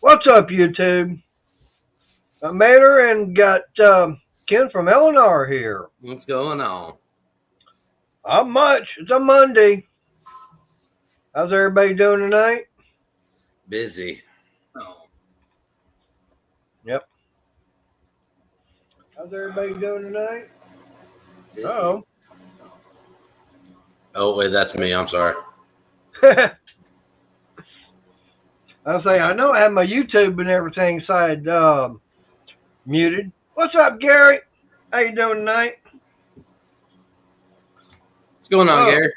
What's up, YouTube? I made her and got Ken from Eleanor here. What's going on? Not much. It's a Monday. How's everybody doing tonight? Busy. Yep. How's everybody doing tonight? Busy. Oh. Oh, wait, that's me. I'm sorry. I say I know I have my YouTube and everything side muted. What's up, Gary? How you doing tonight? What's going on, Oh. Gary?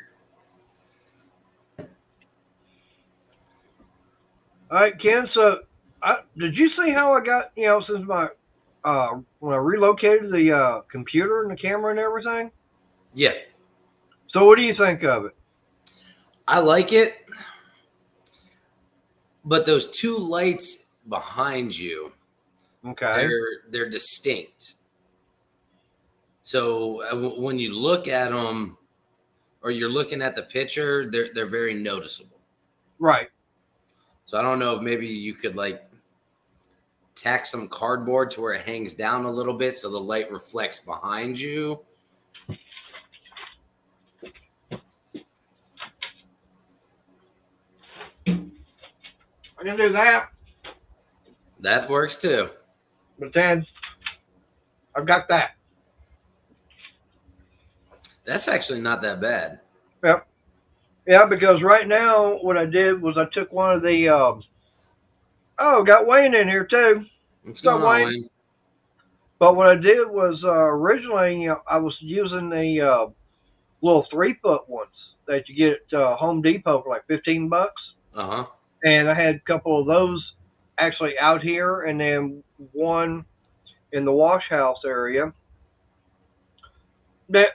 All right, Ken. So, did you see how I got since my when I relocated the computer and the camera and everything? Yeah, So, what do you think of it? I like it, but those two lights behind you, Okay. they're distinct. So when you look at them, or you're looking at the picture, they're very noticeable. Right. So I don't know if maybe you could like tack some cardboard to where it hangs down a little bit so the light reflects behind you. I can do that. That works too. But then I've got that. That's actually not that bad. Yep. Yeah, because right now what I did was I took one of the got Wayne in here too. What's What's up, going on, Wayne? Wayne? But what I did was originally I was using the little 3-foot ones that you get at Home Depot for like $15. Uh-huh. And I had a couple of those actually out here and then one in the wash house area. That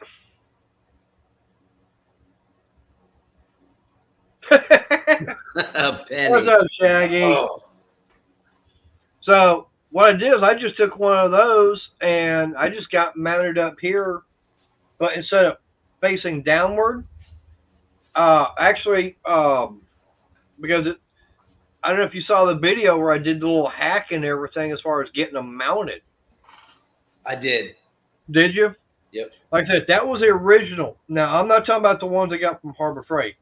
A penny. What's up, Shaggy? Oh. So what I did is I just took one of those and I just got mounted up here, but instead of facing downward, because I don't know if you saw the video where I did the little hack and everything as far as getting them mounted. I did. Did you? Yep. Like I said, that was the original. Now I'm not talking about the ones I got from Harbor Freight,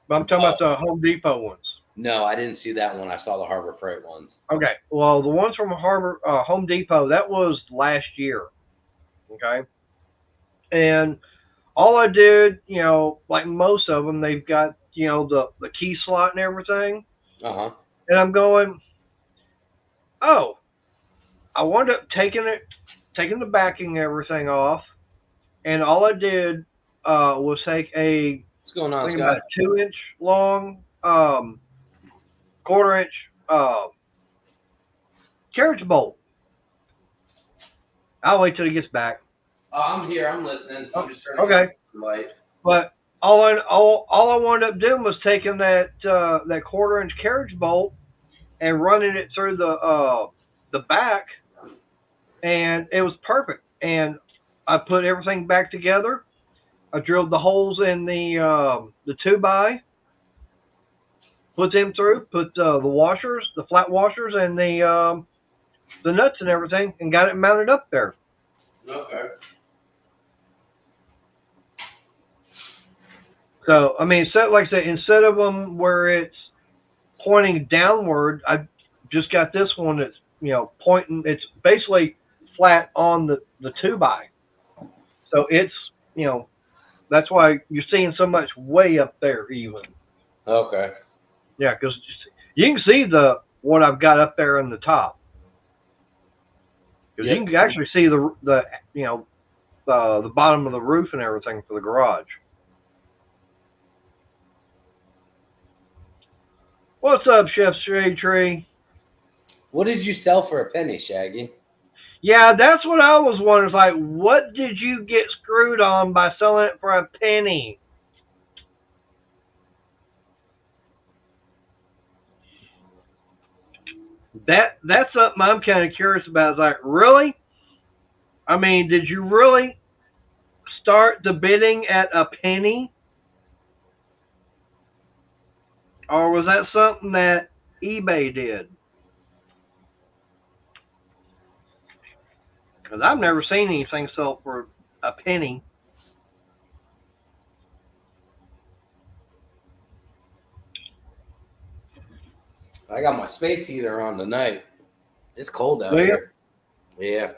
but I'm talking about the Home Depot ones. No, I didn't see that one. I saw the Harbor Freight ones. Okay. Well, the ones from Home Depot, that was last year. Okay. And all I did, like most of them, they've got, the key slot and everything. Uh-huh. And I'm going, oh, I wound up taking the backing and everything off. And all I did was take What's going on, Scott? about a 2-inch long, quarter-inch carriage bolt. I'll wait till he gets back. Oh, I'm here. I'm listening. I'm just turning Okay. on the light. But all I wound up doing was taking that 1/4-inch carriage bolt and running it through the back, and it was perfect. And I put everything back together. I drilled the holes in the 2x, put them through, put the washers, the flat washers, and the nuts and everything, and got it mounted up there. Okay. So I mean, like I said, instead of them where it's pointing downward, I just got this one that's pointing. It's basically flat on the 2x. So it's that's why you're seeing so much way up there even. Okay. Yeah, because you can see what I've got up there in the top. Because you can actually see the bottom of the roof and everything for the garage. What's up, Chef Shade Tree? What did you sell for a penny, Shaggy? Yeah, that's what I was wondering. It's like, what did you get screwed on by selling it for a penny? That's something I'm kind of curious about. It's like, really? I mean, did you really start the bidding at a penny? Or was that something that eBay did? Because I've never seen anything sell for a penny. I got my space heater on tonight. It's cold out Do you? here. Yeah.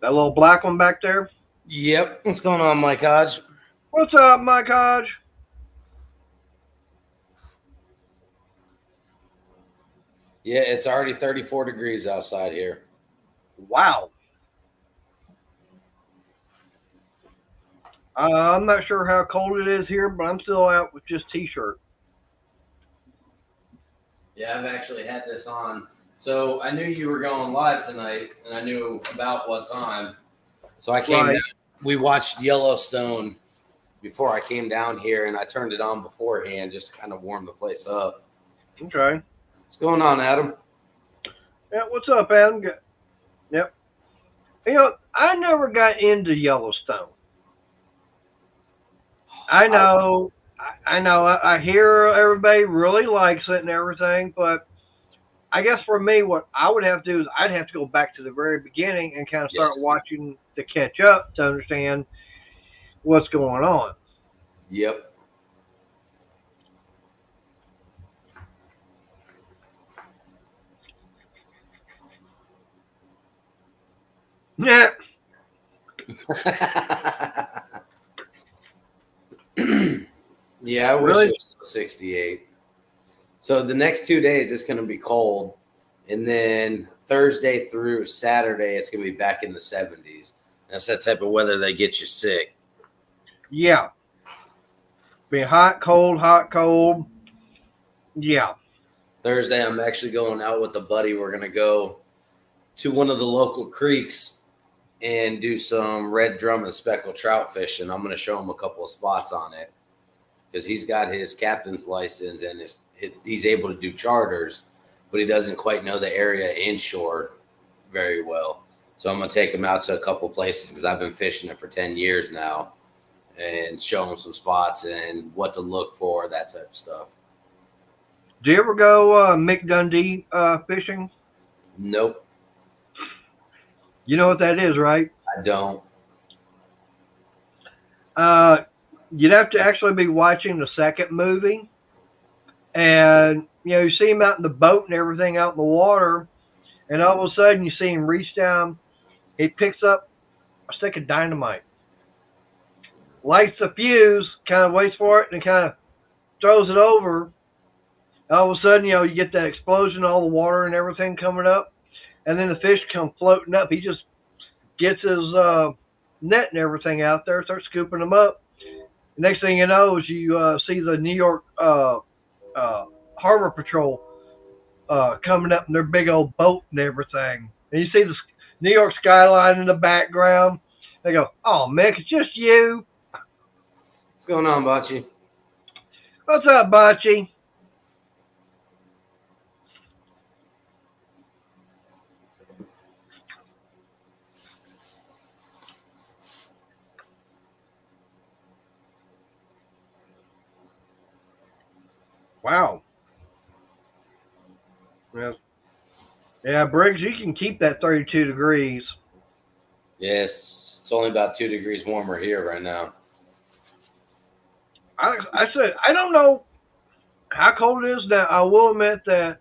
That little black one back there. Yep. What's going on, Mike Hodge? What's up, Mike Hodge? Yeah, it's already 34 degrees outside here. Wow. I'm not sure how cold it is here, but I'm still out with just t-shirt. Yeah, I've actually had this on. So I knew you were going live tonight, and I knew about what's on. So I came Right. down. We watched Yellowstone before I came down here, and I turned it on beforehand, just to kind of warm the place up. Okay. What's going on, Adam? Yeah, what's up, Adam? Yep. You know, I never got into Yellowstone. I know, I hear everybody really likes it and everything, but I guess for me, what I would have to do is I'd have to go back to the very beginning and kind of start Yes. watching to catch up to understand what's going on. Yep. Yeah. Yeah, I wish Really? it was still 68. So the next 2 days it's going to be cold, and then Thursday through Saturday it's going to be back in the 70s. That's that type of weather that gets you sick. Yeah. Be hot, cold. Yeah. Thursday I'm actually going out with a buddy. We're going to go to one of the local creeks and do some red drum and speckled trout fishing. I'm going to show him a couple of spots on it because he's got his captain's license and he's able to do charters, but he doesn't quite know the area inshore very well. So I'm going to take him out to a couple places because I've been fishing it for 10 years now and show him some spots and what to look for, that type of stuff. Do you ever go Mick Dundee fishing? Nope, You know what that is, right? I don't. You'd have to actually be watching the second movie. And, you see him out in the boat and everything out in the water. And all of a sudden, you see him reach down. He picks up a stick of dynamite, lights the fuse, kind of waits for it, and kind of throws it over. All of a sudden, you get that explosion, all the water and everything coming up. And then the fish come floating up. He just gets his net and everything out there, starts scooping them up. The next thing you know is you see the New York Harbor Patrol coming up in their big old boat and everything. And you see the New York skyline in the background. They go, "Oh, Mick, it's just you." What's going on, Bocce? What's up, Bocce? Wow. Yeah, Briggs, you can keep that 32 degrees. Yes, it's only about 2 degrees warmer here right now. I said, I don't know how cold it is now. I will admit that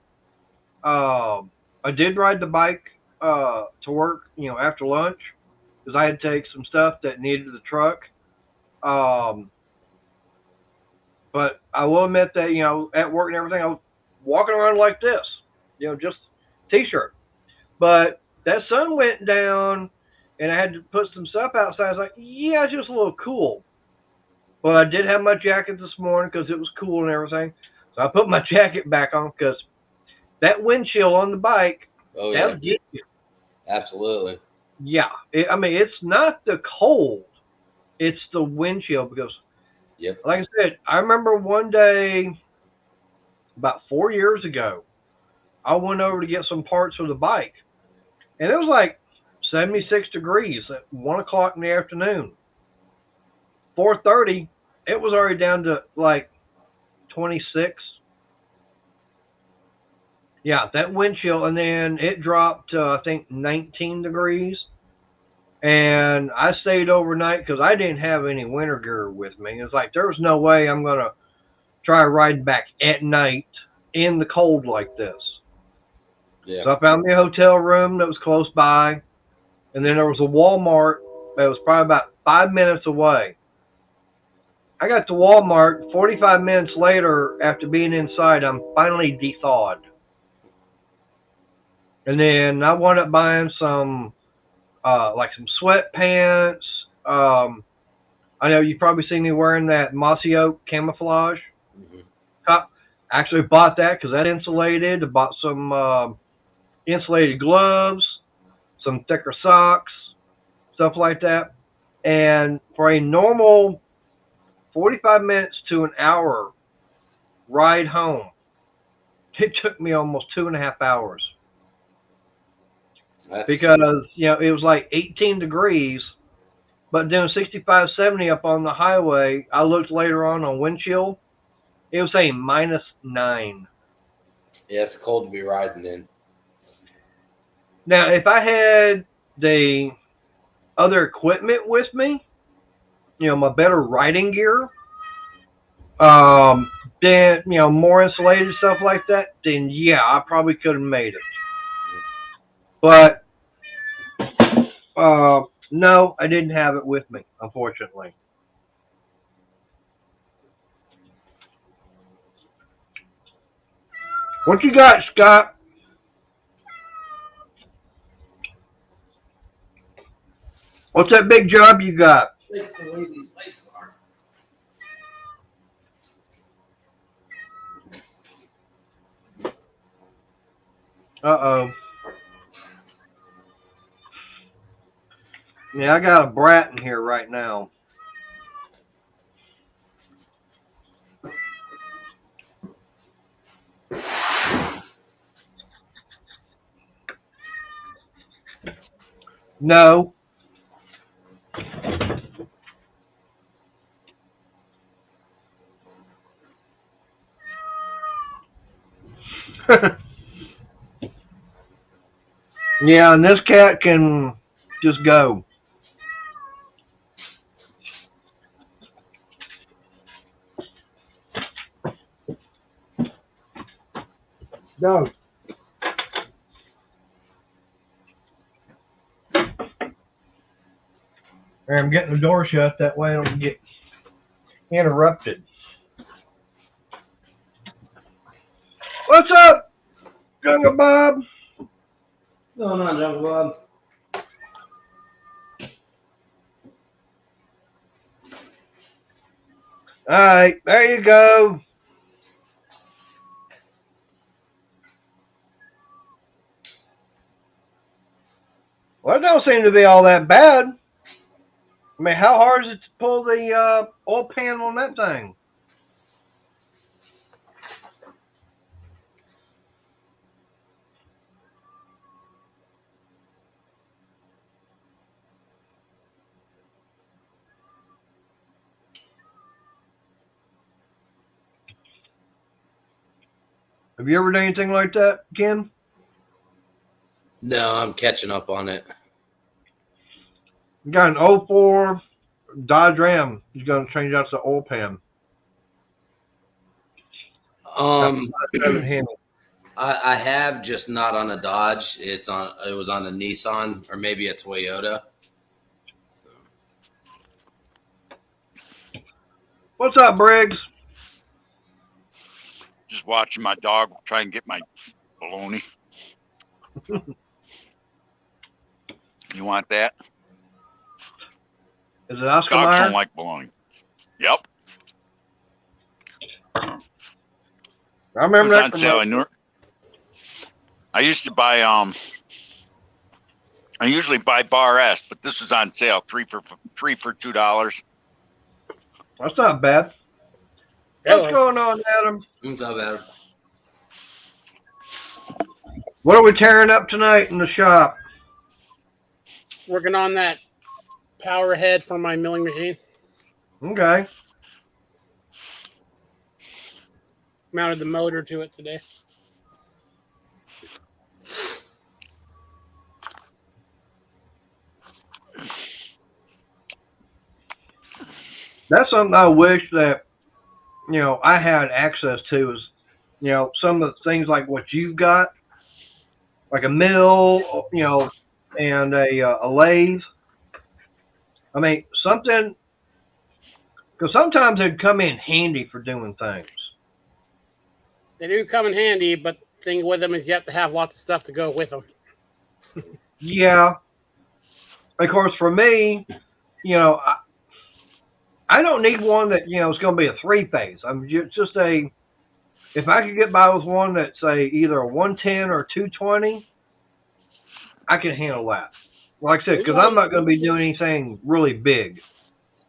I did ride the bike to work, after lunch because I had to take some stuff that needed the truck. But I will admit that, at work and everything, I was walking around like this, just t-shirt. But that sun went down and I had to put some stuff outside. I was like, yeah, it's just a little cool. But I did have my jacket this morning because it was cool and everything. So I put my jacket back on because that wind chill on the bike, Oh, that'll yeah. get you. Absolutely. Yeah. It's not the cold. It's the wind chill because, Yep. like I said, I remember one day about 4 years ago, I went over to get some parts for the bike. And it was like 76 degrees at 1 o'clock in the afternoon. 4:30, it was already down to like 26. Yeah, that wind chill, and then it dropped to, I think, 19 degrees. And I stayed overnight because I didn't have any winter gear with me. It's like there was no way I'm gonna try riding back at night in the cold like this. Yeah. So I found me a hotel room that was close by, and then there was a Walmart that was probably about 5 minutes away. I got to Walmart 45 minutes later after being inside. I'm finally thawed. And then I wound up buying some, like some sweatpants. I know you've probably seen me wearing that mossy oak camouflage. Mhm. I actually bought that because that insulated. I bought some insulated gloves, some thicker socks, stuff like that. And for a normal 45 minutes to an hour ride home, it took me almost 2.5 hours That's because it was like 18 degrees. But doing 65, 70 up on the highway, I looked later on wind chill. It was saying -9. yeah, it's cold to be riding in. Now, if I had the other equipment with me, my better riding gear, then more insulated stuff like that, then yeah, I probably could have made it. But no, I didn't have it with me, unfortunately. What you got, Scott? What's that big job you got? Like the way these lights are. Uh-oh. Yeah, I got a brat in here right now. No. Yeah, and this cat can just go. Go. I'm getting the door shut. That way I don't get interrupted. What's up, Jungle Bob? What's going on, Jungle Bob? All right, there you go. Well, it don't seem to be all that bad. I mean, how hard is it to pull the oil pan on that thing? Have you ever done anything like that, Ken? No, I'm catching up on it. You got an '04 Dodge Ram. He's going to change out the oil pan. I have, just not on a Dodge. It was on a Nissan or maybe a Toyota. What's up, Briggs? Just watching my dog try and get my bologna. You want that? Is it Oscar Dogs Mayer? don't like bologna. Yep. I It remember was that on from sale. I used to buy I usually buy Bar S, but this was on sale, three for $2. That's not bad. Hello. What's going on, Adam? What's up, Adam? What are we tearing up tonight in the shop? Working on that power head for my milling machine. Okay. Mounted the motor to it today. That's something I wish that, I had access to is, some of the things like what you've got, like a mill, and a lathe. I mean, something, because sometimes it'd come in handy for doing things. They do come in handy, but the thing with them is you have to have lots of stuff to go with them. Yeah. Of course, for me, I don't need one that, is going to be a 3-phase. I'm just if I could get by with one that's either a 110 or 220, I can handle that. Like I said, because I'm not going to be doing anything really big.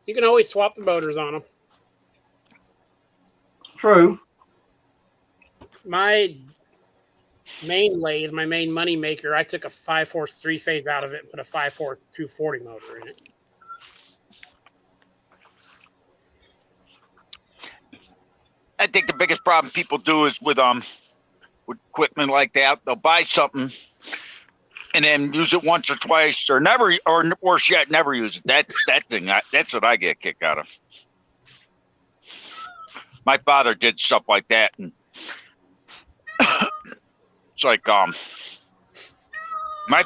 You can always swap the motors on them. True. My main lathe, my main money maker, I took a 5/4 3-phase out of it and put a 5/4 240 motor in it. I think the biggest problem people do is with equipment like that. They'll buy something and then use it once or twice, or never, or worse yet, never use it. That's what I get a kick out of. My father did stuff like that, and it's like my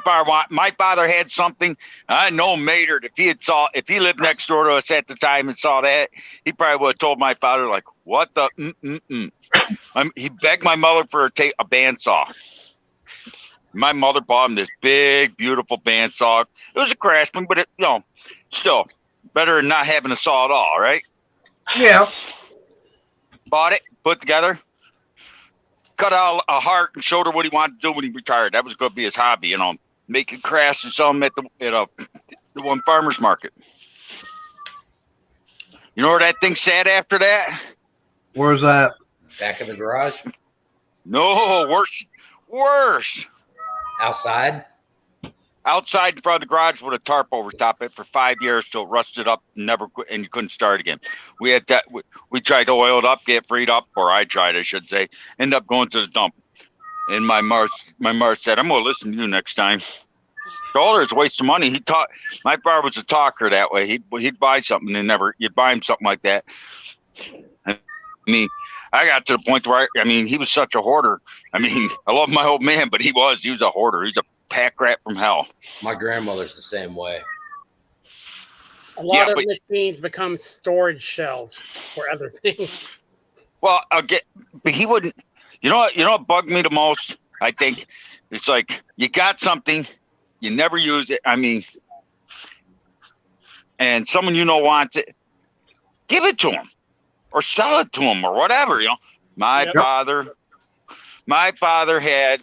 father had something. I know Maynard. If he lived next door to us at the time and saw that, he probably would have told my father, like, "What the?" He begged my mother for a bandsaw. My mother bought him this big, beautiful bandsaw. It was a Craftsman, but still better than not having a saw at all, right? Yeah. Bought it, put together, cut out a heart, and showed her what he wanted to do when he retired. That was going to be his hobby, making crafts and selling them at the one farmer's market. You know where that thing sat after that? Where's that? Back of the garage? No, worse. Outside? Outside in front of the garage with a tarp over top it for 5 years till it rusted up, and you couldn't start again. We had that. We tried to oil it up, get freed up, or I tried, I should say. End up going to the dump. And my Mars said, "I'm going to listen to you next time." Told her it's a waste of money. My father was a talker that way. He'd buy something and you'd buy him something like that. I mean, I got to the point where he was such a hoarder. I love my old man, but he was a hoarder. He's a pack rat from hell. My grandmother's the same way. A lot of machines become storage shelves for other things. Well, but he wouldn't. You know what bugged me the most? I think it's like you got something, you never use it. And someone wants it, give it to him, or sell it to him, or whatever. My father had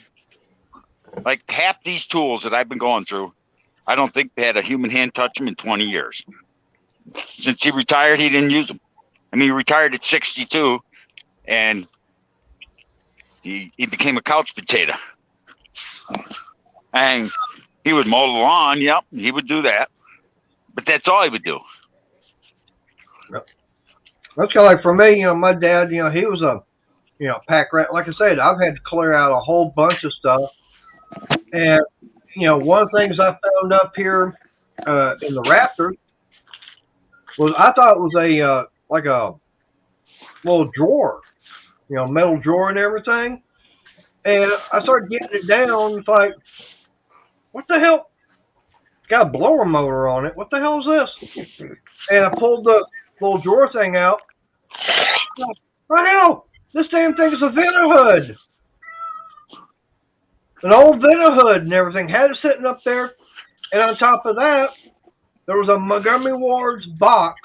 like half these tools that I've been going through. I don't think they had a human hand touch them in 20 years. Since he retired, he didn't use them. He retired at 62, and he became a couch potato. And he would mow the lawn. Yep, he would do that. But that's all he would do. Yep. That's kind of like for me, my dad, he was a, pack rat. Like I said, I've had to clear out a whole bunch of stuff. And, one of the things I found up here in the Raptor was I thought it was like a little drawer, metal drawer and everything. And I started getting it down. It's like, what the hell? It's got a blower motor on it. What the hell is this? And I pulled the little drawer thing out. What the hell? This damn thing is a Vena hood. An old Vena hood and everything. Had it sitting up there. And on top of that, there was a Montgomery Ward's box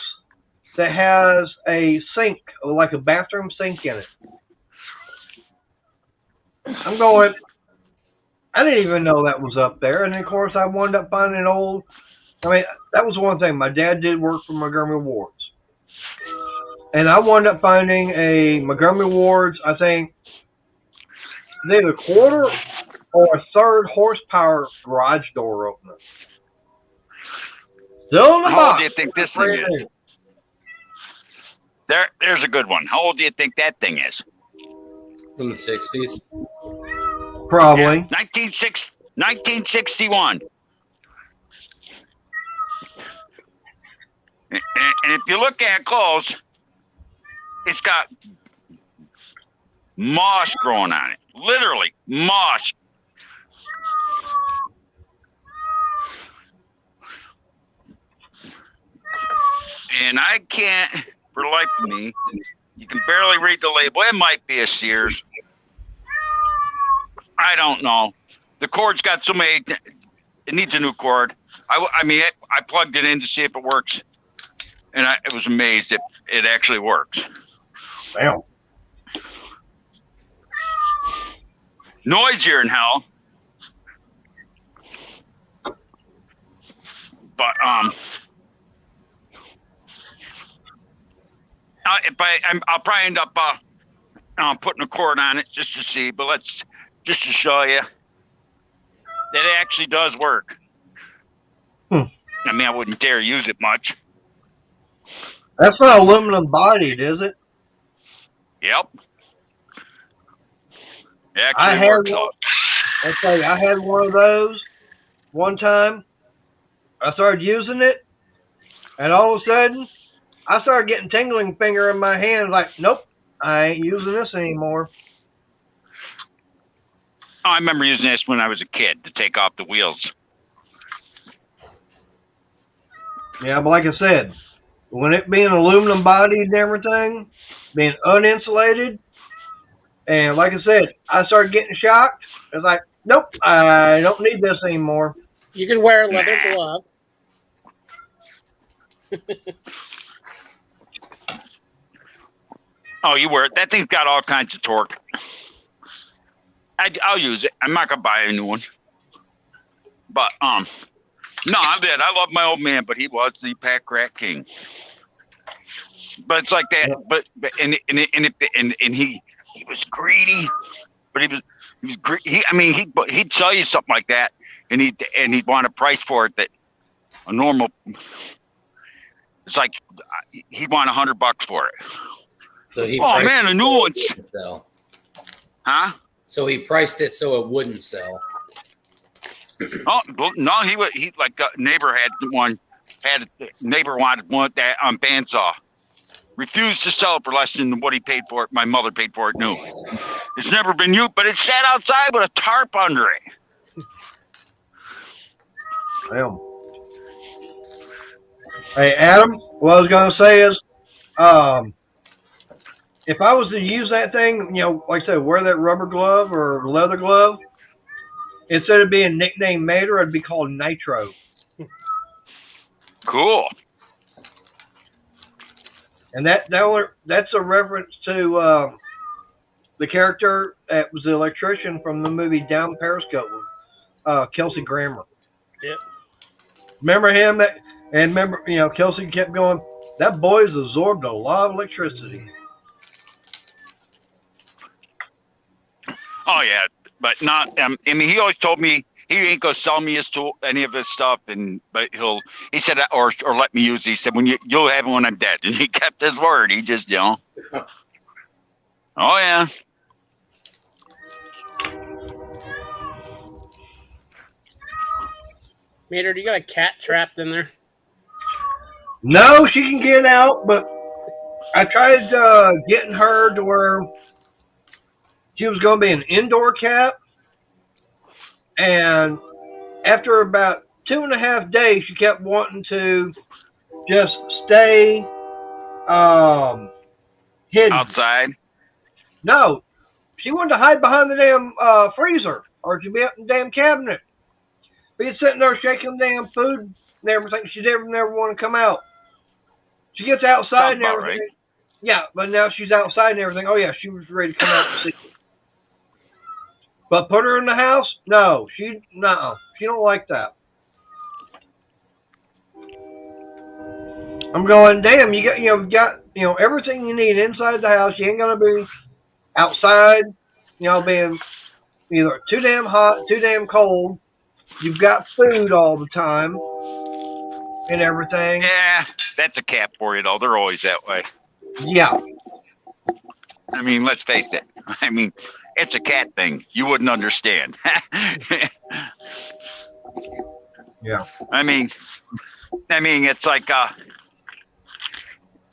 that has a sink, like a bathroom sink in it. I'm going, I didn't even know that was up there. And, of course, I wound up finding an old, that was one thing. My dad did work for Montgomery Ward's. And I wound up finding a Montgomery Ward's, I think, either a quarter or a third horsepower garage door opener. Still in the box. How old do you think this thing is? There's a good one. How old do you think that thing is? In the 60s. Probably. 1961. And if you look at it close, it's got moss growing on it. Literally, moss. And I can't, for the life of me, you can barely read the label. It might be a Sears. I don't know. The cord's got so many, it needs a new cord. I plugged it in to see if it works. And I was amazed it actually works. Damn. Noisier in hell. But I'll probably end up putting a cord on it just to see, but just to show you that it actually does work. I mean, I wouldn't dare use it much. That's not aluminum bodied, is it? Yep. It actually works. I'll tell you, I had one of those one time. I started using it, and all of a sudden, I started getting tingling finger in my hand. Like, nope, I ain't using this anymore. Oh, I remember using this when I was a kid to take off the wheels. Yeah, but like I said, when it being aluminum bodied and everything, being uninsulated, and like I said, I started getting shocked. I was like, nope, I don't need this anymore. You can wear a leather glove. Oh, you wear it. That thing's got all kinds of torque. I'll use it. I'm not gonna buy a new one. But no, I did. I love my old man, but he was the pack rat king. But it's like that. And he was greedy, but he was greedy. I mean, he'd sell you something like that, and he'd want a price for it that a normal. It's like he'd want $100 for it. So he man, a new one. Sell. Huh? So he priced it so it wouldn't sell. Oh no, he like a neighbor had one. Neighbor wanted one that on bandsaw. Refused to sell it for less than what he paid for it. My mother paid for it new. It's never been used, but it sat outside with a tarp under it. Damn. Hey, Adam, what I was going to say is, if I was to use that thing, like I said, wear that rubber glove or leather glove, instead of being nicknamed Mater, I'd be called Nitro. Cool. And that's a reference to the character that was the electrician from the movie Down Periscope with Kelsey Grammer. Yep. Remember him? And remember, Kelsey kept going, that boy's absorbed a lot of electricity. Oh yeah, but not. I mean, he always told me he ain't gonna sell me his tool, any of his stuff, but he said that, or let me use it. He said, you'll have it when I'm dead, and he kept his word. He just, Oh yeah. Mater, do you got a cat trapped in there? No, she can get out, but I tried getting her to where she was going to be an indoor cat. And after about 2.5 days, she kept wanting to just stay hidden. Outside? No, she wanted to hide behind the damn freezer, or she'd be up in the damn cabinet. Be sitting there shaking damn food and everything. She never want to come out. She gets outside and everything. Right. Yeah, but now she's outside and everything. Oh yeah, she was ready to come out and see. But put her in the house? No, she don't like that. I'm going, damn, you got everything you need inside the house. You ain't gonna be outside, being either too damn hot, too damn cold. You've got food all the time and everything. Yeah, that's a cat for you though. They're always that way. Yeah. I mean, let's face it. I mean, It's a cat thing. You wouldn't understand. Yeah. I mean, it's like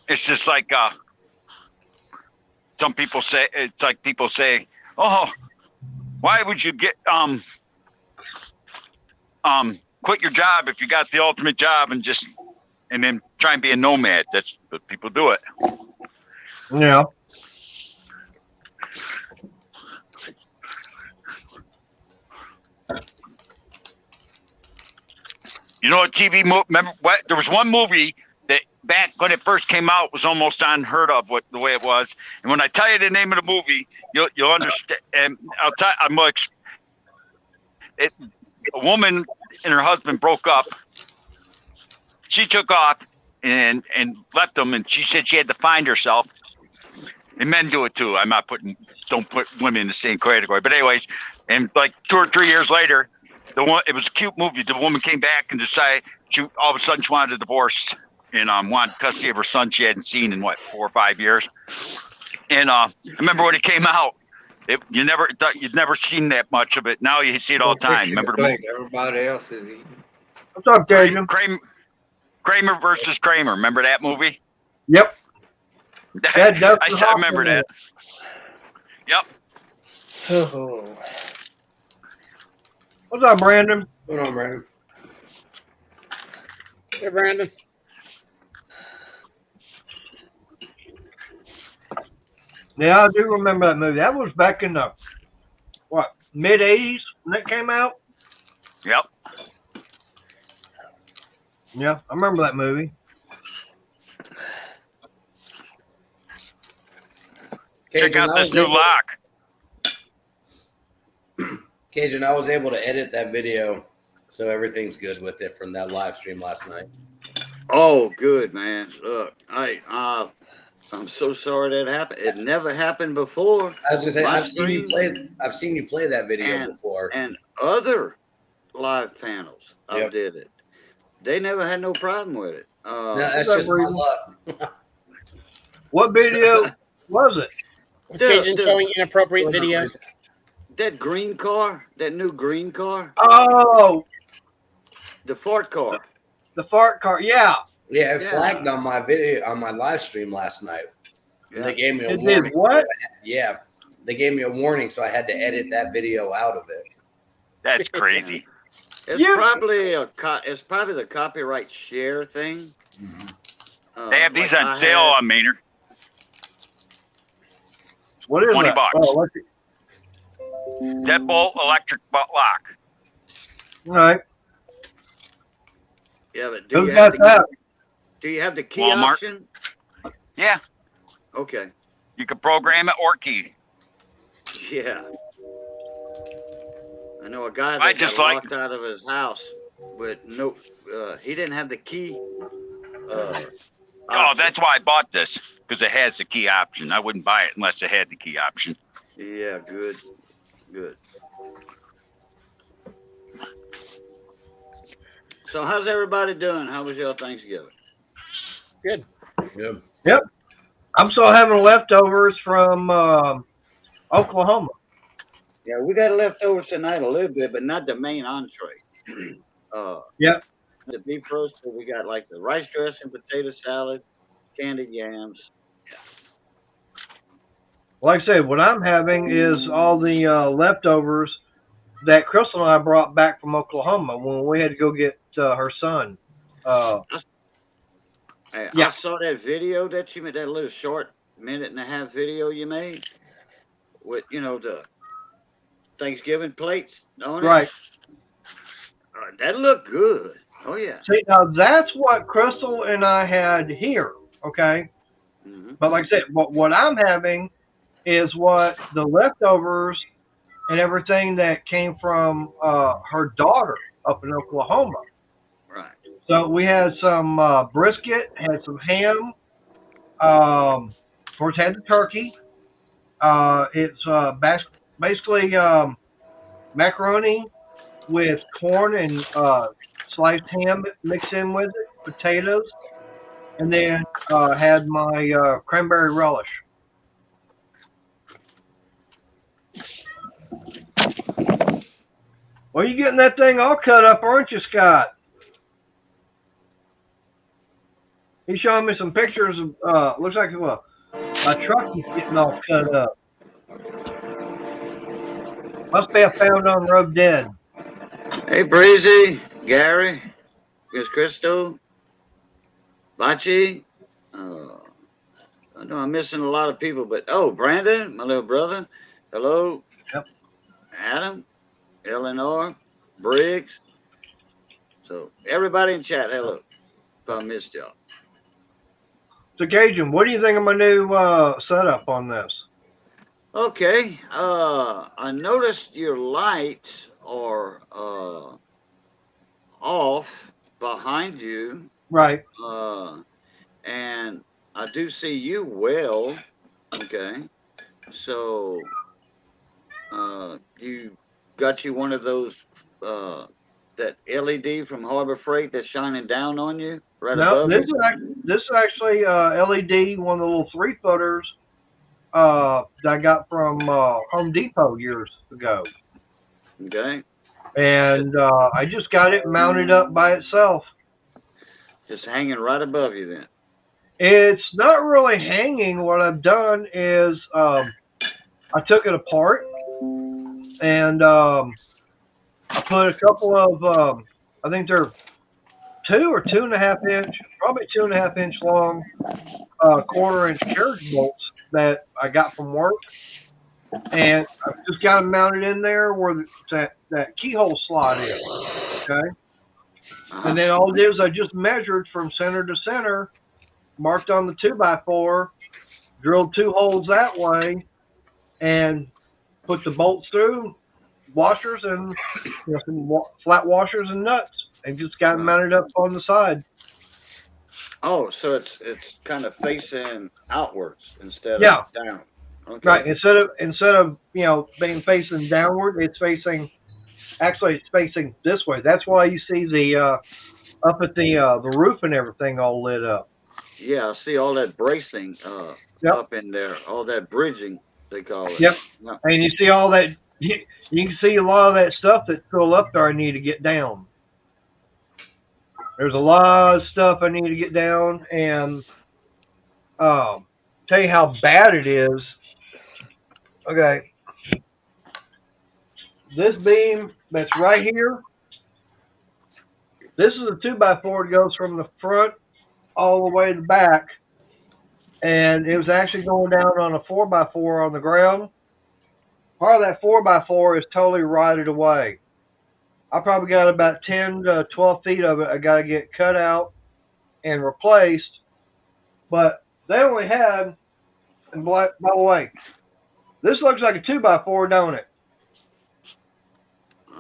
it's just like some people say. It's like people say, "Oh, why would you get quit your job if you got the ultimate job and then try and be a nomad?" That's what people do it. Yeah. You know, a TV movie. Remember what? There was one movie that back when it first came out was almost unheard of. The way it was, and when I tell you the name of the movie, you'll understand. And I'll tell. I'm like, a woman and her husband broke up. She took off and left them, and she said she had to find herself. And men do it too. I'm not don't put women in the same category. But anyways, and like 2 or 3 years later, it was a cute movie. The woman came back and decided all of a sudden she wanted a divorce and wanted custody of her son she hadn't seen in 4 or 5 years. And I remember when it came out, you'd never seen that much of it. Now you see it all the time. Remember the movie? Everybody else is eating. What's up, Cajun? Kramer versus Kramer. Remember that movie? Yep. I remember that. Yep. Oh. What's up, Brandon? What's on, Brandon? Hey, Brandon. Yeah, I do remember that movie. That was back in the mid '80s when that came out. Yep. Yeah, I remember that movie. Check out this new lock. Cajun, I was able to edit that video, so everything's good with it from that live stream last night. Oh, good, man. Look, I'm so sorry that happened. It never happened before. I was gonna say, My I've seen you play that video before. And other live panels, I Yep. did it. They never had no problem with it. No, that's just my luck. What video was it? Was Cajun showing inappropriate Well, no, videos? That green car, that new green car, Oh, the fart car. the fart car. Yeah. Yeah, it flagged on my video on my live stream last night. Yeah. They gave me a It warning. did what? Yeah, they gave me a warning, so I had to edit that video out of it. That's crazy. It's You- probably it's probably the copyright share thing. Mm-hmm. They have these like on I sale had- on Maynard. What is $20. that? Oh, what's it? Deadbolt electric lock. All right. Yeah, but do Who's you have got that? Do you have the key Walmart. option? Yeah, Okay. you can program it or key. Yeah. I know a guy I that just got like- locked out of his house, but no, he didn't have the key. Oh, option. that's why I bought this, because it has the key option. I wouldn't buy it unless it had the key option. Yeah, good. So how's everybody doing? How was your Thanksgiving? Good. Yeah. I'm still having leftovers from Oklahoma. Yeah, we got leftovers tonight a little bit, but not the main entree. Yep. The beef roast, we got like the rice dressing, potato salad, candied yams. Like I said, what I'm having is all the leftovers that Crystal and I brought back from Oklahoma when we had to go get her son. Hey, Yeah. I saw that video that you made, that little short 1.5-minute video you made with, the Thanksgiving plates on it. Right. That looked good. Oh, yeah. See, now that's what Crystal and I had here, okay? Hmm. But like I said, what I'm having is what the leftovers and everything that came from her daughter up in Oklahoma. Right. So we had some brisket, had some ham, of course had the turkey. It's basically macaroni with corn and sliced ham mixed in with it, potatoes, and then had my cranberry relish. Well, you getting that thing all cut up, aren't you, Scott? He's showing me some pictures of, looks like a truck he's getting all cut up. Must be a found on road dead. Hey, Breezy, Gary, Miss Crystal, Bachi. I know I'm missing a lot of people, but Brandon, my little brother. Hello. Yep. Adam, Eleanor, Briggs. So everybody in chat, hello. If I missed y'all. So, Cajun, what do you think of my new setup on this? Okay. I noticed your lights are off behind you. Right. And I do see you well. Okay. So you got you one of those that LED from Harbor Freight that's shining down on you right No, above this you? is actually LED, one of the little 3-footers that I got from Home Depot years ago. Okay. And I just got it mounted up by itself. Just hanging right above you then. It's not really hanging. What I've done is I took it apart and I put a couple of, I think they're 2 or 2.5 inch, probably 2.5 inch long, 1/4 inch carriage bolts that I got from work. And I've just got them mounted in there where that keyhole slot is. Okay. And then all I did is I just measured from center to center, marked on the 2x4, drilled 2 holes that way, and put the bolts through, washers and some flat washers and nuts, and just got them mounted up on the side. Oh, so it's kind of facing outwards instead of down. Okay. Right. Instead of being facing downward, it's facing this way. That's why you see the up at the roof and everything all lit up. Yeah, I see all that bracing up in there, all that bridging they call it. Yep. And you see all that. You can see a lot of that stuff that's still up there. I need to get down. There's a lot of stuff I need to get down, and tell you how bad it is. Okay, this beam that's right here. This is a 2x4. It goes from the front all the way to the back, and it was actually going down on a 4x4 on the ground. Part of that 4x4 is totally rotted away. I probably got about 10 to 12 feet of it I got to get cut out and replaced. But they only had, and by the way, this looks like a 2x4, don't it?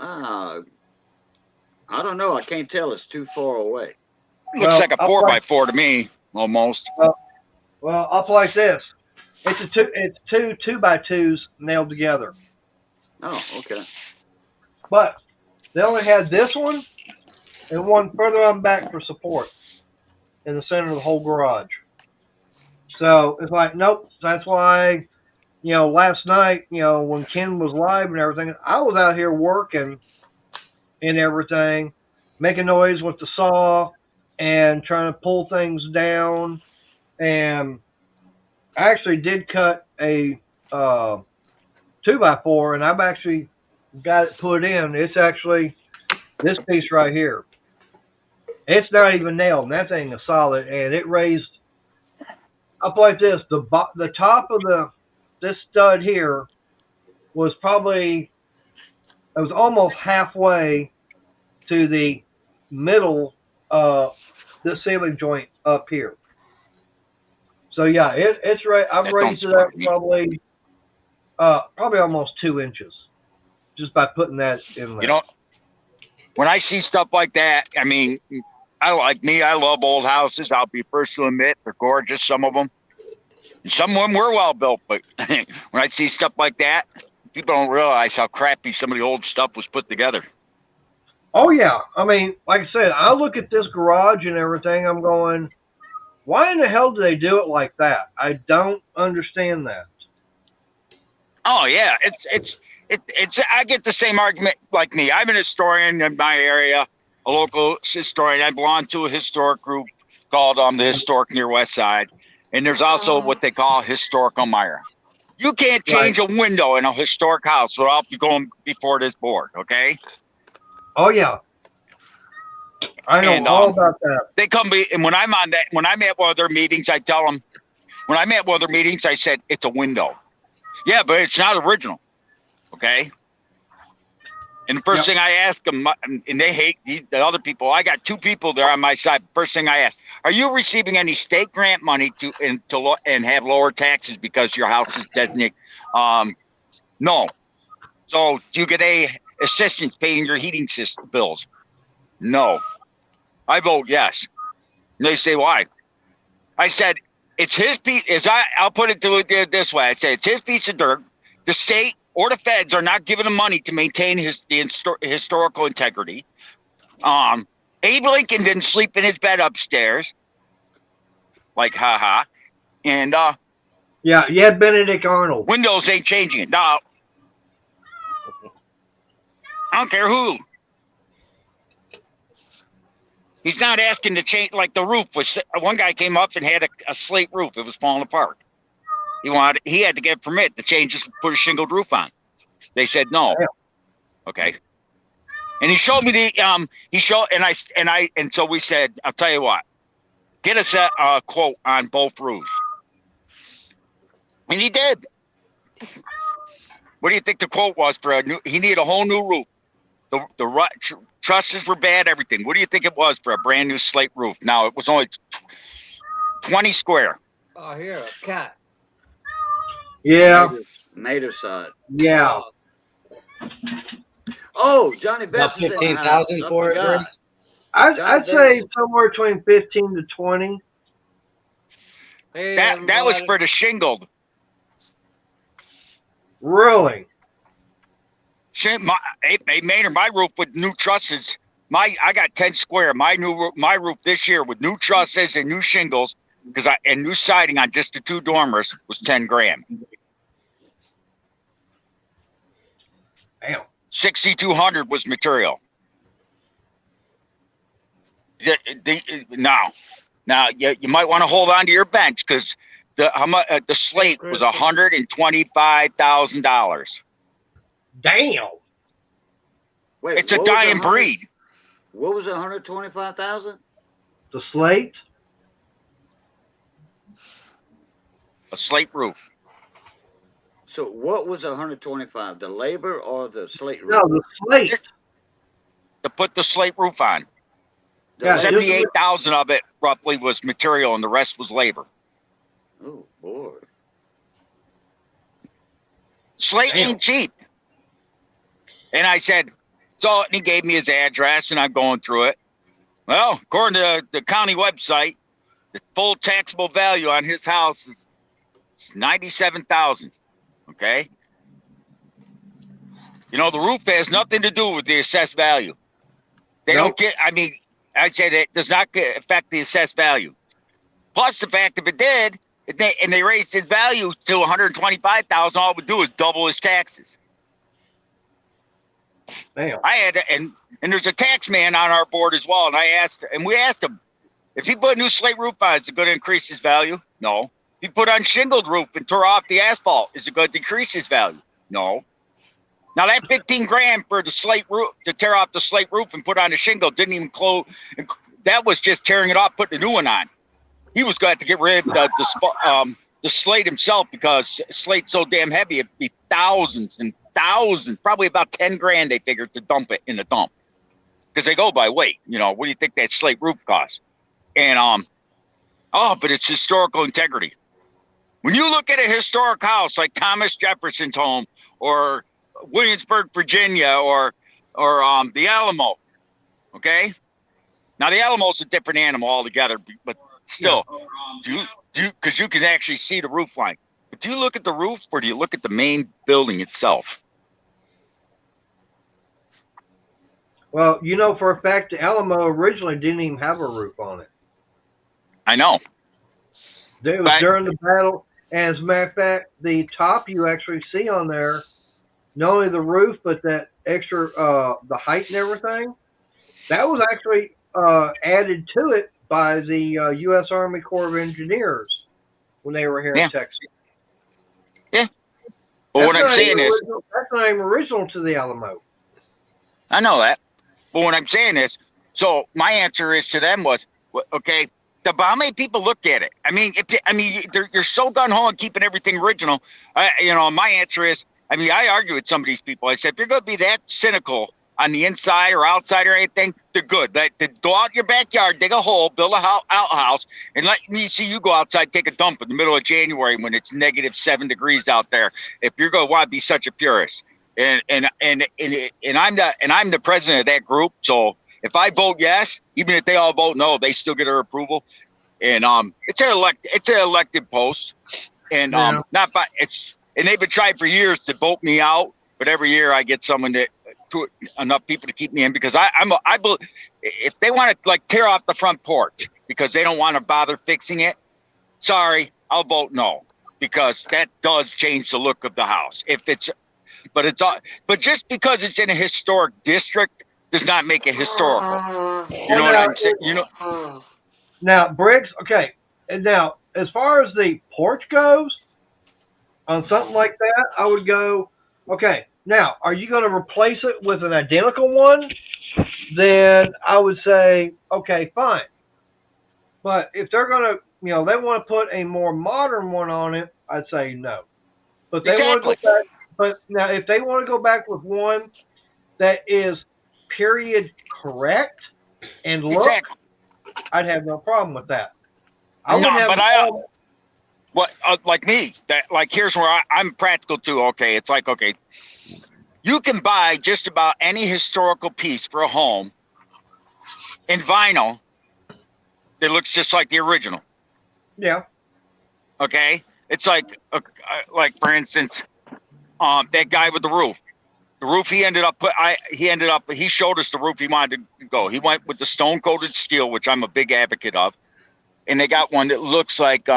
I don't know. I can't tell. It's too far away. Looks like a 4x4 to me, almost. Well, I'll place this. It's two 2x2s nailed together. Oh, okay. But they only had this one and one further on back for support in the center of the whole garage. So it's like, nope. That's why, last night, when Ken was live and everything, I was out here working and everything, making noise with the saw and trying to pull things down. And I actually did cut a 2x4, and I've actually got it put in. It's actually this piece right here. It's not even nailed, and that thing is solid. And it raised up like this. The top of this stud here was probably, it was almost halfway to the middle of the ceiling joint up here. So yeah, it's right. I've raised it up probably almost 2 inches just by putting that in there. When I see stuff like that, I mean, I love old houses. I'll be first to admit they're gorgeous. Some of them were well built, but when I see stuff like that, people don't realize how crappy some of the old stuff was put together. Oh yeah, I mean, like I said, I look at this garage and everything. I'm going, why in the hell do they do it like that? I don't understand that. Oh yeah, It's I get the same argument like me. I'm an historian in my area, a local historian. I belong to a historic group called the Historic Near West Side, and there's also what they call Historic Elmira. You can't change a window in a historic house without you going before this board, okay? Oh yeah, I know And, all about that. They come and when I'm at one of their meetings, I tell them, when I'm at one of their meetings, I said, it's a window. Yeah, but it's not original, okay? And the first thing I ask them, and they hate the other people. I got two people there on my side. First thing I ask, are you receiving any state grant money and have lower taxes because your house is designated? No. So do you get assistance paying your heating system bills? No. I vote yes. And they say, why? I said, it's his piece. I'll put it this way. I said, it's his piece of dirt. The state or the feds are not giving him money to maintain the historical integrity. Abe Lincoln didn't sleep in his bed upstairs. Like, haha. And Yeah, you had Benedict Arnold. Windows ain't changing it. No. I don't care who. He's not asking to change, like the roof was. One guy came up and had a slate roof. It was falling apart. He had to get a permit to change this, put a shingled roof on. They said no. Okay. And he showed me and so we said, I'll tell you what, get us a quote on both roofs. And he did. What do you think the quote was for he needed a whole new roof. The trusses were bad, everything. What do you think it was for a brand new slate roof? Now, it was only 20 square. Oh, here, a cat. Yeah, Native side. yeah. Oh, Johnny About Best is in the house. 15,000 I for it, forgot. Briggs? I'd say somewhere between 15 to 20. Hey, That was everybody. for the shingled. Really? Maynard, my roof with new trusses. I got 10 square. My roof this year with new trusses and new shingles and new siding on just the two dormers was 10 grand. Damn. 6,200 was material. Now you might want to hold on to your bench because the slate was $125,000. Damn. Wait, It's a what was dying 100 breed. What was 125,000? The slate? A slate roof. So what was 125? The labor or the slate roof? No, the slate. To put the slate roof on. Yeah, 78,000 of it roughly was material and the rest was labor. Oh boy. Slate Damn. ain't cheap. And I said, so and he gave me his address and I'm going through it. Well, according to the county website, the full taxable value on his house is $97,000. Okay. You know, the roof has nothing to do with the assessed value. They Nope. don't get, I said it does not affect the assessed value. Plus the fact if it did, and they raised his value to $125,000, all it would do is double his taxes. Damn. I had to, and there's a tax man on our board as well, and we asked him if he put a new slate roof on, is it going to increase his value? No. If he put on shingled roof and tore off the asphalt, is it going to decrease his value? No. Now that 15 grand for the slate roof to tear off the slate roof and put on the shingle didn't even close. That was just tearing it off, putting a new one on. He was going to get rid of the slate himself because slate's so damn heavy. It'd be thousands and thousands, probably about 10 grand. They figured to dump it in the dump because they go by weight. You know, what do you think that slate roof costs? And but it's historical integrity. When you look at a historic house like Thomas Jefferson's home or Williamsburg, Virginia, or the Alamo, okay? Now the Alamo's a different animal altogether, but still, because you can actually see the roof line. But do you look at the roof or do you look at the main building itself? Well, you know for a fact the Alamo originally didn't even have a roof on it. I know. It was during the battle. And as a matter of fact, the top you actually see on there not only the roof, but that extra, the height and everything. That was actually added to it by the U.S. Army Corps of Engineers when they were here Yeah. in Texas. But what That's I'm not saying even is, original- that's not even original to the Alamo. I know that. But what I'm saying is, so my answer is to them was, okay, how many people look at it? I mean, you're so gun ho on keeping everything original. My answer is, I argue with some of these people. I said, if you're going to be that cynical on the inside or outside or anything, they're good. Go out in your backyard, dig a hole, build a outhouse, and let me see you go outside, take a dump in the middle of January when it's -7 degrees out there. If you're going to want to be such a purist, and I'm the president of that group, so if I vote yes, even if they all vote no, they still get our approval. And it's an elected post, and Yeah. and they've been trying for years to vote me out, but every year I get enough people to keep me in because I believe if they want to like tear off the front porch because they don't want to bother fixing it, sorry, I'll vote no because that does change the look of the house. But just because it's in a historic district does not make it historical. You know what I'm saying? Now, bricks, okay. And now, as far as the porch goes, on something like that, I would go, okay, now, are you going to replace it with an identical one? Then I would say, okay, fine. But if they're going to, they want to put a more modern one on it, I'd say no. But they want to go back. But now, if they want to go back with one that is period correct and look, Exactly. I'd have no problem with that. Like me, here's where I'm practical too. Okay, it's like, okay, you can buy just about any historical piece for a home in vinyl that looks just like the original. Yeah. Okay, it's like for instance, that guy with the roof. The roof he showed us the roof he wanted to go. He went with the stone coated steel, which I'm a big advocate of, and they got one that looks like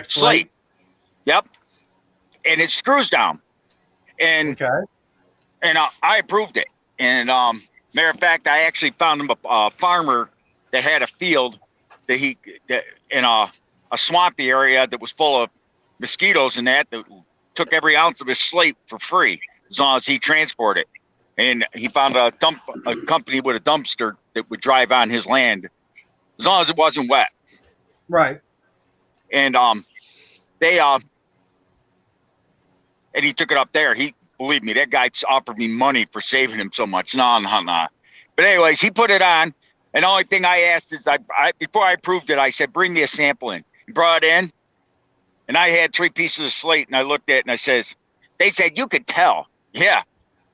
slate. Yep. And it screws down. And okay. And I approved it. And matter of fact, I actually found him a farmer that had a field that in a swampy area that was full of mosquitoes and that took every ounce of his slate for free as long as he transported it. And he found a company with a dumpster that would drive on his land as long as it wasn't wet. Right. And and he took it up there. Believe me, that guy offered me money for saving him so much. No. But anyways, he put it on. And the only thing I asked is before I approved it, I said, bring me a sample in. He brought it in. And I had 3 pieces of slate and I looked at it and I says, they said, you could tell. Yeah,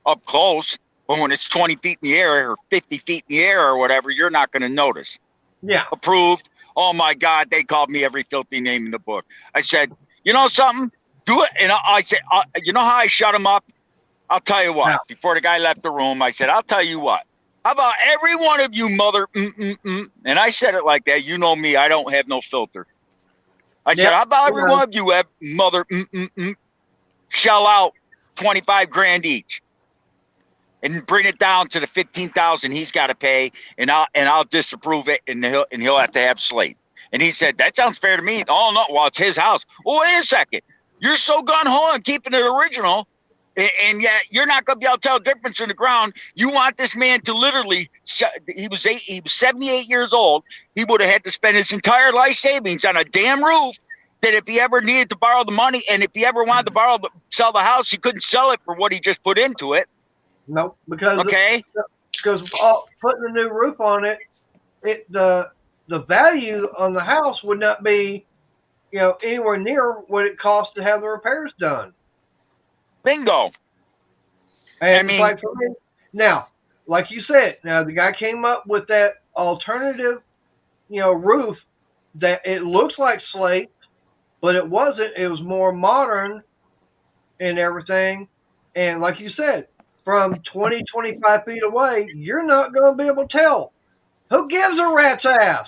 up close. But when it's 20 feet in the air or 50 feet in the air or whatever, you're not going to notice. Yeah. Approved. Oh my God, they called me every filthy name in the book. I said, you know something? Do it. And I said, you know how I shut him up? I'll tell you what. Yeah. Before the guy left the room, I said, I'll tell you what. How about every one of you mother? And I said it like that. You know me. I don't have no filter. I said, how about every one of you have mother? Shell out 25 grand each. And bring it down to the 15,000 he's got to pay, and I'll disapprove it, and he'll have to have slate. And he said, that sounds fair to me. Oh no, well it's his house. Well, wait a second, you're so gun ho on keeping it original, and yet you're not going to be able to tell the difference in the ground. You want this man to literally, he was 78 years old. He would have had to spend his entire life savings on a damn roof. That if he ever needed to borrow the money, and if he ever wanted to sell the house, he couldn't sell it for what he just put into it. Nope, because putting a new roof on it, the value on the house would not be, anywhere near what it costs to have the repairs done. Bingo. And now, like you said, the guy came up with that alternative, roof that it looks like slate, but it wasn't. It was more modern and everything. And like you said, from 20, 25 feet away, you're not going to be able to tell. Who gives a rat's ass?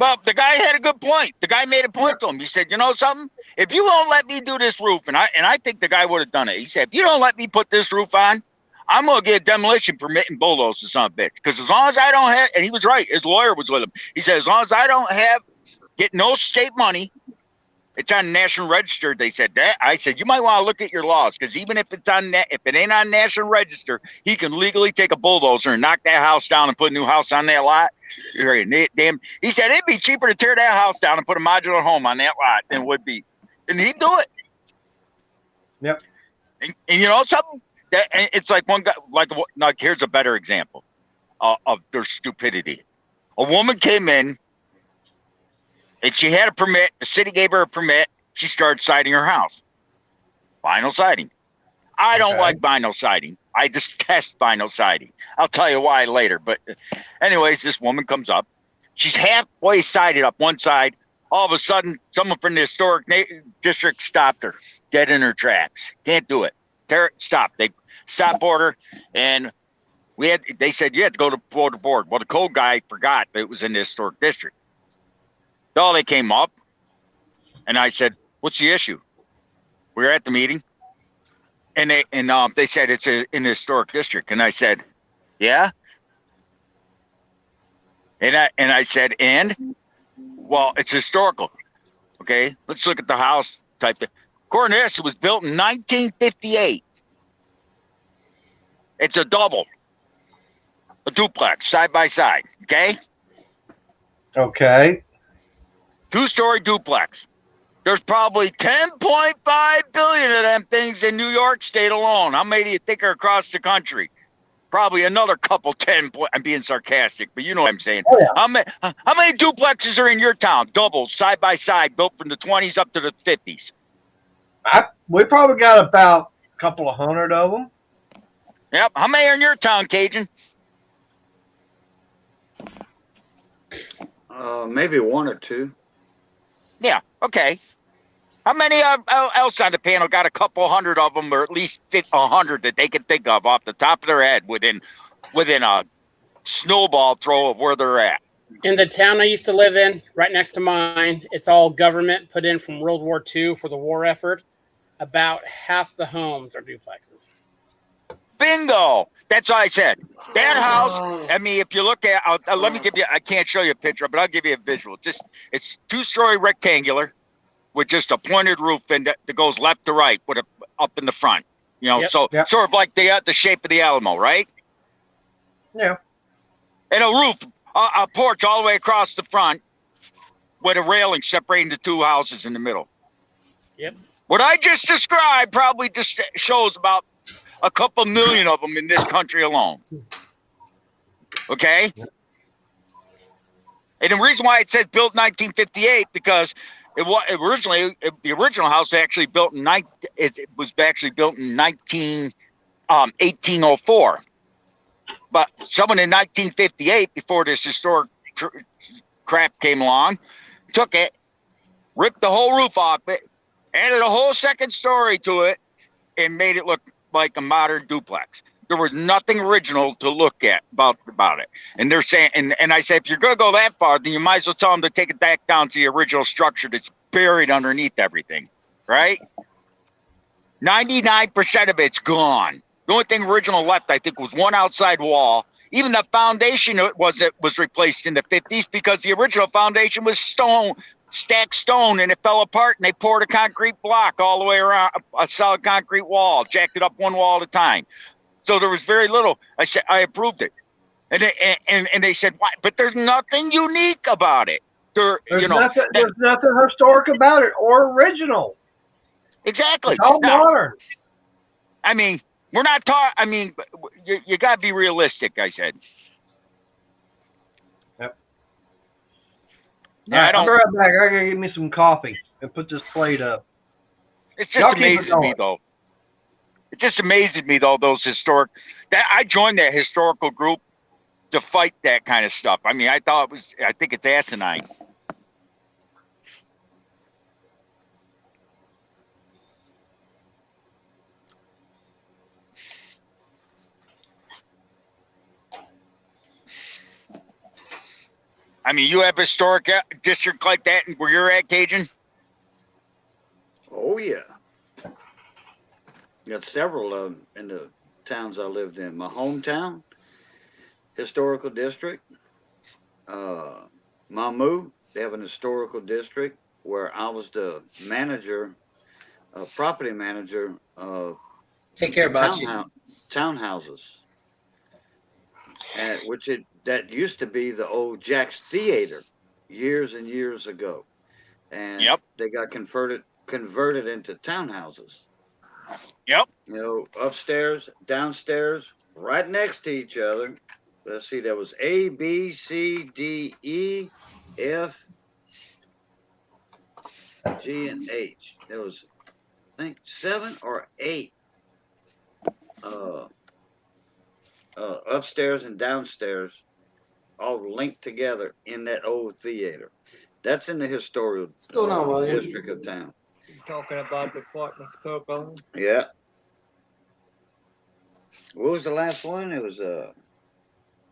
But the guy had a good point. The guy made a point to him. He said, "You know something? If you won't let me do this roof," and I think the guy would have done it. He said, "If you don't let me put this roof on, I'm gonna get a demolition permit and bulldoze the son of a bitch. Because as long as I don't have," and he was right. His lawyer was with him. He said, "As long as I don't get no state money, it's on the National Register." They said that. I said, "You might want to look at your laws, because even if it's on if it ain't on National Register, he can legally take a bulldozer and knock that house down and put a new house on that lot." Damn. He said it'd be cheaper to tear that house down and put a modular home on that lot than it would be, and he'd do it. Yep. And you know something? That it's like one guy. Like here's a better example of their stupidity. A woman came in, and she had a permit. The city gave her a permit. She started siding her house. Vinyl siding. I don't like vinyl siding. I detest vinyl siding. I'll tell you why later. But anyways, this woman comes up. She's halfway sided up one side. All of a sudden, someone from the historic district stopped her, dead in her tracks. Can't do it. Stop. They stop order, and they said you had to go to board. Well, the code guy forgot that it was in the historic district. So they came up, and I said, "What's the issue?" We were at the meeting, and they said it's in the historic district, and I said, "Yeah." And I said, "And?" "Well, it's historical." "Okay, let's look at the house type thing." According to this, it was built in 1958. It's a double, a duplex, side by side. Okay. Okay. 2-story duplex. There's probably 10.5 billion of them things in New York State alone. How many do you think are across the country? Probably another couple 10. I'm being sarcastic, but you know what I'm saying. Oh, yeah. How many duplexes are in your town? Doubles, side by side, built from the 20s up to the 50s. We probably got about a couple of hundred of them. Yep. How many are in your town, Cajun? Maybe one or two. Yeah. Okay. How many else on the panel got a couple hundred of them, or at least 100 that they can think of off the top of their head within a snowball throw of where they're at? In the town I used to live in, right next to mine, it's all government put in from World War II for the war effort. About half the homes are duplexes. Bingo! That's what I said. That house, I mean, if you look at, let me give you, I can't show you a picture, but I'll give you a visual. It's 2-story rectangular with just a pointed roof and that goes left to right with up in the front. You know, Yep. so Yep. sort of like the shape of the Alamo, right? Yeah. And a roof, a porch all the way across the front with a railing separating the two houses in the middle. Yep. What I just described probably just shows about a couple million of them in this country alone. Okay? And the reason why it said built 1958 because it was originally the original house actually built in 1804. But someone in 1958, before this historic crap came along, took it, ripped the whole roof off it, added a whole second story to it, and made it look like a modern duplex. There was nothing original to look at about it. And they're saying, and I say, if you're going to go that far, then you might as well tell them to take it back down to the original structure that's buried underneath everything, right? 99% of it's gone. The only thing original left, I think, was one outside wall. Even the foundation was replaced in the 50s because the original foundation was stone, stacked stone, and it fell apart, and they poured a concrete block all the way around, a solid concrete wall, jacked it up one wall at a time. So there was very little. I said I approved it, and they said why? But there's nothing unique about it. There's nothing historic about it or original. Exactly. It's all modern. I mean, we're not talking. I mean, you got to be realistic. I said. Yep. Yeah, I don't. I'll be right back. I gotta get me some coffee and put this plate up. It's just amazing me though. It just amazes me though, those historic that I joined that historical group to fight that kind of stuff. I mean, I think it's asinine. I mean, you have a historic district like that where you're at, Cajun? Oh yeah. Got several of them in the towns I lived in. My hometown, historical district. Mamou, they have an historical district where I was the manager, property manager of Take care about you. townhouses, that used to be the old Jack's Theater years and years ago, and Yep. they got converted into townhouses. Yep. You know, upstairs, downstairs, right next to each other. Let's see, there was A, B, C, D, E, F, G, and H. There was, I think, 7 or 8 upstairs and downstairs, all linked together in that old theater. That's in the historical What's going on, William? district of town. You talking about the apartments spoke on? Yeah. What was the last one? It was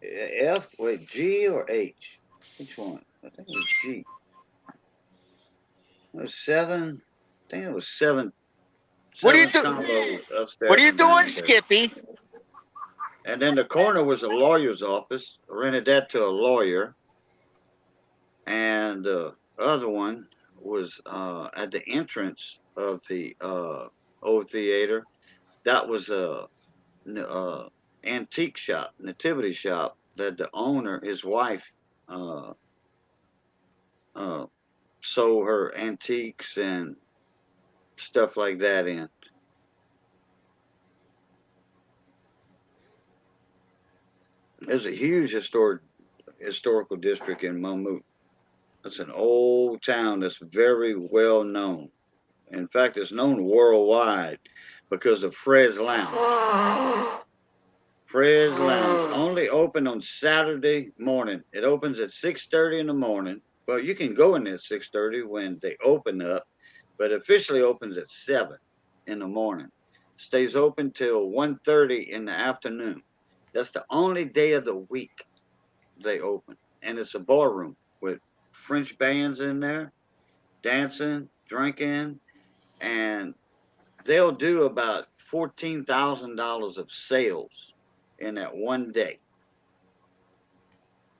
F. Wait, G or H? Which one? I think it was G. It was 7. I think it was 7. What are you 7 doing? combos upstairs What are you and doing, downstairs. Skippy? And then the corner was a lawyer's office. I rented that to a lawyer. And the other one was at the entrance of the old theater. That was a antique shop, nativity shop that the owner, his wife, sold her antiques and stuff like that in. There's a huge historical district in Mamou. It's an old town that's very well known. In fact, it's known worldwide because of Fred's Lounge. Fred's Lounge only open on Saturday morning. It opens at 6:30 in the morning. Well, you can go in there at 6:30 when they open up, but officially opens at 7 in the morning. Stays open till 1:30 in the afternoon. That's the only day of the week they open. And it's a ballroom with French bands in there, dancing, drinking, and they'll do about $14,000 of sales in that one day.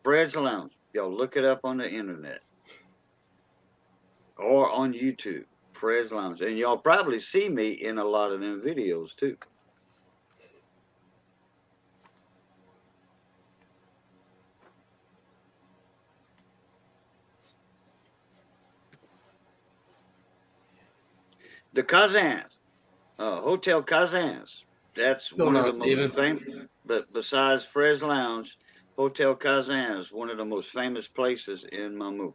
Fred's Lounge. Y'all look it up on the internet or on YouTube. Fred's Lounge. And y'all probably see me in a lot of them videos too. The Kazans, Hotel Kazans. That's Going one on, of the Steven? most famous. But besides Fred's Lounge, Hotel Kazans, one of the most famous places in Mamou.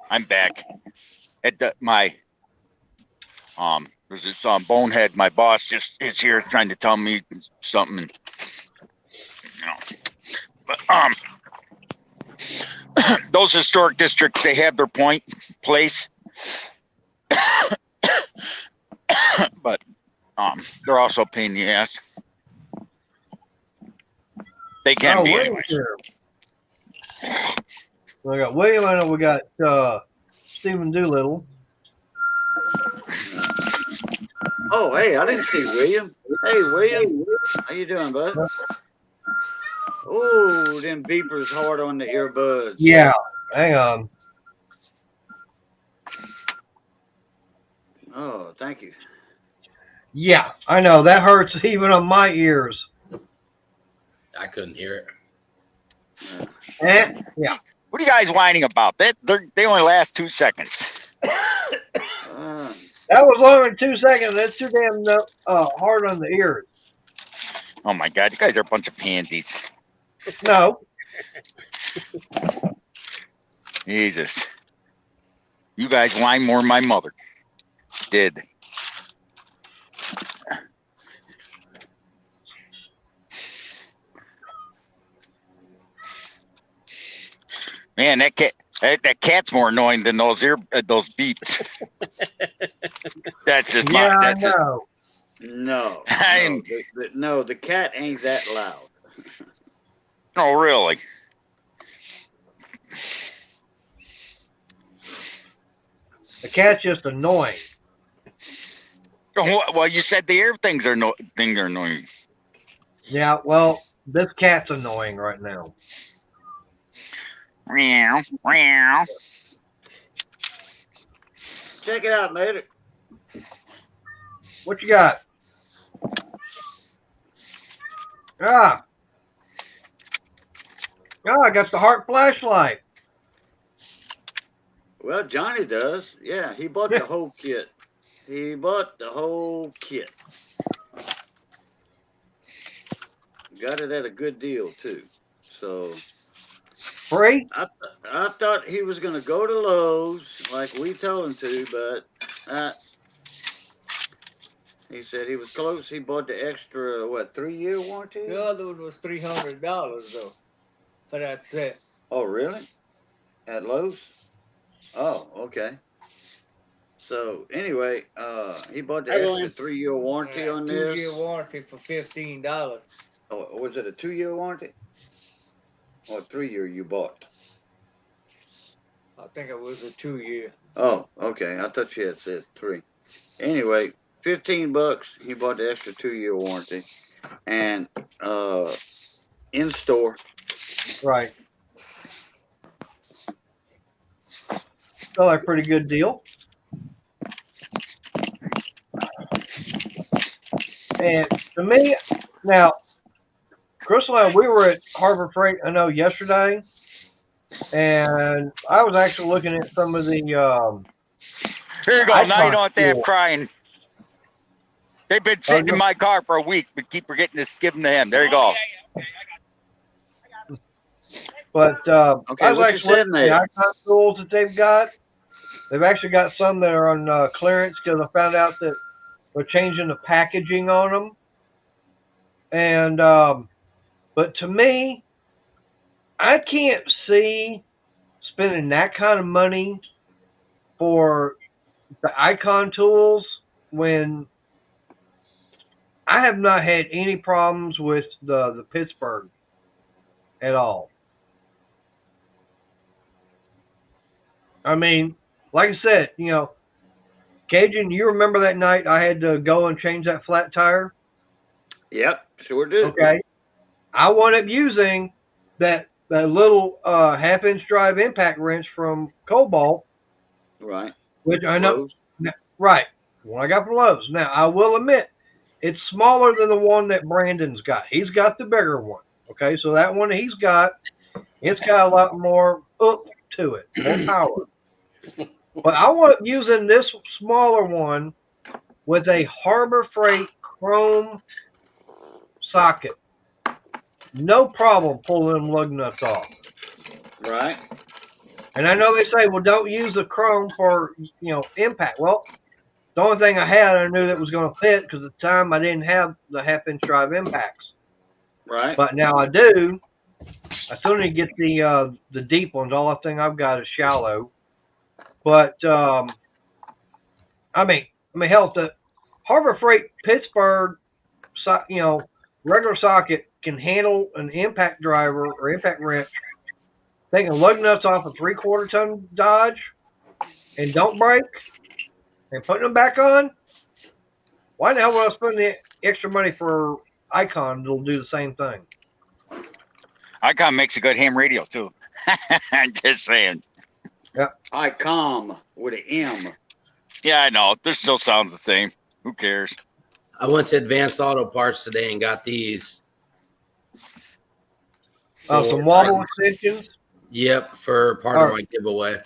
I'm back at there's this bonehead. My boss just is here trying to tell me something, and, you know. But those historic districts, they have their place, but they're also a pain in the ass. They can be, anyways. We got William. I know we got Stephen Doolittle. Oh, hey, I didn't see William. Hey, William. How you doing, bud? Oh, them beepers hard on the earbuds. Yeah, hang on. Oh, thank you. Yeah, I know that hurts even on my ears. I couldn't hear it. Yeah. What are you guys whining about? They only last 2 seconds. That was longer than 2 seconds. That's too damn hard on the ears. Oh my God, you guys are a bunch of pansies. No. Jesus. You guys whine more than my mother did. Man, that cat's more annoying than those beeps. That's just Yeah, my. I That's just. know. No, I'm- no, the cat ain't that loud. Oh, really? The cat's just annoying. Oh, well, you said the air things are annoying. Yeah, well, this cat's annoying right now. Meow, meow. Check it out, mate. What you got? Ah. Ah, I got the heart flashlight. Well, Johnny does. Yeah, he bought the whole kit. He bought the whole kit. Got it at a good deal too. So Free? I thought he was gonna go to Lowe's like we told him to, but he said he was close. He bought the extra 3-year warranty? The other one was $300 though for that set. Oh, really? At Lowe's? Oh, okay. So anyway, he bought the Hi, extra William. 3-year warranty on this. 2-year warranty for $15. Oh, was it a 2-year warranty? Or 3-year you bought? I think it was a 2-year. Oh, okay. I thought you had said 3. Anyway, $15. He bought the extra 2-year warranty, and in store. Right. Still a pretty good deal. And to me, now, Crystal and I, we were at Harbor Freight, I know, yesterday, and I was actually looking at some of the, Here you go. I Now you can't don't have to have do it. crying. They've been sitting in my car for a week, but keep forgetting to give them to him. There you go. Okay, but I was what you actually said, looking at the Nate? Icon tools that they've got. They've actually got some that are on clearance because I found out that they're changing the packaging on them. And, but to me, I can't see spending that kind of money for the Icon tools when I have not had any problems with the Pittsburgh at all. I mean, like I said, you know, Cajun, you remember that night I had to go and change that flat tire? Yep, sure do. Okay. I wound up using that little half-inch drive impact wrench from Cobalt, Right. which I know, Lowe's. right, one I got from Lowe's. Now, I will admit, it's smaller than the one that Brandon's got. He's got the bigger one. Okay, so that one he's got, it's got a lot more oomph to it, more power. But I want using this smaller one with a Harbor Freight chrome socket. No problem pulling them lug nuts off. Right. And I know they say, well, don't use the chrome for, impact. Well, the only thing I had, I knew that was going to fit because at the time I didn't have the half-inch drive impacts. Right. But now I do. I still need to get the deep ones. All I think I've got is shallow. But, I mean, hell, the Harbor Freight Pittsburgh, regular socket can handle an impact driver or impact wrench, taking lug nuts off a 3/4 ton Dodge and don't break and putting them back on. Why the hell would I spend the extra money for Icon that'll do the same thing? Icon makes a good ham radio too. I'm just saying. ICOM with an M. Yeah, I know. This still sounds the same. Who cares? I went to Advanced Auto Parts today and got these. Some wobble extensions. Yep, for part of my giveaway.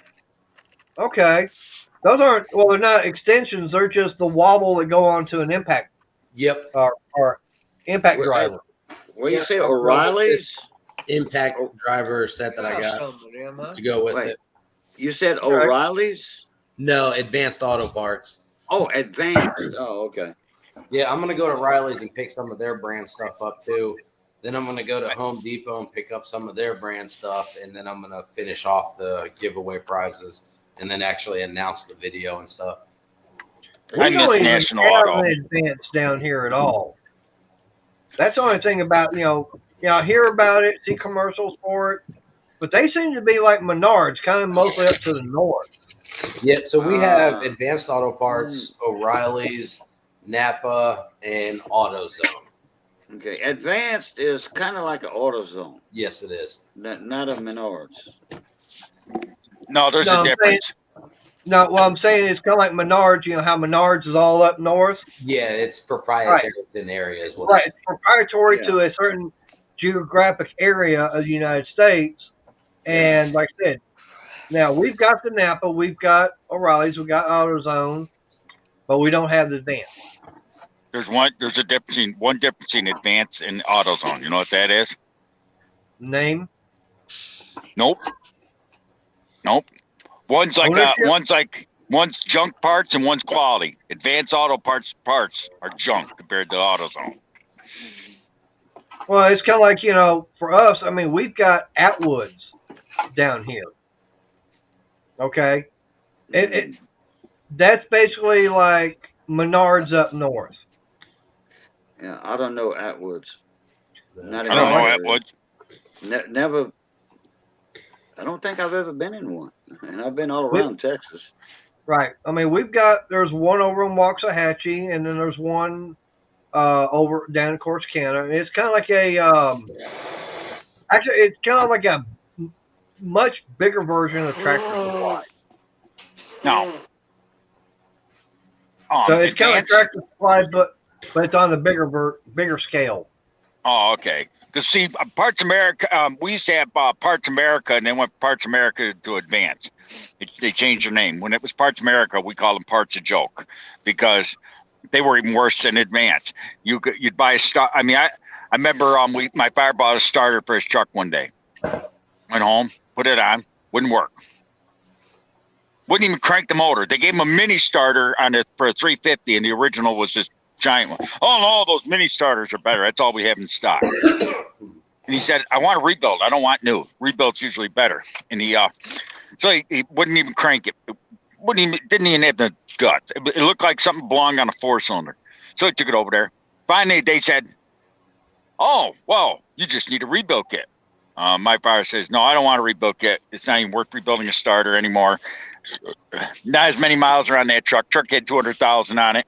Okay. Those aren't, well, they're not extensions. They're just the wobble that go onto an impact Yep, or impact Where- driver. What do you say, O'Reilly's? impact driver set that I got Some of them, huh? to go with Wait. it. You said O'Reilly's? No, Advanced Auto Parts. Oh, Advanced. Oh, okay. Yeah, I'm gonna go to Riley's and pick some of their brand stuff up too. Then I'm going to go to Home Depot and pick up some of their brand stuff. And then I'm going to finish off the giveaway prizes and then actually announce the video and stuff. I We miss don't even National have Auto. an Advance down here at all. That's the only thing about, I hear about it, see commercials for it, but they seem to be like Menards, kind of mostly up to the north. Yeah, so we have Advanced Auto Parts, O'Reilly's, Napa, and AutoZone. Okay, Advanced is kind of like an AutoZone, Yes, it is. not a Menards. No, there's No, a I'm difference. No, what I'm saying is kind of like Menards. You know how Menards is all up north? Yeah, it's proprietary in areas. Right. It's proprietary to a certain geographic area of the United States. And like I said, now we've got the Napa, we've got O'Reilly's, we've got AutoZone, but we don't have the Advance. There's a difference in Advance and AutoZone. You know what that is? Name? Nope. One's junk parts and one's quality. Advanced Auto parts are junk compared to AutoZone. Well, it's kind of like, for us, I mean, we've got Atwoods down here. Okay? That's basically like Menards up north. Yeah, I don't know Atwoods. Not in I don't know my Atwoods. area. Never. I don't think I've ever been in one, and I've been all around Texas. Right. I mean, there's one over in Waxahachie, and then there's one over down in Corsicana. And it's kind of like actually, it's kind of like a much bigger version of Tractor Supply. No. So it's kind of like Advance? Tractor Supply, but it's on the bigger scale. Oh, okay. Because see, Parts America, we used to have Parts America, and then went Parts America to Advance. They changed their name. When it was Parts America, we called them Parts a Joke because they were even worse than Advance. You'd buy a start. I mean, I remember my father bought a starter for his truck one day. Went home, put it on, wouldn't work. Wouldn't even crank the motor. They gave him a mini starter for a 350, and the original was this giant one. Oh no, those mini starters are better. That's all we have in stock. And he said, I want a rebuild. I don't want new. Rebuild's usually better. And so he wouldn't even crank it. Didn't even have the guts. It looked like something belonged on a 4-cylinder. So he took it over there. Finally, they said, oh, well, you just need a rebuild kit. My father says, no, I don't want a rebuild kit. It's not even worth rebuilding a starter anymore. Not as many miles are on that truck. Truck had 200,000 on it.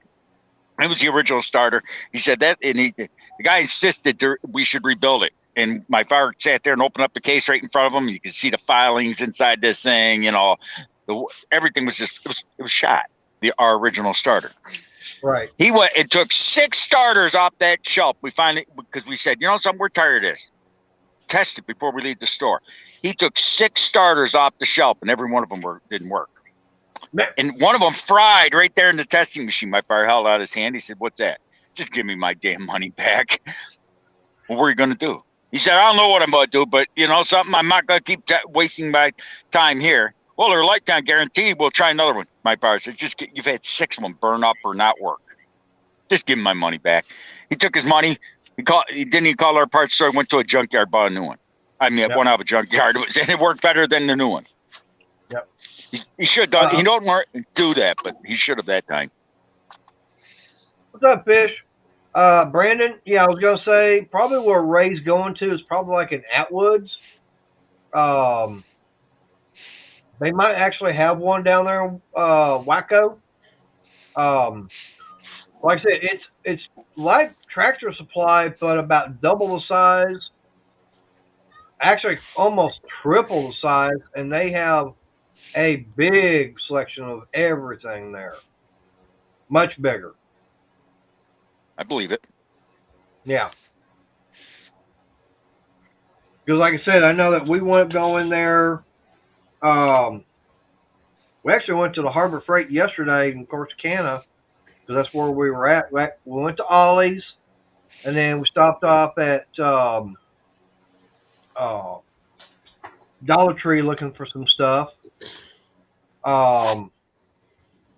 It was the original starter. He said that, and the guy insisted we should rebuild it. And my father sat there and opened up the case right in front of him. You could see the filings inside this thing. Everything was it was shot. Our original starter. Right. He went and took 6 starters off that shelf. We finally, because we said, something, we're tired of this. Test it before we leave the store. He took 6 starters off the shelf, and every one of them didn't work. And one of them fried right there in the testing machine. My father held out his hand. He said, what's that? Just give me my damn money back. Well, what are you going to do? He said, I don't know what I'm going to do, but something, I'm not going to keep wasting my time here. Well, they're lifetime guarantee. We'll try another one. My father said, you've had 6 of them burn up or not work. Just give him my money back. He took his money. He didn't even call our parts store. Went to a junkyard, bought a new one. I mean, one out of a junkyard. And it worked better than the new one. Yep. He should have done. He don't do that, but he should have that time. What's up, Fish? Brandon, I was going to say probably where Ray's going to is probably like an Atwoods. They might actually have one down there in Waco. Like I said, it's like Tractor Supply, but about double the size. Actually, almost triple the size, and they have a big selection of everything there. Much bigger. I believe it. Yeah. Because like I said, I know that we went going there. We actually went to the Harbor Freight yesterday in Corsicana because that's where we were at. We went to Ollie's, and then we stopped off at Dollar Tree looking for some stuff.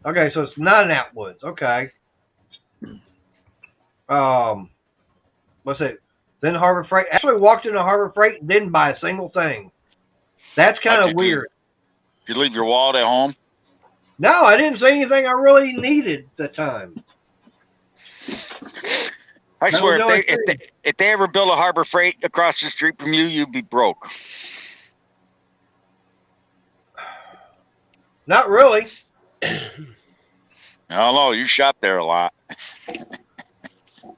Okay, so it's not an Atwoods. Okay. What's it? Then Harbor Freight. Actually walked into Harbor Freight and didn't buy a single thing. That's kind How'd of you do? weird. Did you leave your wallet at home? No, I didn't see anything I really needed at the time. I That swear, was the only if they ever build a Harbor Freight across the street from you, you'd be broke. Not really. I don't know. You shop there a lot.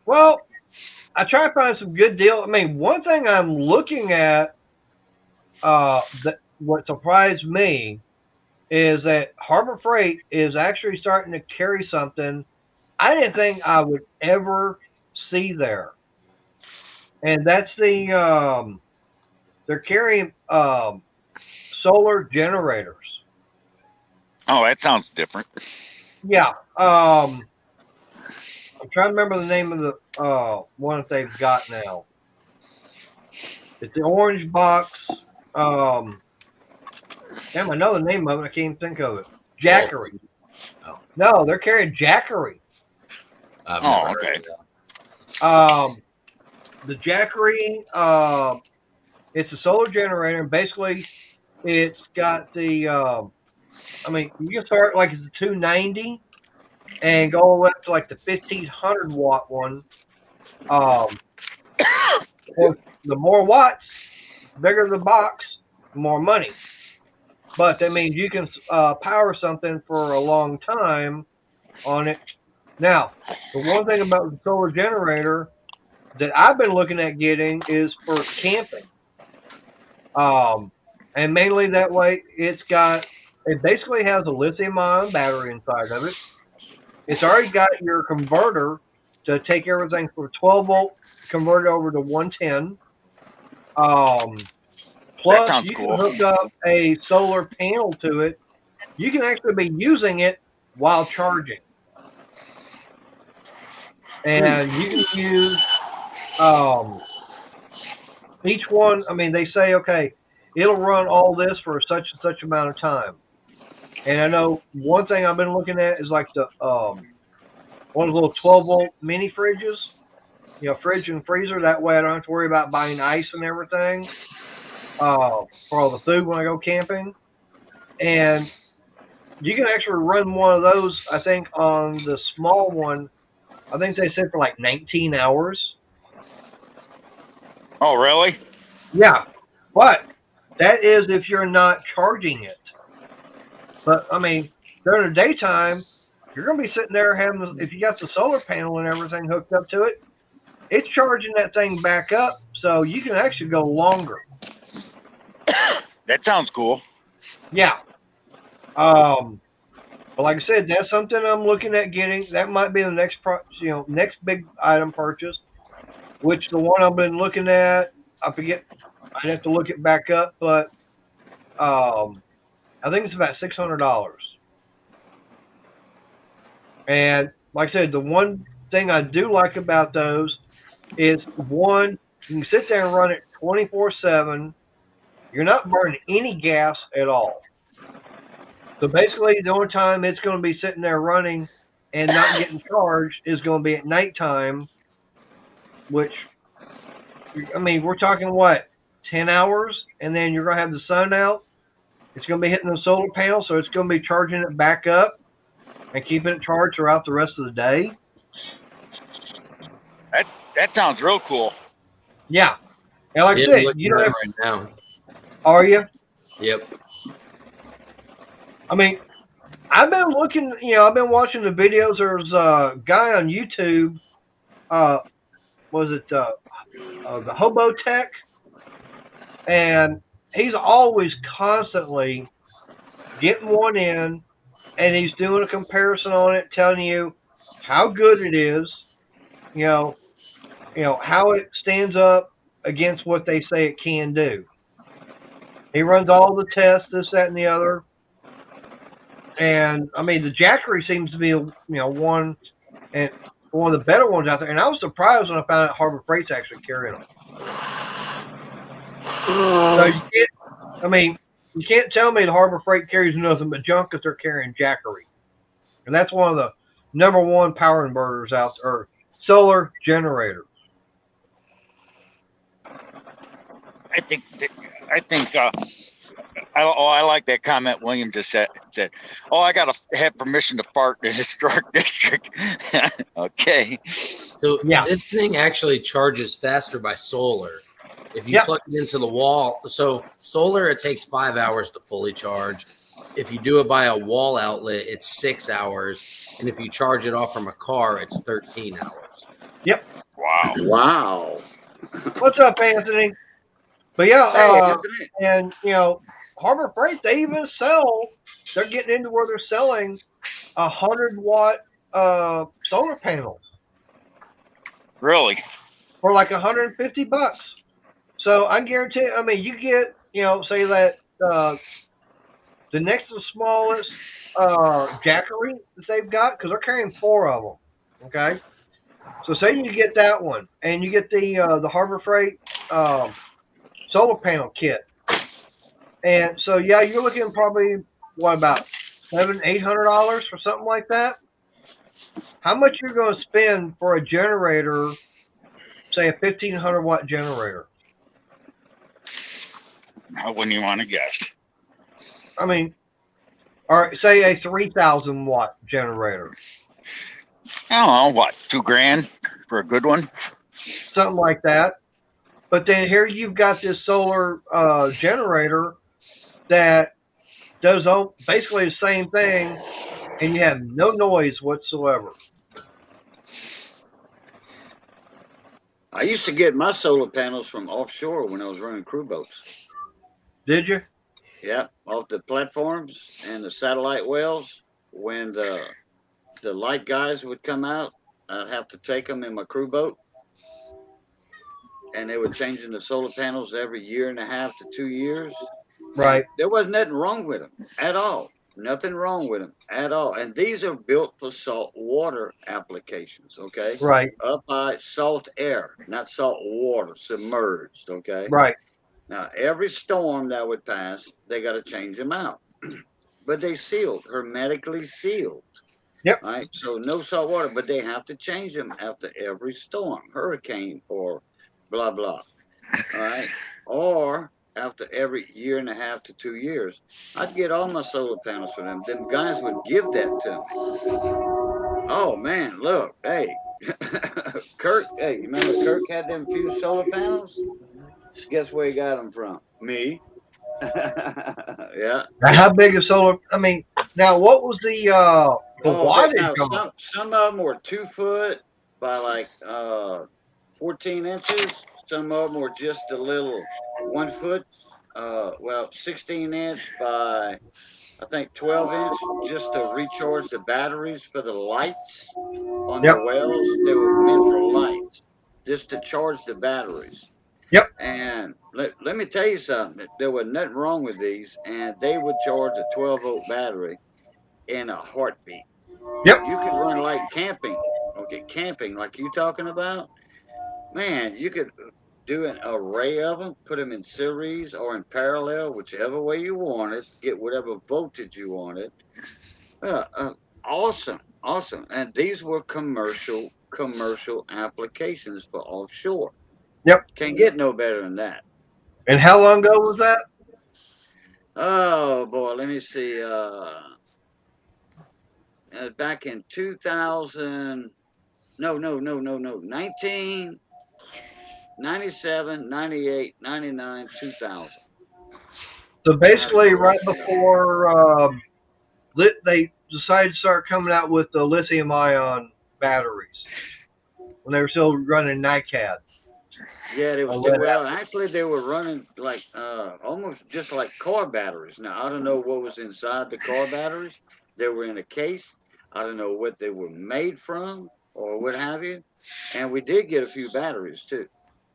Well, I try to find some good deals. I mean, one thing I'm looking at, that what surprised me is that Harbor Freight is actually starting to carry something I didn't think I would ever see there, and that's they're carrying solar generators. Oh, that sounds different. Yeah. I'm trying to remember the name of the one that they've got now. It's the orange box. Damn, I know the name of it. I can't even think of it. Jackery. Oh. No, they're carrying Jackery. I've Oh, never heard okay. of that. The Jackery, it's a solar generator, and basically it's got the, I mean, you can start like it's a 290 and go all the way up to like the 1500 watt one. Of course, the more watts, bigger the box, the more money. But that means you can power something for a long time on it. Now, the one thing about the solar generator that I've been looking at getting is for camping. And mainly that way it basically has a lithium-ion battery inside of it. It's already got your converter to take everything from 12 volt, convert it over to 110. Plus, sounds you cool. can hook up a solar panel to it. You can actually be using it while charging. And you can use each one. I mean, they say, okay, it'll run all this for such and such amount of time. And I know one thing I've been looking at is like the one of those little 12 volt mini fridges, fridge and freezer. That way I don't have to worry about buying ice and everything for all the food when I go camping. And you can actually run one of those, I think, on the small one. I think they said for like 19 hours. Oh, really? Yeah, but that is if you're not charging it. But I mean, during the daytime, you're going to be sitting there if you got the solar panel and everything hooked up to it, it's charging that thing back up, so you can actually go longer. That sounds cool. Yeah. But like I said, that's something I'm looking at getting. That might be the next next big item purchase. Which the one I've been looking at, I forget. I'd have to look it back up, but I think it's about $600. And like I said, the one thing I do like about those is one, you can sit there and run it 24/7. You're not burning any gas at all. So basically, the only time it's going to be sitting there running and not getting charged is going to be at nighttime, which, I mean, we're talking what, 10 hours? And then you're going to have the sun out. It's going to be hitting the solar panel, so it's going to be charging it back up and keeping it charged throughout the rest of the day. That sounds real cool. Yeah. And like I Yeah, said, looking you know, at it right now. are you? Yep. I mean, I've been looking, I've been watching the videos. There's a guy on YouTube, was it the Hobo Tech? And he's always constantly getting one in, and he's doing a comparison on it, telling you how good it is, how it stands up against what they say it can do. He runs all the tests, this, that, and the other. And I mean, the Jackery seems to be, one of the better ones out there. And I was surprised when I found out Harbor Freight's actually carrying them. So you can't tell me the Harbor Freight carries nothing but junk if they're carrying Jackery. And that's one of the number one power inverters out there, or solar generators. I like that comment William just said. Oh, I got to have permission to fart in a historic district. Okay. So Yeah. this thing actually charges faster by solar. If you Yep. plug it into the wall, so solar, it takes 5 hours to fully charge. If you do it by a wall outlet, it's 6 hours. And if you charge it off from a car, it's 13 hours. Wow. Wow. What's up, Anthony? But yeah, Hey, Anthony. and Harbor Freight, they even sell. They're getting into where they're selling 100-watt solar panels Really? for like $150. So I guarantee. I mean, you get say that the next to the smallest Jackery that they've got, because they're carrying 4 of them. Okay, so say you get that one, and you get the Harbor Freight solar panel kit, and so yeah, you're looking probably what about $700-800 for something like that. How much you're going to spend for a generator, say a 1,500-watt generator? I wouldn't even want to guess. I mean, or say a 3,000-watt generator, I don't know, what, $2,000 for a good one? something like that. But then here you've got this solar generator that does basically the same thing, and you have no noise whatsoever. I used to get my solar panels from offshore when I was running crew boats. Did you? Yeah, off the platforms and the satellite wells. When the light guys would come out, I'd have to take them in my crew boat, and they were changing the solar panels every 1.5 to 2 years. Right. There wasn't nothing wrong with them at all. Nothing wrong with them at all. And these are built for salt water applications, okay? Right. Up high, salt air, not salt water, submerged, okay? Right. Now, every storm that would pass, they got to change them out. But they sealed, hermetically sealed. Yep. Right? So no salt water, but they have to change them after every storm, hurricane or blah, blah. All right? Or after every 1.5 to 2 years. I'd get all my solar panels for them. Them guys would give that to me. Oh, man, look, hey. Kirk, hey, you remember Kirk had them few solar panels? Guess where he got them from? Me. Yeah. Now, how big is solar? I mean, now what was the wattage now on it? some of them were 2 foot by like 14 inches. Some of them were just a little 1 foot, 16-inch by I think 12-inch, just to recharge the batteries for the lights on Yep. the wells. They were meant for lights, just to charge the batteries. Yep. And let me tell you something. There was nothing wrong with these, and they would charge a 12-volt battery in a heartbeat. Yep. You could run like camping, camping like you talking about. Man, you could do an array of them, put them in series or in parallel, whichever way you wanted, get whatever voltage you wanted. Awesome. And these were commercial applications for offshore. Yep. Can't get no better than that. And how long ago was that? Oh boy, let me see. Back in 2000, no, 1997, 98, 99, 2000. So basically, right before they decided to start coming out with the lithium-ion batteries, when they were still running NiCad. Yeah, they were Oh, still, what well, actually they were running like almost just like car batteries. Now I don't know what was inside the car batteries. They were in a case. I don't know what they were made from or what have you. And we did get a few batteries too,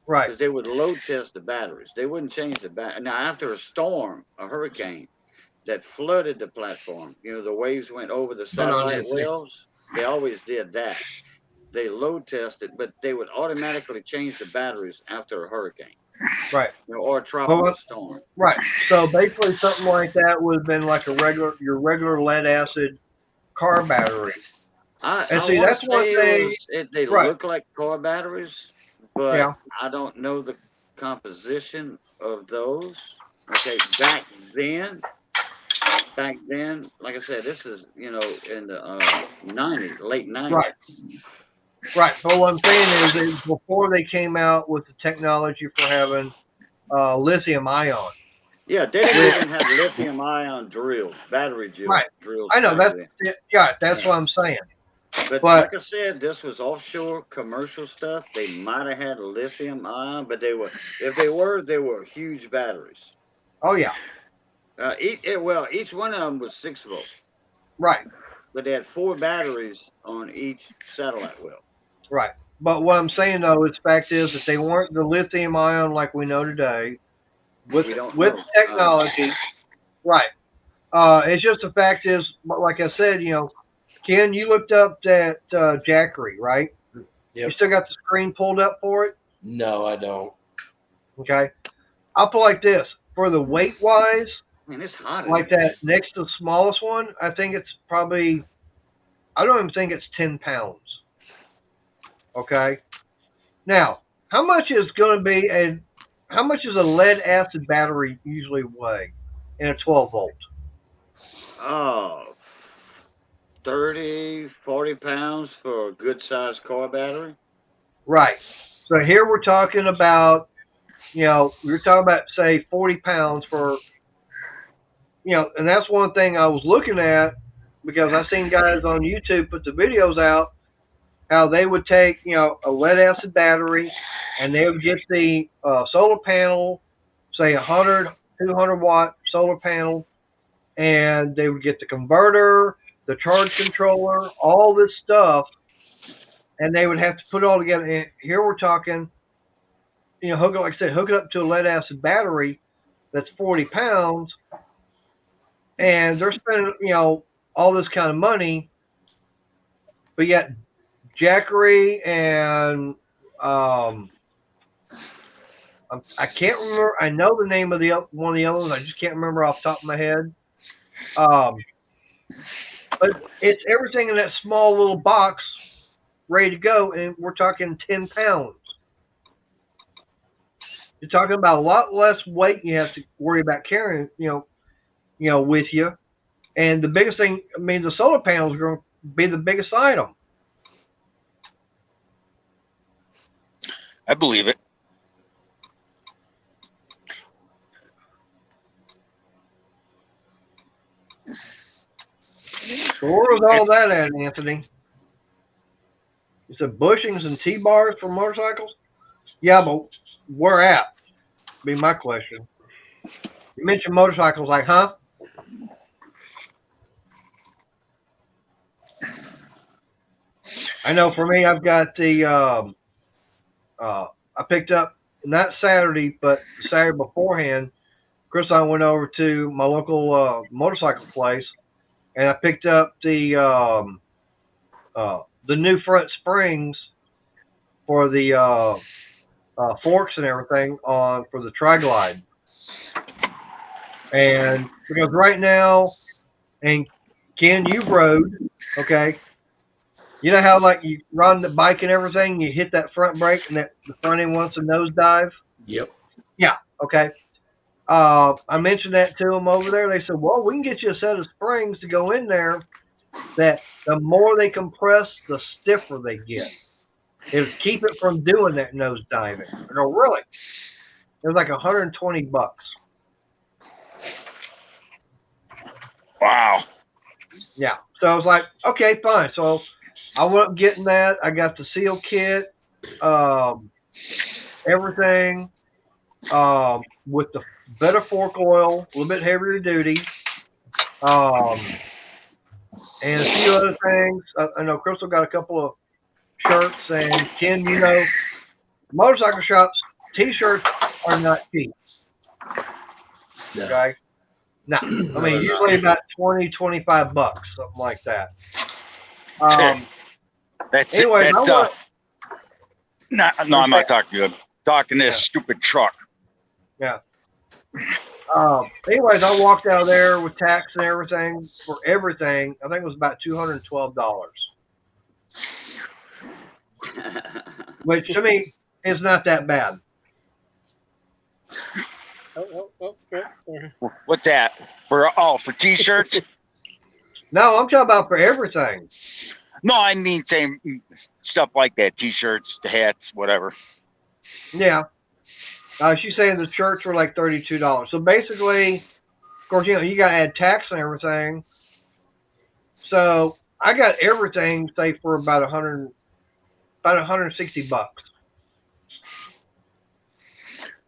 Right. because they would load test the batteries. They wouldn't change the battery. Now after a storm, a hurricane that flooded the platform, the waves went over the satellite wells. They always did that. They load tested, but they would automatically change the batteries after a hurricane. Right. Or a tropical storm. Right. So basically, something like that would have been like your regular lead acid car battery. I see, that's one thing. they Right. look like car batteries, but Yeah. I don't know the composition of those. Okay, back then, like I said, this is, you know, in the 90s, late 90s. Right. Right. But what I'm saying is before they came out with the technology for having lithium ion. Yeah, they didn't even have lithium ion drills, battery Right. drills. I know back that's then. yeah, that's what I'm saying. But like I said, this was offshore commercial stuff. They might have had lithium ion, but they were, if they were huge batteries. Oh yeah. Each one of them was 6 volts, Right. but they had 4 batteries on each satellite well. Right. But what I'm saying though is fact is that they weren't the lithium ion like we know today. With technology. Right. It's just the fact is, like I said, you know, Ken, you looked up that Jackery, right? Yep. You still got the screen pulled up for it? No, I don't. Okay. I'll put it like this. For the weight wise, Man, it's hot. like that next to the smallest one, I think it's probably, I don't even think it's 10 pounds. Okay. Now, how much is going to be how much does a lead acid battery usually weigh in a 12 volt? Oh, 30, 40 pounds for a good sized car battery. Right. So here we're talking about, you know, we're talking about, say, 40 pounds for, you know, and that's one thing I was looking at because I've seen guys on YouTube put the videos out how they would take, you know, a lead acid battery and they would get the solar panel, say 100, 200 watt solar panel, and they would get the converter, the charge controller, all this stuff, and they would have to put it all together. And here we're talking, you know, hook it up to a lead acid battery that's 40 pounds, and they're spending, you know, all this kind of money, but yet Jackery and I can't remember. I know the name of one of the other ones. I just can't remember off the top of my head. But it's everything in that small little box, ready to go, and we're talking 10 pounds. You're talking about a lot less weight you have to worry about carrying, you know, with you. And the biggest thing, I mean, the solar panels are going to be the biggest item. I believe it. So where was all that at, Anthony? You said bushings and T-bars for motorcycles? Yeah, but where at? Be my question. You mentioned motorcycles, like, huh? I know for me, I've got the, I picked up, not Saturday, but Saturday beforehand, Chris and I went over to my local motorcycle place, and I picked up the new front springs for the forks and everything for the Tri-Glide. And because right now, and Ken, you rode, okay? You know how like you ride the bike and everything, you hit that front brake and that the front end wants to nosedive? Yep. Yeah, okay. I mentioned that to them over there. They said, well, we can get you a set of springs to go in there that the more they compress, the stiffer they get. It would keep it from doing that nose diving. I go, really? It was like $120. Wow. Yeah. So I was like, okay, fine. So I went up getting that. I got the seal kit, everything, with the better fork oil, a little bit heavier duty, and a few other things. I know Crystal got a couple of shirts, and Ken, you know, motorcycle shops, T-shirts are not cheap. No. Okay? No. I mean, usually about $20, $25, something like that. That's anyway, it. That's, no, I'm not talking to you. I'm talking this stupid truck. Yeah. Anyways, I walked out of there with tax and everything for everything. I think it was about $212, which to me is not that bad. Oh. What's that? For t-shirts? No, I'm talking about for everything. No, I mean same stuff like that. T-shirts, the hats, whatever. Yeah. She's saying the shirts were like $32. So basically, of course, you got to add tax and everything. So I got everything, say, for about $160.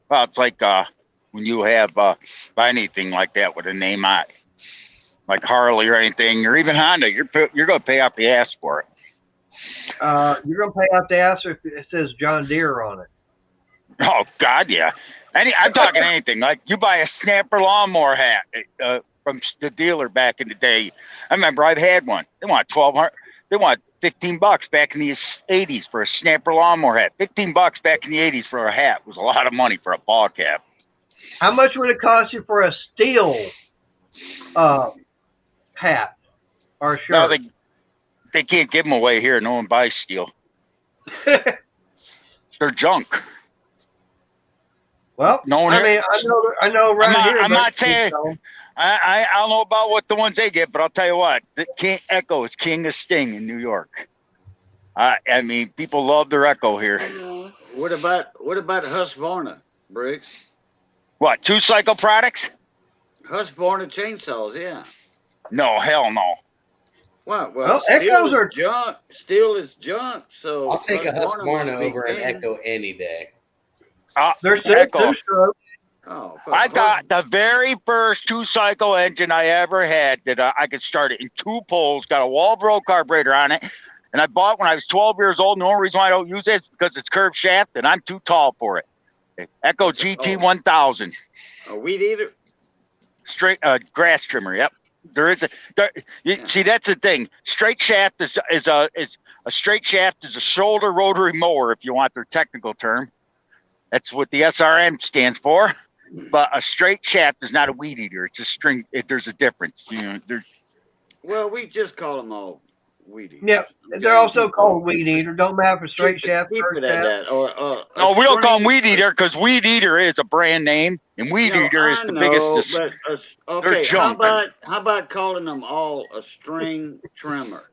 Well, it's like when you have buy anything like that with a name on it, like Harley or anything, or even Honda, you're going to pay off the ass for it. You're going to pay out the ass if it says John Deere on it. Oh God, yeah. I'm talking anything. Like you buy a Snapper lawnmower hat from the dealer back in the day. I remember I've had one. They want $1,200. They want $15 back in the 80s for a Snapper lawnmower hat. $15 back in the 80s for a hat was a lot of money for a ball cap. How much would it cost you for a steel hat or shirt? No, they can't give them away here. No one buys steel. They're junk. Well, No one I mean, I know right here. I'm not saying I don't know about what the ones they get, but I'll tell you what, the Echo is king of Sting in New York. I mean, people love their Echo here. What about Husqvarna, Briggs? What, 2-cycle products? Husqvarna chainsaws, yeah. No, hell no. Well, Well, steel Echoes is are- junk. Steel is junk. So I'll take a must Husqvarna be over an king. Echo any day. They're still Echo. 2-stroke. Oh, I got the very first 2-cycle engine I ever had that I could start it in 2 poles, got a Walbro carburetor on it, and I bought when I was 12 years old. And the only reason why I don't use it is because it's curved shaft and I'm too tall for it. Echo GT 1000. a weed eater. Straight grass trimmer. Yep. See, that's the thing. Straight shaft is a straight shaft is a shoulder rotary mower, if you want their technical term. That's what the SRM stands for. But a straight shaft is not a weed eater. It's a string. There's a difference. Well, we just call them all weed eaters. Yeah, they're also called weed eater. Don't matter if it's straight Keep shaft, it curved at shaft. that. Or No, we don't call them weed eater because weed eater is a brand name, and weed eater is the biggest. Okay, junk. how about calling them all a string trimmer?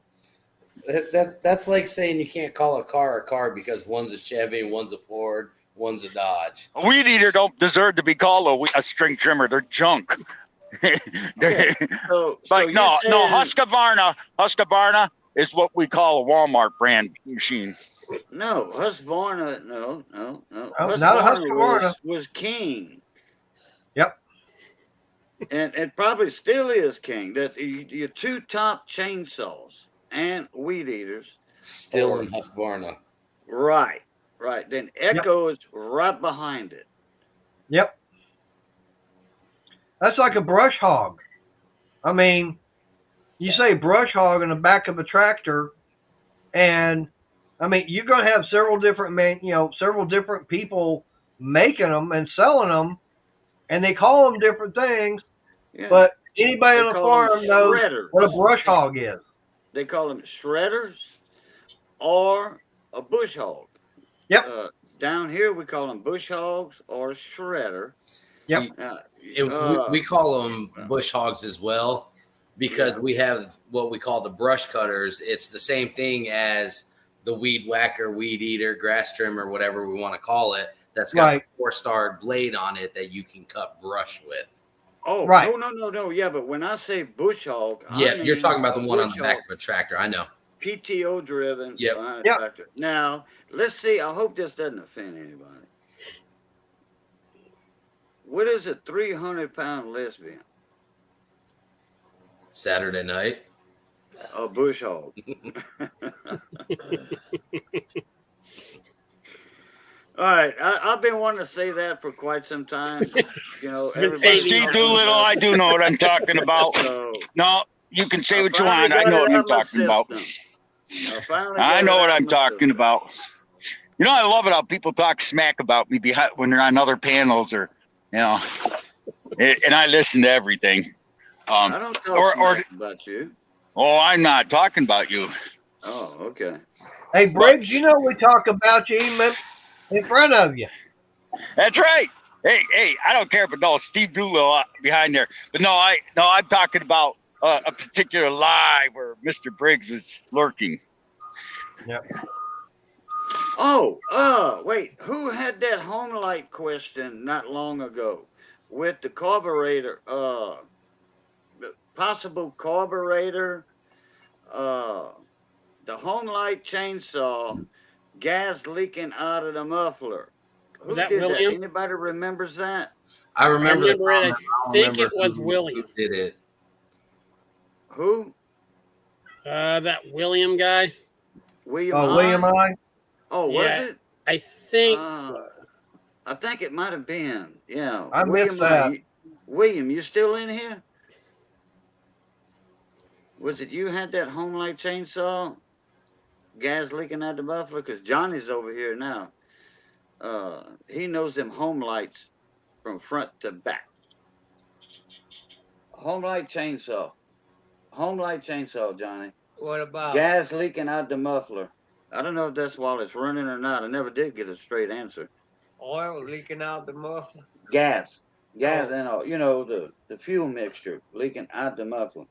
That's like saying you can't call a car because one's a Chevy, one's a Ford, one's a Dodge. A weed eater don't deserve to be called a string trimmer. They're junk. So But no, you're saying- Husqvarna is what we call a Walmart brand machine. No, Husqvarna. No. Oh, not a Husqvarna. Was king. Yep. And it probably still is king. That your 2 top chainsaws and weed eaters. Still in Husqvarna. Right. Then Echo is right behind it. Yep. That's like a brush hog. I mean, you say brush hog in the back of a tractor, and I mean you're going to have several different people making them and selling them, and they call them different things. Yeah. But anybody They on the call them farm knows shredders. what a brush hog is. They call them shredders or a bush hog. Yep. Down here we call them bush hogs or shredder. Yep. See, we call them bush hogs as well because we have what we call the brush cutters. It's the same thing as the weed whacker, weed eater, grass trimmer, whatever we want to call it. That's got Right. the 4-star blade on it that you can cut brush with. Oh, Right. No. Yeah, but when I say bush hog, Yeah, I you're mean talking about the a one on bush the back hog, of a tractor. I know. PTO driven. Yep. behind a Yep. tractor. Now, let's see. I hope this doesn't offend anybody. What is a 300-pound lesbian? Saturday night. A bush hog. All right, I've been wanting to say that for quite some time. Been everybody saving Steve knows Doolittle, I do know what I'm talking about. So, No, you can say I what you finally want. I got know it what out I'm of my talking about. system. I finally I got know it what out I'm of my talking system. about. I love it how people talk smack about me behind when they're on other panels or, and I listen to everything. I don't talk or- smack about you. Oh, I'm not talking about you. Oh, okay. Hey, Briggs, we talk about you even in front of you. That's right. Hey, I don't care, but no, Steve Doolittle behind there. But I'm talking about a particular live where Mr. Briggs was lurking. Oh, wait. Who had that home light question not long ago with the carburetor? The possible carburetor, the home light chainsaw, gas leaking out of the muffler. Who Was that did William? that? Anybody remembers that? I remember, I remember it. comment. I don't think remember it was who William. did it. Who? That William guy. William Oh, William I. Oh, was Yeah. it? I think so. I think it might have been. Yeah. I missed William that. William, you still in here? Was it you had that home light chainsaw? Gas leaking out the muffler? Because Johnny's over here now. He knows them home lights from front to back. Home light chainsaw. Home light chainsaw, Johnny. What about? Gas leaking out the muffler. I don't know if that's while it's running or not. I never did get a straight answer. Oil leaking out the muffler? Gas and all, the fuel mixture leaking out the muffler.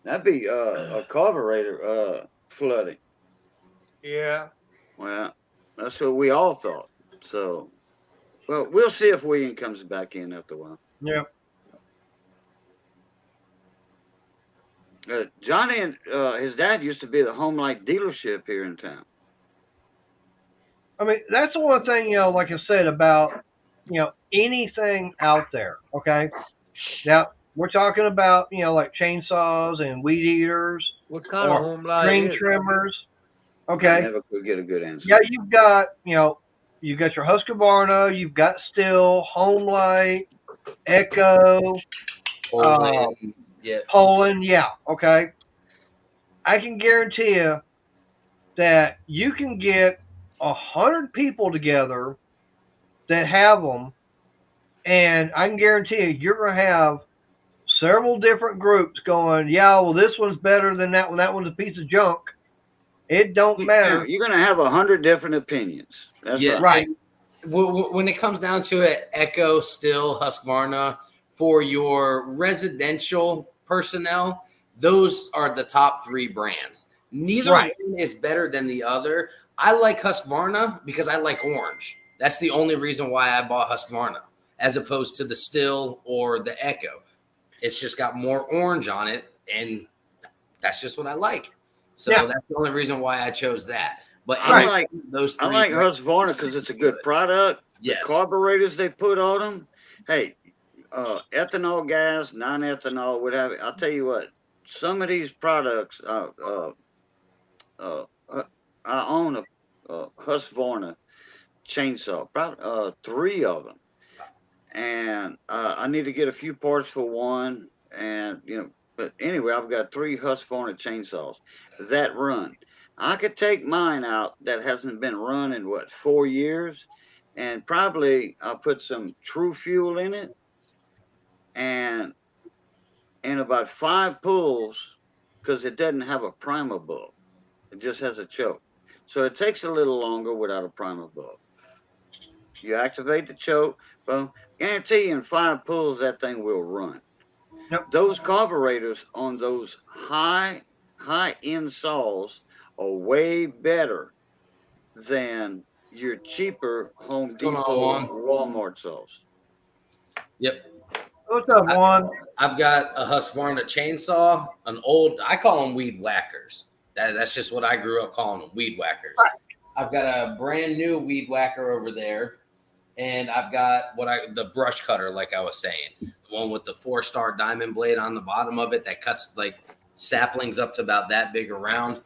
That'd be a carburetor flooding. Yeah. Well, that's what we all thought. So, well, we'll see if William comes back in after a while. Yeah. Johnny and his dad used to be the home light dealership here in town. I mean, that's the one thing, like I said about, anything out there. Okay. Now we're talking about, like chainsaws and weed eaters, What kind of or home light string is it? trimmers. I Okay. never could get a good answer. Yeah, you've got, you've got your Husqvarna, you've got Stihl, Home Light, Echo, Poland, yeah. Poland. Yeah. Okay. I can guarantee you that you can get 100 people together that have them, and I can guarantee you you're going to have several different groups going, yeah, well, this one's better than that one. That one's a piece of junk. It don't matter. You're going to have 100 different opinions. That's Yeah, right. When it comes down to it, Echo, Stihl, Husqvarna, for your residential personnel, those are the top three brands. Neither Right. one is better than the other. I like Husqvarna because I like orange. That's the only reason why I bought Husqvarna, as opposed to the Stihl or the Echo. It's just got more orange on it, and that's just what I like. So Yeah. that's the only reason why I chose that. But I any like of those three, I like Husqvarna because it's a good product. yes, The carburetors they put on them. Hey, ethanol, gas, non-ethanol, whatever. I'll tell you what. Some of these products, I own a Husqvarna chainsaw, about 3 of them, and I need to get a few parts for one, and but anyway, I've got 3 Husqvarna chainsaws that run. I could take mine out that hasn't been run in 4 years, and probably I'll put some True Fuel in it, and in about 5 pulls, because it doesn't have a primer bulb, it just has a choke, so it takes a little longer without a primer bulb. You activate the choke, boom. Guarantee you in 5 pulls that thing will run. Yep. Those carburetors on those high end saws are way better than your cheaper Home What's going on, Depot, Juan? Walmart saws. Yep. What's up, Juan? I've got a Husqvarna chainsaw, an old, I call them weed whackers. That's just what I grew up calling them, weed whackers. Right. I've got a brand new weed whacker over there, and I've got the brush cutter, like I was saying, the one with the 4-star diamond blade on the bottom of it that cuts like saplings up to about that big around.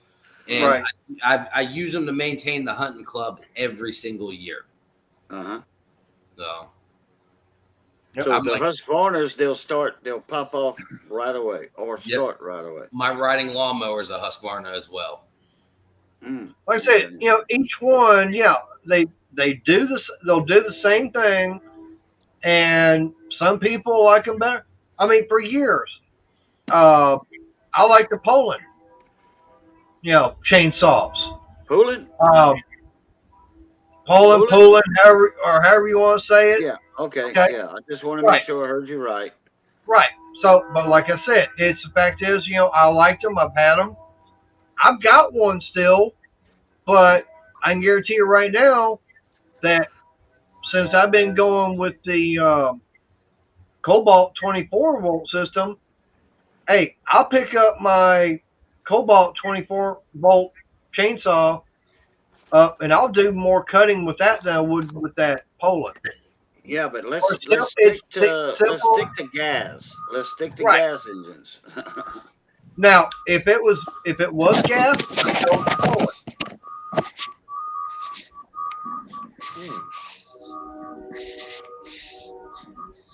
And Right. I use them to maintain the hunting club every single year. Uh-huh. So Yep. So I'm the like- Husqvarnas, they'll pop off right away or start right away. my riding lawnmower is a Husqvarna as well. Mm. Like I said, each one, they do this. They'll do the same thing, and some people like them better. I mean, for years, I like the Poland, chainsaws. Pulling? Pulling, however you want to say it. Yeah. Okay. Okay. Yeah. I just want to Right. make sure I heard you right. Right. So, but like I said, it's the fact is, I liked them. I've had them. I've got one still, but I can guarantee you right now that since I've been going with the Cobalt 24 volt system, hey, I'll pick up my Cobalt 24 volt chainsaw up, and I'll do more cutting with that than I would with that Poland. Yeah, but let's Or still, stick it's to simple. gas. Let's stick to Right. gas engines. Now, if it was gas, I'd go with Poland.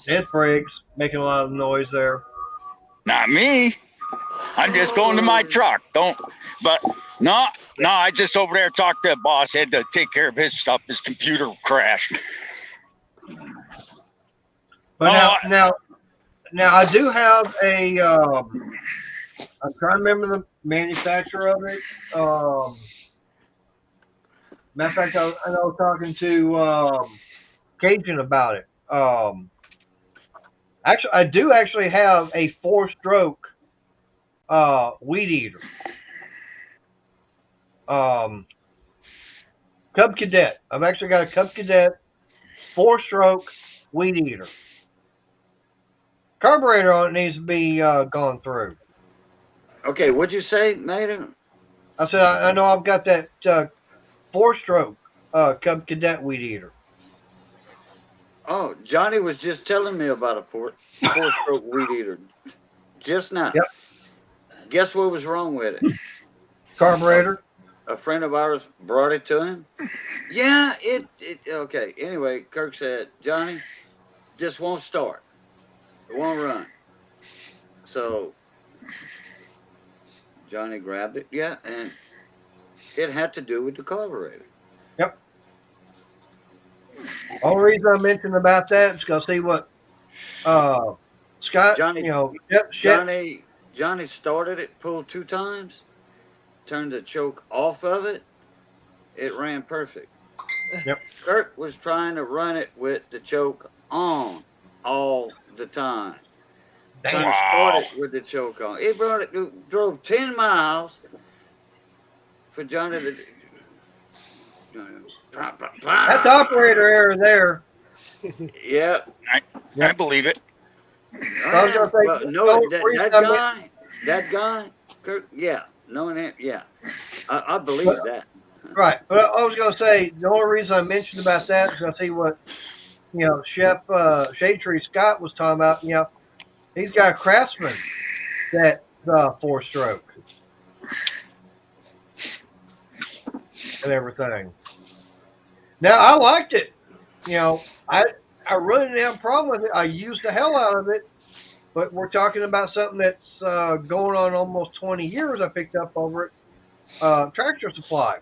Ed Briggs making a lot of noise there. Not me. I'm just going to my truck. But no, I just over there talked to the boss. Had to take care of his stuff. His computer crashed. But now I do have a. I'm trying to remember the manufacturer of it. Matter of fact, I was talking to Cajun about it. Actually, I do actually have a 4-stroke weed eater. Cub Cadet. I've actually got a Cub Cadet 4-stroke weed eater. Carburetor on it needs to be gone through. Okay, what'd you say, Mater? I said I know I've got that 4-stroke Cub Cadet weed eater. Oh, Johnny was just telling me about a 4-stroke weed eater just now. Yep. Guess what was wrong with it? Carburetor. A friend of ours brought it to him. Yeah, okay. Anyway, Kirk said, Johnny, just won't start. It won't run. So Johnny grabbed it, yeah, and it had to do with the carburetor. Yep. Only reason I mentioned about that is because see what Scott, Johnny, Johnny started it, pulled 2 times, turned the choke off of it. It ran perfect. Yep. Kirk was trying to run it with the choke on all the time. Trying to start it with the choke on. He drove 10 miles for Johnny to. That's operator error there. Yeah. I believe it. I was gonna say, Well, no, that guy, Kirk, yeah. Knowing that, yeah. I believe that. Right. But I was going to say, the only reason I mentioned about that is I see what, Chef Shade Tree Scott was talking about. He's got a Craftsman that 4-stroke and everything. Now, I liked it. I really didn't have a problem with it. I used the hell out of it. But we're talking about something that's going on almost 20 years. I picked up over at Tractor Supply.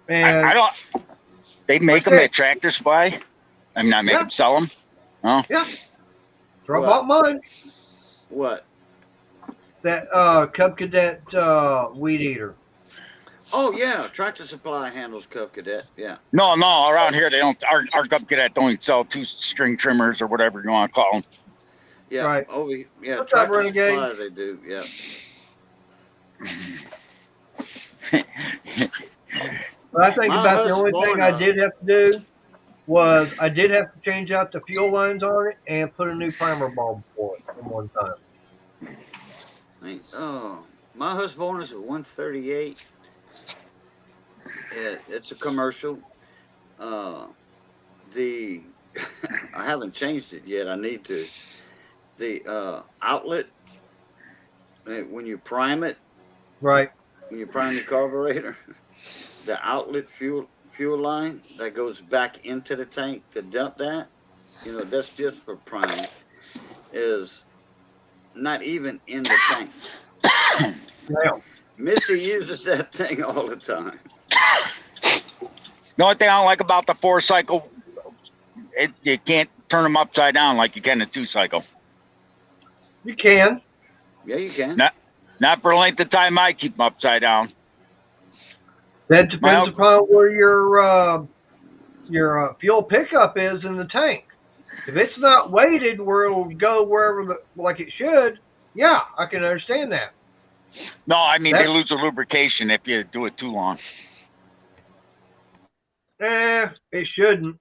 And I don't. They make them at Tractor Supply. I mean, I make them sell them. Oh. Yeah. Throw about mine. What? That Cub Cadet weed eater. Oh yeah, Tractor Supply handles Cub Cadet. Yeah. No, around here they don't. Our Cub Cadet don't sell 2-string trimmers or whatever you want to call them. Yeah. Right. Yeah. What's up, Tractor Renegade? Supply they do. Yeah. But I think about the only thing I did have to do was I did have to change out the fuel lines on it and put a new primer bulb for it in one time. My Husqvarna is a 138. It's a commercial. I haven't changed it yet. I need to. The outlet, when you prime it, right? When you prime the carburetor, the outlet fuel line that goes back into the tank to dump that, that's just for priming, is not even in the tank. Yeah. Missy uses that thing all the time. The only thing I don't like about the 4-cycle, you can't turn them upside down like you can a 2-cycle. You can. Yeah, you can. Not for the length of time I keep them upside down. That My depends uncle- upon where your fuel pickup is in the tank. If it's not weighted where it'll go wherever like it should, yeah, I can understand that. No, I mean they That- lose the lubrication if you do it too long. It shouldn't.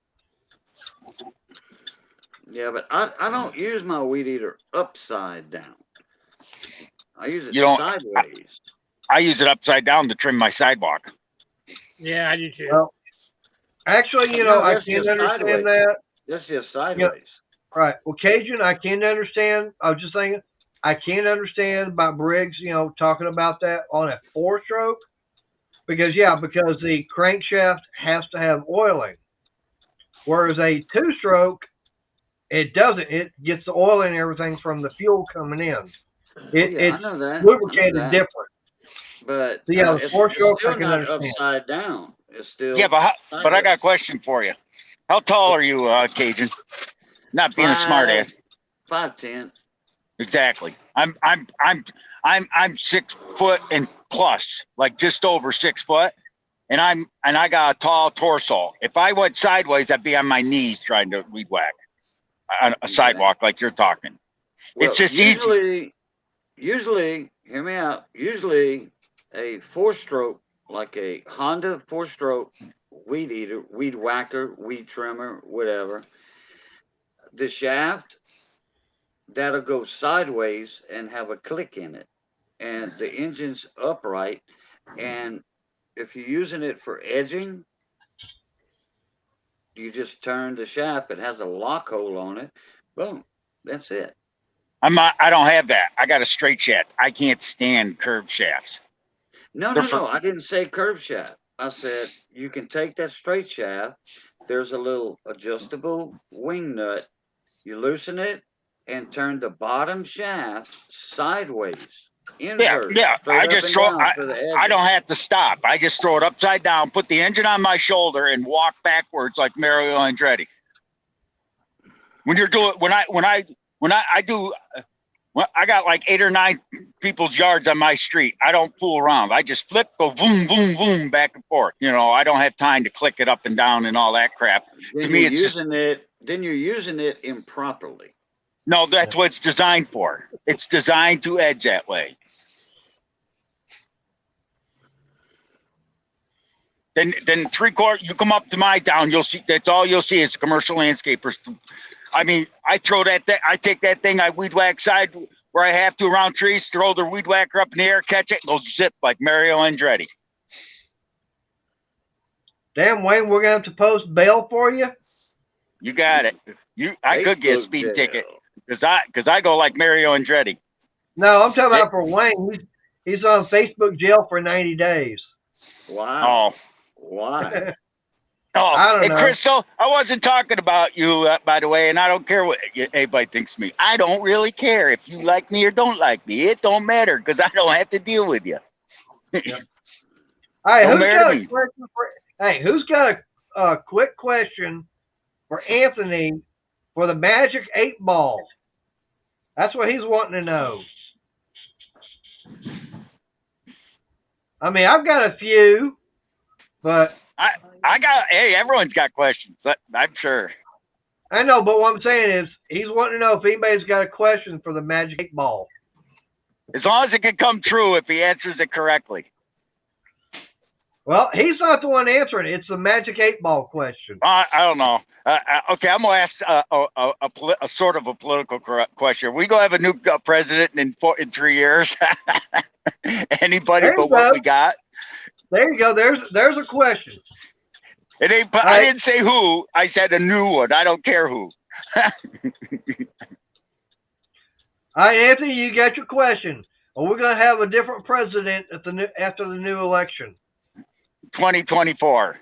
Yeah, but I don't use my weed eater upside down. I use it You don't- sideways. I use it upside down to trim my sidewalk. Yeah, I do too. Well, actually, you Yeah, know, I that's can just understand sideways. that. That's just sideways. Right. Well, Cajun, I can understand. I was just thinking, I can understand about Briggs, you know, talking about that on a 4-stroke. Because the crankshaft has to have oiling. Whereas a 2-stroke, it doesn't. It gets the oil and everything from the fuel coming in. I know that. Lubricated I know that. different. But So, yeah, the it's 4-stroke, still I can not understand. upside down. It's still Yeah, but I got a sideways. question for you. How tall are you, Cajun? Not being a smart ass. 5'10". Exactly. I'm 6 foot and plus, like just over 6 foot. And I got a tall torso. If I went sideways, I'd be on my knees trying to weed whack on a sidewalk like you're talking. It's just easy. Usually, hear me out. Usually, a 4-stroke, like a Honda 4-stroke weed eater, weed whacker, weed trimmer, whatever. The shaft that'll go sideways and have a click in it, and the engine's upright. And if you're using it for edging, you just turn the shaft. It has a lock hole on it. Boom. That's it. I don't have that. I got a straight shaft. I can't stand curved shafts. No. I didn't say curve shaft. I said you can take that straight shaft. There's a little adjustable wing nut. You loosen it and turn the bottom shaft sideways. Inverted, Yeah. straight I up just and throw. down for the I edges. don't have to stop. I just throw it upside down, put the engine on my shoulder, and walk backwards like Mario Andretti. When you're doing, when I do, well, I got like 8 or 9 people's yards on my street. I don't fool around. I just flip, go boom, boom, boom, back and forth. You know, I don't have time to click it up and down and all that crap. Then To me, you're it's just then you're using it improperly. no. That's what it's designed for. It's designed to edge that way. Then 3/4. You come up to my town, you'll see. That's all you'll see is commercial landscapers. I mean, I throw that. I take that thing. I weed whack side where I have to around trees. Throw the weed whacker up in the air, catch it, go zip like Mario Andretti. Damn, Wayne, we're going to have to post bail for you. You got it. I could get a Facebook speed jail. ticket because I go like Mario Andretti. No, I'm talking about for Wayne. He's on Facebook jail for 90 days. Wow. Oh. Why? I don't Hey, know. Crystal, I wasn't talking about you, by the way, and I don't care what anybody thinks of me. I don't really care if you like me or don't like me. It don't matter because I don't have to deal with you. Hey, Don't matter to me. Who's got a quick question for Anthony for the Magic 8 Ball? That's what he's wanting to know. I mean, I've got a few, but Hey, everyone's got questions. I'm sure. I know. But what I'm saying is, he's wanting to know if anybody's got a question for the Magic 8 Ball. As long as it can come true if he answers it correctly. Well, he's not the one answering it. It's the Magic 8 Ball question. I don't know. Okay, I'm gonna ask a sort of a political question. We go have a new president in 3 years. Anybody There but you what go. we got. There you go. There's a question. It ain't. I Right. didn't say who. I said a new one. I don't care who. All right, Anthony, you got your question. Well, we're going to have a different president after the new election. 2024.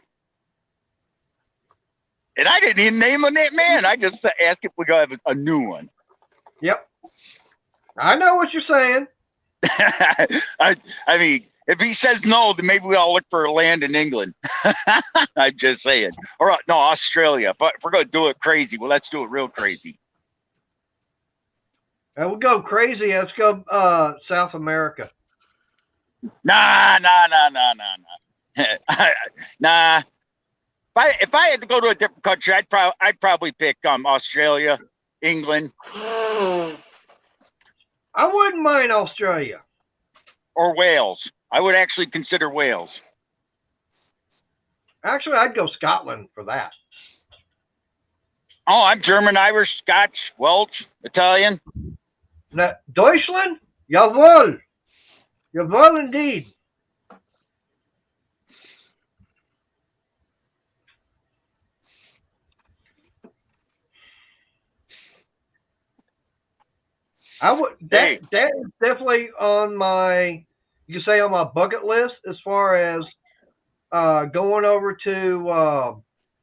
And I didn't even name a man. I just asked if we're going to have a new one. Yep. I know what you're saying. I mean, if he says no, then maybe we all look for land in England. I'm just saying. Or no, Australia. But if we're going to do it crazy, well, let's do it real crazy. And we'll go crazy. Let's go South America. Nah. Nah. If I had to go to a different country, I'd probably pick Australia, England, I wouldn't mind Australia. or Wales. I would actually consider Wales. Actually, I'd go Scotland for that. Oh, I'm German, Irish, Scotch, Welsh, Italian. Now, Deutschland? Jawohl. Jawohl indeed. I would that is definitely on my, you can say, on my bucket list as far as going over to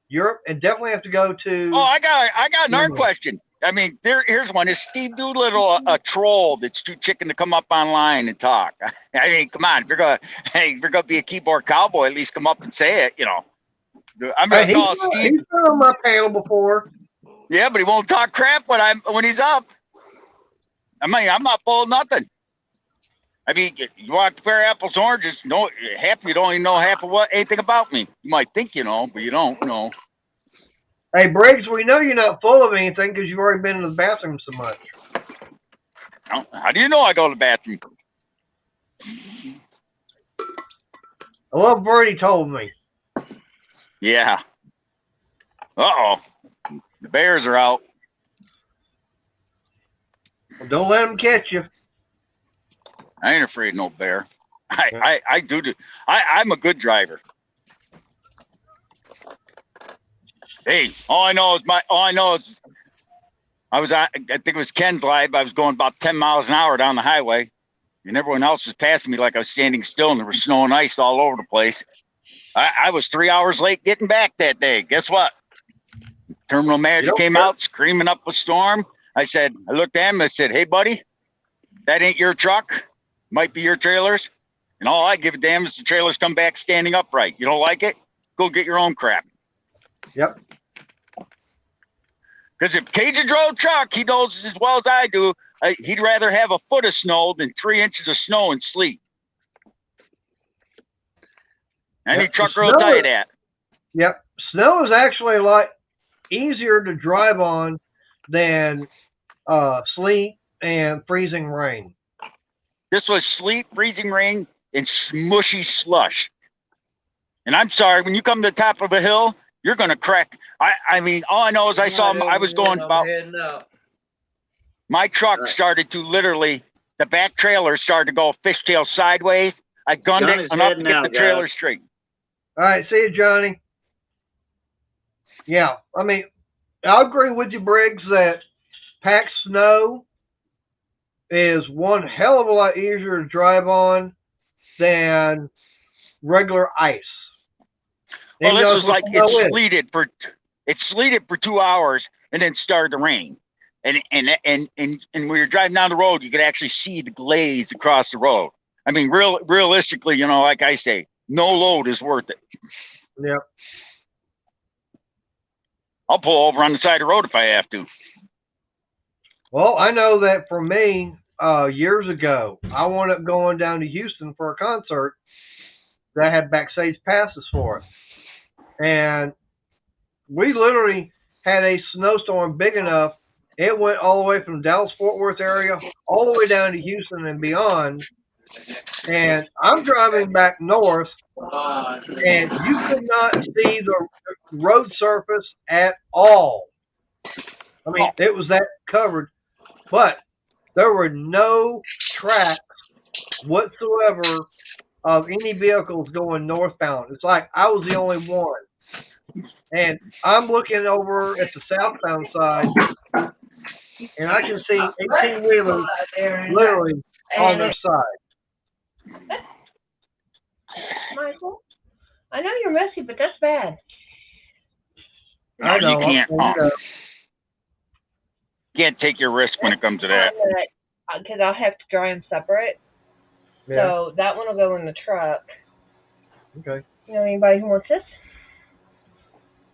Europe, and definitely have to go to. Oh, I got another Germany. question. I mean, here's one. Is Steve Doolittle a troll that's too chicken to come up online and talk? I mean, come on. If you're gonna be a keyboard cowboy, at least come up and say it. You know, I'm gonna call Steve. He's been on my panel before. Yeah, but he won't talk crap when he's up. I mean, I'm not full of nothing. I mean, you want to compare apples and oranges? No, half of you don't even know half of anything about me. You might think you know, but you don't know. Hey, Briggs, we know you're not full of anything because you've already been in the bathroom so much. How do you know I go to the bathroom? Well, Birdie told me. Yeah. Uh-oh. The Bears are out. Well, don't let them catch you. I ain't afraid of no bear. I'm a good driver. Hey, all I know is I think it was Ken's live. I was going about 10 miles an hour down the highway, and everyone else was passing me like I was standing still, and there was snow and ice all over the place. I was 3 hours late getting back that day. Guess what? Terminal manager came out screaming up a storm. I looked at him. I said, "Hey, buddy, that ain't your truck. Might be your trailers. And all I give a damn is the trailers come back standing upright. You don't like it? Go get your own crap." Yep. Because if Cajun drove truck, he knows as well as I do, he'd rather have a foot of snow than 3 inches of snow and sleet. Any trucker will tell you that. Yep. Snow is actually a lot easier to drive on than sleet and freezing rain. This was sleet, freezing rain, and smushy slush. And I'm sorry, when you come to the top of a hill, you're going to crack. I mean, all I know is I was going about. My truck started to literally, the back trailer started to go fishtail sideways. I gunned it enough to get the trailer straight. All right, see you, Johnny. Yeah, I mean, I agree with you, Briggs, that packed snow is one hell of a lot easier to drive on than regular ice. Well, this is like it sleeted for 2 hours and then started to rain. And when you're driving down the road, you could actually see the glaze across the road. I mean, realistically, you know, like I say, no load is worth it. Yep. I'll pull over on the side of the road if I have to. Well, I know that for me, years ago, I wound up going down to Houston for a concert that had backstage passes for it. And we literally had a snowstorm big enough. It went all the way from Dallas-Fort Worth area all the way down to Houston and beyond. And I'm driving back north, and you could not see the road surface at all. I mean, it was that covered, but there were no tracks whatsoever of any vehicles going northbound. It's like I was the only one. And I'm looking over at the southbound side, and I can see 18-wheelers literally on their side. Michael, I know you're messy, but that's bad. No, you can't take your risk when it comes to that. Because I'll have to dry them separate. Yeah. So that one will go in the truck. Okay. You know anybody who wants this?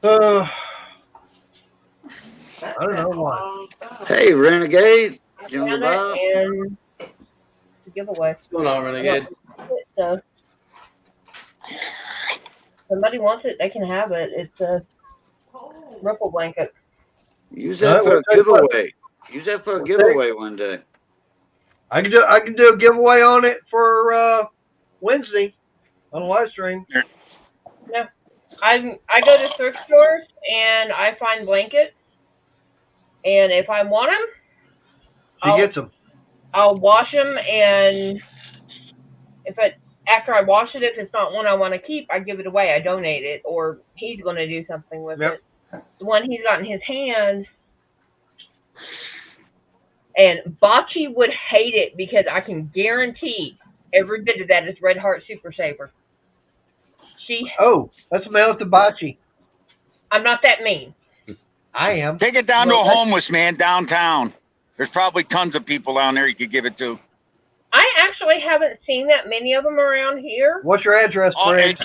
I don't know why. Hey, Renegade. I Jungle found Bob. it and to give away. What's going on, Renegade? So somebody wants it, they can have it. It's a Ripple blanket. Use that for a giveaway. Use that for a giveaway one day. I can do a giveaway on it for Wednesday on a live stream. I go to thrift stores and I find blankets, and if I want them, She gets them. I'll wash them, and after I wash it, if it's not one I want to keep, I give it away. I donate it, or he's going to do something with Yep. it. The one he's got in his hand, and Bocce would hate it because I can guarantee every bit of that is Red Heart Super Saver. Oh, that's Mel Tabachi. I'm not that mean. I am. Take it down to Well, a that's- homeless man downtown. There's probably tons of people down there you could give it to. I actually haven't seen that many of them around here. What's your address, Oh, Briggs?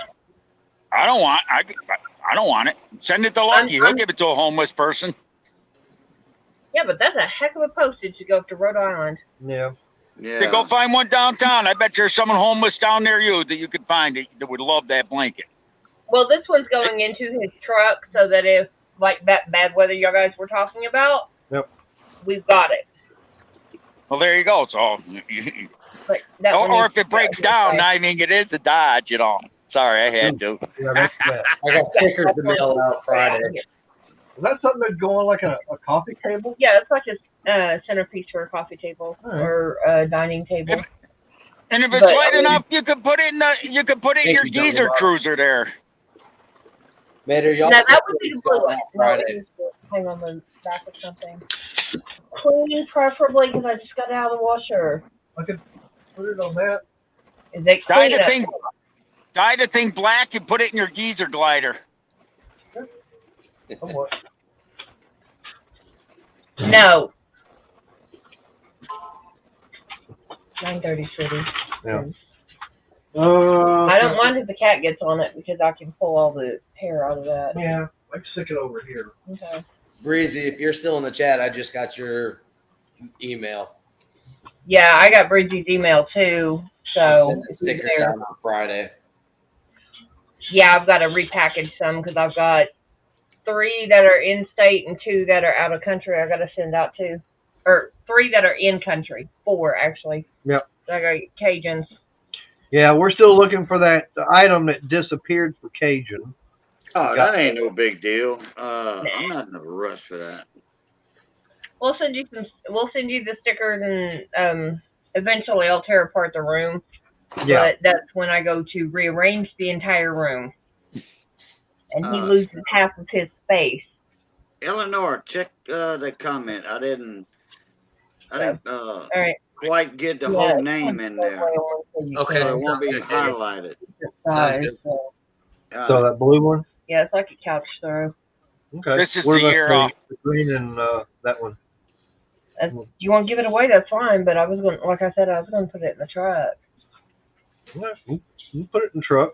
I don't want it. Send it to Lucky. He'll give it to a homeless person. Yeah, but that's a heck of a postage to go up to Rhode Island. Yeah. Then Yeah. go find one downtown. I bet there's someone homeless down near you that you could find that would love that blanket. Well, this one's going into his truck so that if, like, that bad weather you guys were talking about, Yep. we've got it. Well, there you go. So, But that one or is- if it breaks down, I mean, it is a Dodge, you know. Sorry, I had to. Yeah, that's bad. I got stickers to mail out Friday. Is that something that's going like a coffee table? Yeah, it's like a centerpiece for a coffee table All right. or a dining table. And if it's But, light I mean- enough, you could put it in your Thank you, geezer Dr. cruiser there. Mater, y'all Now, see that would be the what's blue going one. out No, Friday. it is hang on the back of something. Clean, preferably, because I just got it out of the washer. I could put it on that. Is it Dye clean? the thing black and put it in your geezer glider. Somewhat. No. 9:30 city. Yeah. I don't mind if the cat gets on it because I can pull all the hair out of that. Yeah, I can stick it over here. Okay. Breezy, if you're still in the chat, I just got your email. Yeah, I got Bridget's email too. I'm So sending stickers out on Friday. yeah, I've got to repackage some because I've got 3 that are in state and 2 that are out of country. I got to send out too, or 3 that are in country. 4 actually. Yep. So I got Cajuns. Yeah, we're still looking for that item that disappeared for Cajun. Oh, that ain't no big deal. I'm not in a rush for that. We'll send you the stickers and eventually I'll tear apart the room. Yeah. But that's when I go to rearrange the entire room. And he Uh, loses half of his space. Eleanor, check the comment. I didn't All right. quite get the Yeah, whole name in there. Okay. So it won't Sounds be good, Katie. highlighted. Sounds good. So that blue one? Yeah, it's like a couch throw. Okay. This is What the about year, the green and that one? You want to give it away? That's fine. But I was going, like I said, I was going to put it in the truck. Yeah, you put it in the truck.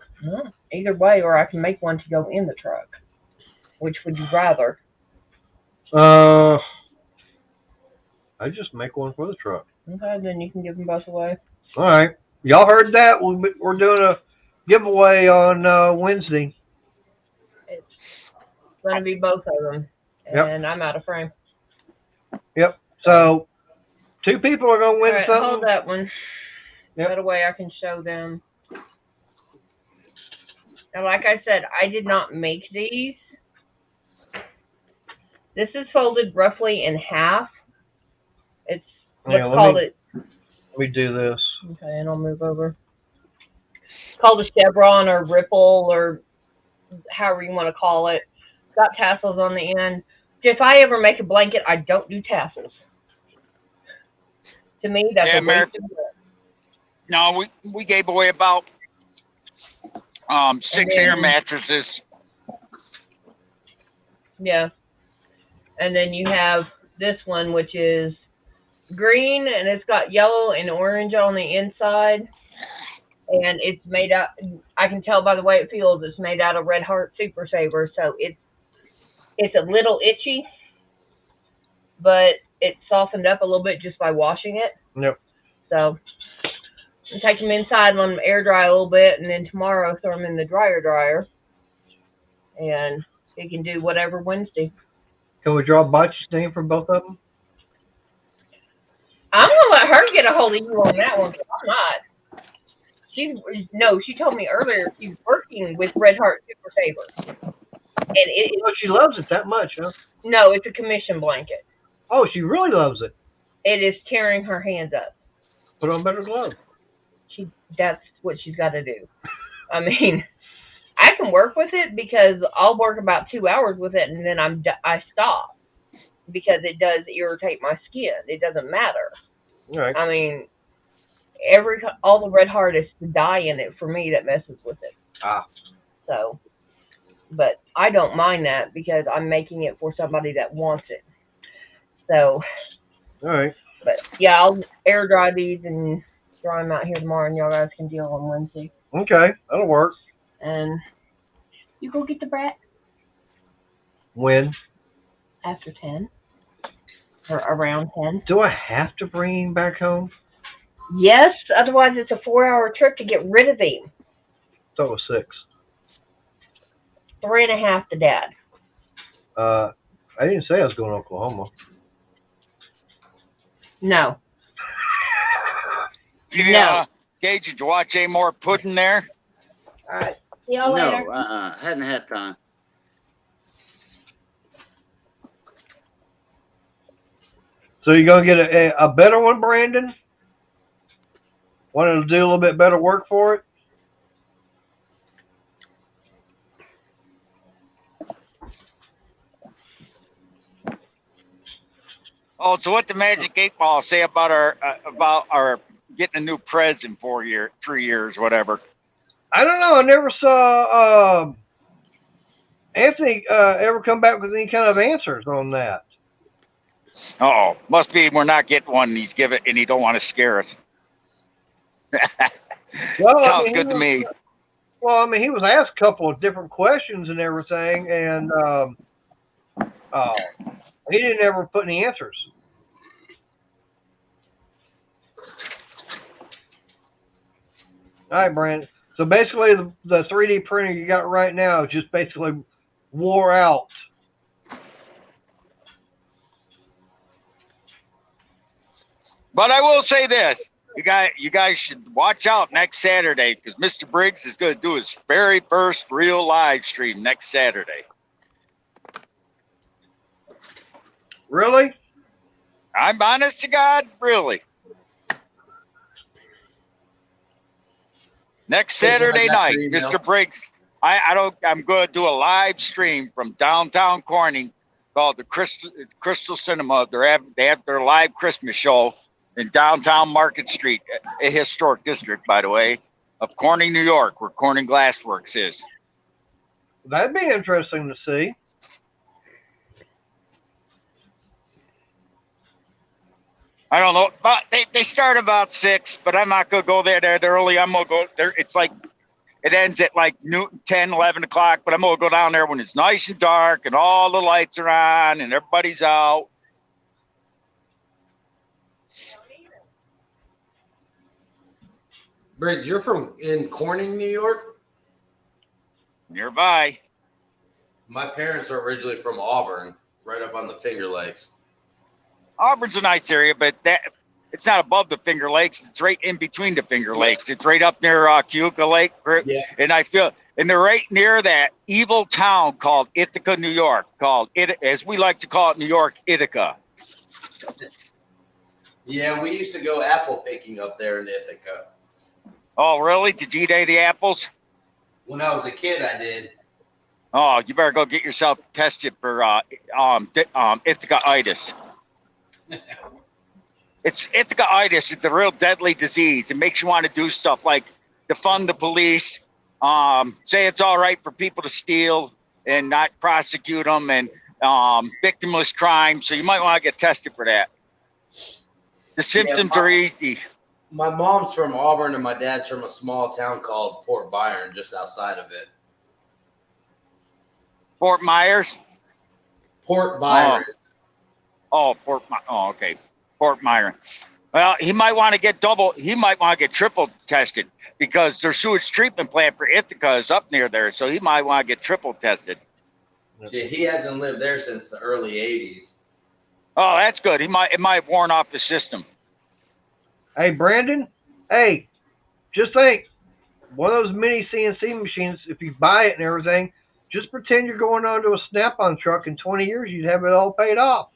Either way, or I can make one to go in the truck. Which would you rather? I just make one for the truck. Okay, then you can give them both away. All right. Y'all heard that? We're doing a giveaway on Wednesday. It's going to be both of them. Yep. And I'm out of frame. So 2 people are going to win All right, something. hold that one. Yep. That way I can show them. And like I said, I did not make these. This is folded roughly in half. It's, let's Yeah, let call me- it, Let me do this. okay, and I'll move over. It's called a chevron or ripple or however you want to call it. It's got tassels on the end. If I ever make a blanket, I don't do tassels. To me, that's Yeah, a Mary- waste of wood. No, we gave away about 6 then- air mattresses. Yeah. And then you have this one, which is green, and it's got yellow and orange on the inside. And it's made out, I can tell by the way it feels, it's made out of Red Heart Super Saver. So it's a little itchy, but it's softened up a little bit just by washing it. Yep. So take them inside, let them air dry a little bit, and then tomorrow throw them in the dryer. and he can do whatever Wednesday. Can we draw Botch's name for both of them? I'm gonna let her get a hold of you on that one. 'Cause I'm not. She told me earlier she's working with Red Heart Super Favor, and Oh, she loves it that much, huh? no, it's a commission blanket. Oh, she really loves it. It is tearing her hands up. Put on better gloves. That's what she's got to do. I mean, I can work with it because I'll work about 2 hours with it and then I stop because it does irritate my skin. It doesn't matter. All right. I mean, all the Red Heart is the dye in it for me that messes with it. Ah. So, but I don't mind that because I'm making it for somebody that wants it. So, All right. but yeah, I'll air dry these and dry them out here tomorrow, and y'all guys can deal on Wednesday. Okay, that'll work. And you go get the brat When? after 10 or around 10. Do I have to bring him back home? Yes, otherwise it's a 4-hour trip to get rid of him. So it was 6. 3.5 to Dad. I didn't say I was going to Oklahoma. No. Yeah. Gage, did you watch any more pudding there? All right. See y'all later. No, hadn't had time. So you're going to get a better one, Brandon? Wanted to do a little bit better work for it? Oh, so what the Magic 8 Ball say about our getting a new prez in 3 years, whatever? I don't know. I never saw Anthony ever come back with any kind of answers on that. Oh, must be we're not getting one. He's giving, and he don't want to scare us. Well, Sounds good to me. Well, I mean, he was asked a couple of different questions and everything, and he didn't ever put any answers. All right, Brandon. So basically, the 3D printer you got right now just basically wore out. But I will say this: you guys should watch out next Saturday because Mr. Briggs is going to do his very first real live stream next Saturday. Really? I'm honest to God, really. Next Saturday night, Mr. Briggs, I'm going to do a live stream from downtown Corning called the Crystal Cinema. They have their live Christmas show in downtown Market Street, a historic district, by the way, of Corning, New York, where Corning Glassworks is. That'd be interesting to see. I don't know, but they start about 6, but I'm not going to go there that early. I'm going to go there. It's like, it ends at like 10, 11 o'clock, but I'm going to go down there when it's nice and dark and all the lights are on and everybody's out. Briggs, you're in Corning, New York? Nearby. My parents are originally from Auburn, right up on the Finger Lakes. Auburn's a nice area, but it's not above the Finger Lakes. It's right in between the Finger Lakes. It's right up near Keuka Lake. Yeah. And they're right near that evil town called Ithaca, New York, as we like to call it, New York, Ithaca. Yeah, we used to go apple picking up there in Ithaca. Oh, really? Did you eat any of the apples? When I was a kid, I did. Oh, you better go get yourself tested for Ithaca-itis. It's Ithaca-itis. It's a real deadly disease. It makes you want to do stuff like defund the police, say it's all right for people to steal and not prosecute them, and victimless crime. So you might want to get tested for that. The symptoms are easy. My mom's from Auburn and my dad's from a small town called Port Byron, just outside of it. Fort Myers? Port Byron. Okay. Fort Myron. Well, he might want to get triple tested because their sewage treatment plant for Ithaca is up near there. So he might want to get triple tested. He hasn't lived there since the early 80s. Oh, that's good. It might have worn off the system. Hey, Brandon. Hey, just think, one of those mini CNC machines. If you buy it and everything, just pretend you're going onto a Snap-on truck. In 20 years, you'd have it all paid off.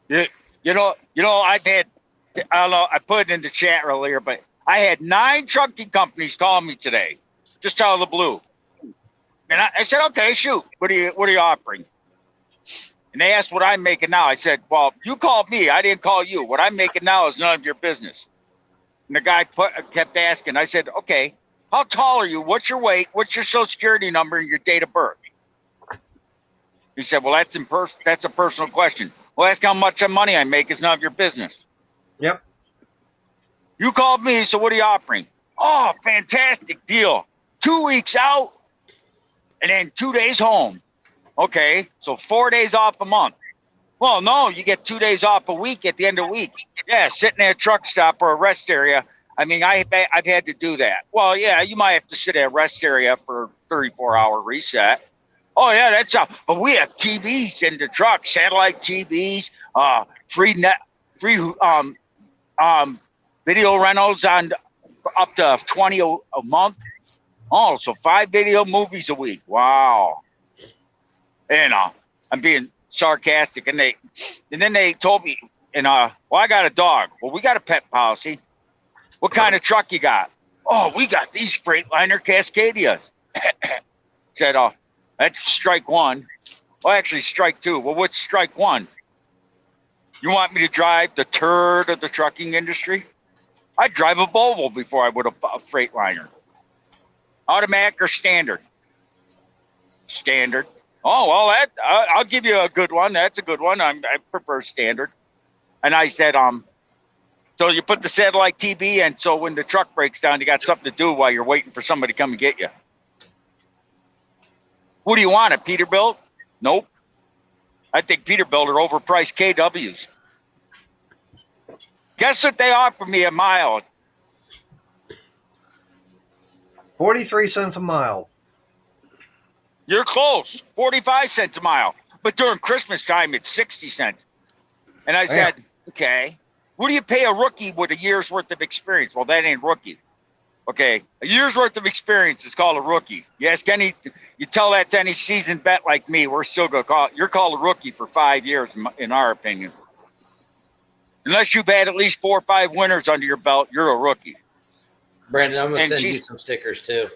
You know, I've had, I don't know, I put it in the chat earlier, but I had 9 trucking companies call me today, just out of the blue. And I said, okay, shoot, what are you offering? And they asked what I'm making now. I said, well, you called me. I didn't call you. What I'm making now is none of your business. And the guy kept asking. I said, okay, how tall are you? What's your weight? What's your social security number and your date of birth? He said, well, that's a personal question. Well, ask how much money I make. It's none of your business. Yep. You called me, so what are you offering? Oh, fantastic deal. 2 weeks out and then 2 days home. Okay, so 4 days off a month. Well, no, you get 2 days off a week at the end of the week. Yeah, sitting at a truck stop or a rest area. I mean, I've had to do that. Well, yeah, you might have to sit at a rest area for 34-hour reset. Oh, yeah, but we have TVs in the truck, satellite TVs, free video rentals on up to 20 a month. Oh, so 5 video movies a week. Wow. And I'm being sarcastic, and then they told me, well, I got a dog. Well, we got a pet policy. What kind of truck you got? Oh, we got these Freightliner Cascadias. Said, that's strike one. Well, actually, strike two. Well, what's strike one? You want me to drive the turd of the trucking industry? I'd drive a Volvo before I would a Freightliner. Automatic or standard? Standard. Oh, well, I'll give you a good one. That's a good one. I prefer standard. And I said, so you put the satellite TV in, so when the truck breaks down, you got something to do while you're waiting for somebody to come and get you. Who do you want, a Peterbilt? Nope. I think Peterbilt are overpriced KWs. Guess what they offer me a mile? 43 cents a mile. You're close. 45 cents a mile. But during Christmas time, it's 60 cents. And I said, okay, what do you pay a rookie with a year's worth of experience? Well, that ain't rookie. Okay, a year's worth of experience is called a rookie. You ask any, you tell that to any seasoned vet like me, we're still going to call it, you're called a rookie for 5 years, in our opinion. Unless you've had at least 4 or 5 winters under your belt, you're a rookie. Brandon, I'm going to And send you some stickers too.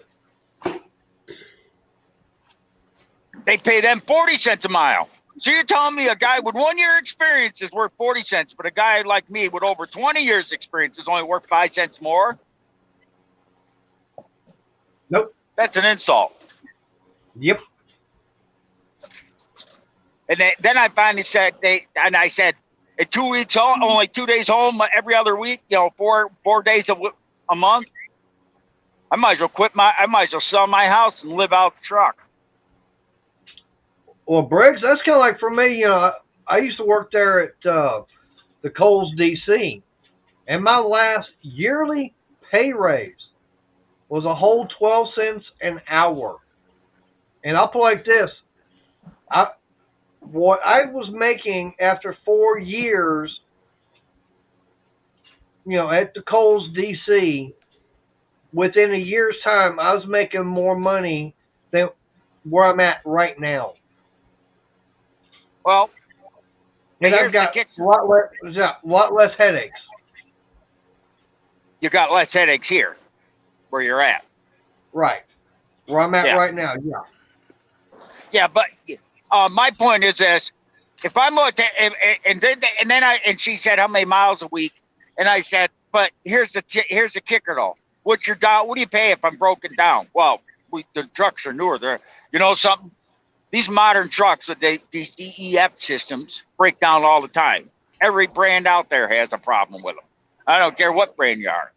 They pay them 40 cents a mile. So you're telling me a guy with 1 year experience is worth 40 cents, but a guy like me with over 20 years experience is only worth 5 cents more? Nope. That's an insult. Yep. And then I finally said, I said, in 2 weeks home, only 2 days home every other week, 4 days a month. I might as well sell my house and live out the truck. Well, Briggs, that's kind of like for me, I used to work there at the Kohl's DC, and my last yearly pay raise was a whole 12 cents an hour. And I'll put it like this. What I was making after 4 years, at the Kohl's DC, within a year's time, I was making more money than where I'm at right now. Well, And I've got a lot less headaches. You got less headaches here, where you're at. Right. Where I'm at right now, yeah. Yeah, but my point is this: if I'm and she said how many miles a week, and I said, but here's the kicker though. What do you pay if I'm broken down? Well, the trucks are newer. Something. These modern trucks with these DEF systems break down all the time. Every brand out there has a problem with them. I don't care what brand you are.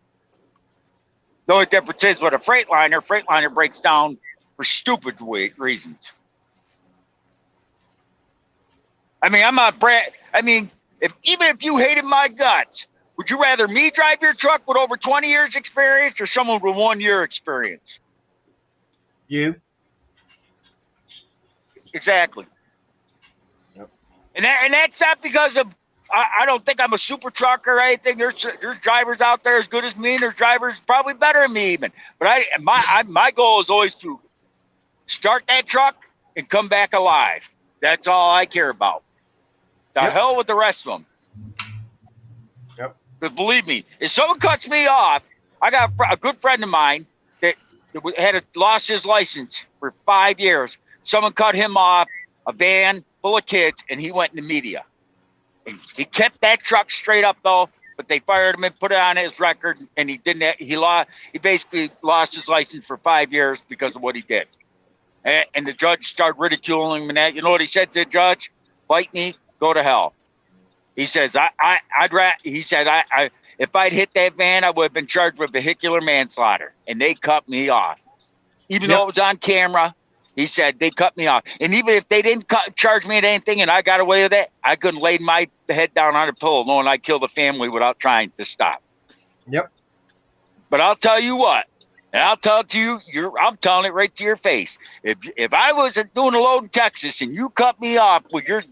The only difference is with a Freightliner breaks down for stupid reasons. I mean, even if you hated my guts, would you rather me drive your truck with over 20 years experience or someone with 1 year experience? You? Exactly. Yep. And that's not because of I don't think I'm a super trucker or anything. There's drivers out there as good as me, and there's drivers probably better than me even. But my goal is always to start that truck and come back alive. That's all I care about. The Yep. hell with the rest of them. Yep. Because believe me, if someone cuts me off, I got a good friend of mine that lost his license for 5 years. Someone cut him off, a van full of kids, and he went in the media. And he kept that truck straight up though, but they fired him and put it on his record, and he didn't. He basically lost his license for 5 years because of what he did. And the judge started ridiculing him. And that, you know what he said to the judge? Fight me, go to hell. He says, if I'd hit that van, I would have been charged with vehicular manslaughter, and they cut me off. Even though it was on camera, he said they cut me off. And even if they didn't charge me with anything and I got away with it, I couldn't lay my head down on a pillow knowing I killed a family without trying to stop. Yep. But I'll tell you what, and I'll tell it to you, I'm telling it right to your face. If I was doing a load in Texas and you cut me off with your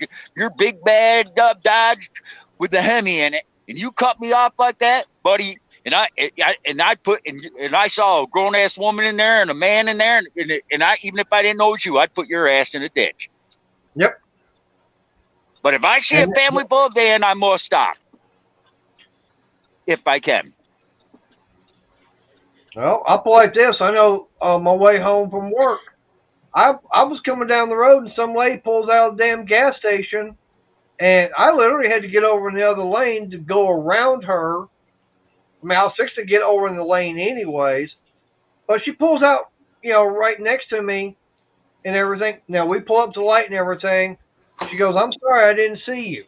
big bad Dodge with the Hemi in it, and you cut me off like that, buddy, and I saw a grown ass woman in there and a man in there, and I, even if I didn't know it was you, I'd put your ass in a ditch. Yep. But if I see a family full of van, I'm gonna stop if I can. Well, I'll put it like this. I know on my way home from work, I was coming down the road and some lady pulls out of the damn gas station, and I literally had to get over in the other lane to go around her. I mean, I was fixing to get over in the lane anyways, but she pulls out, right next to me and everything. Now, we pull up to the light and everything. She goes, "I'm sorry, I didn't see you."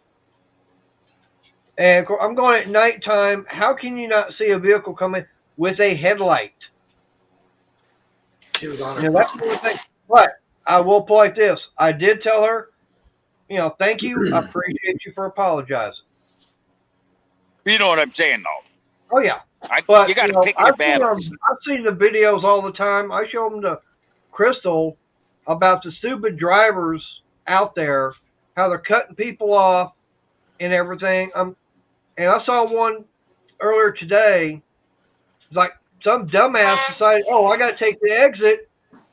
And of course, I'm going at nighttime. How can you not see a vehicle coming with a headlight? She was on her That's the thing. But I will put it like this. I did tell her, thank you. I appreciate you for apologizing. You know what I'm saying, though. Oh, yeah. But you got to pick your battles. I've seen the videos all the time. I show them to Crystal about the stupid drivers out there, how they're cutting people off and everything. And I saw one earlier today. It's like some dumbass decided, I got to take the exit.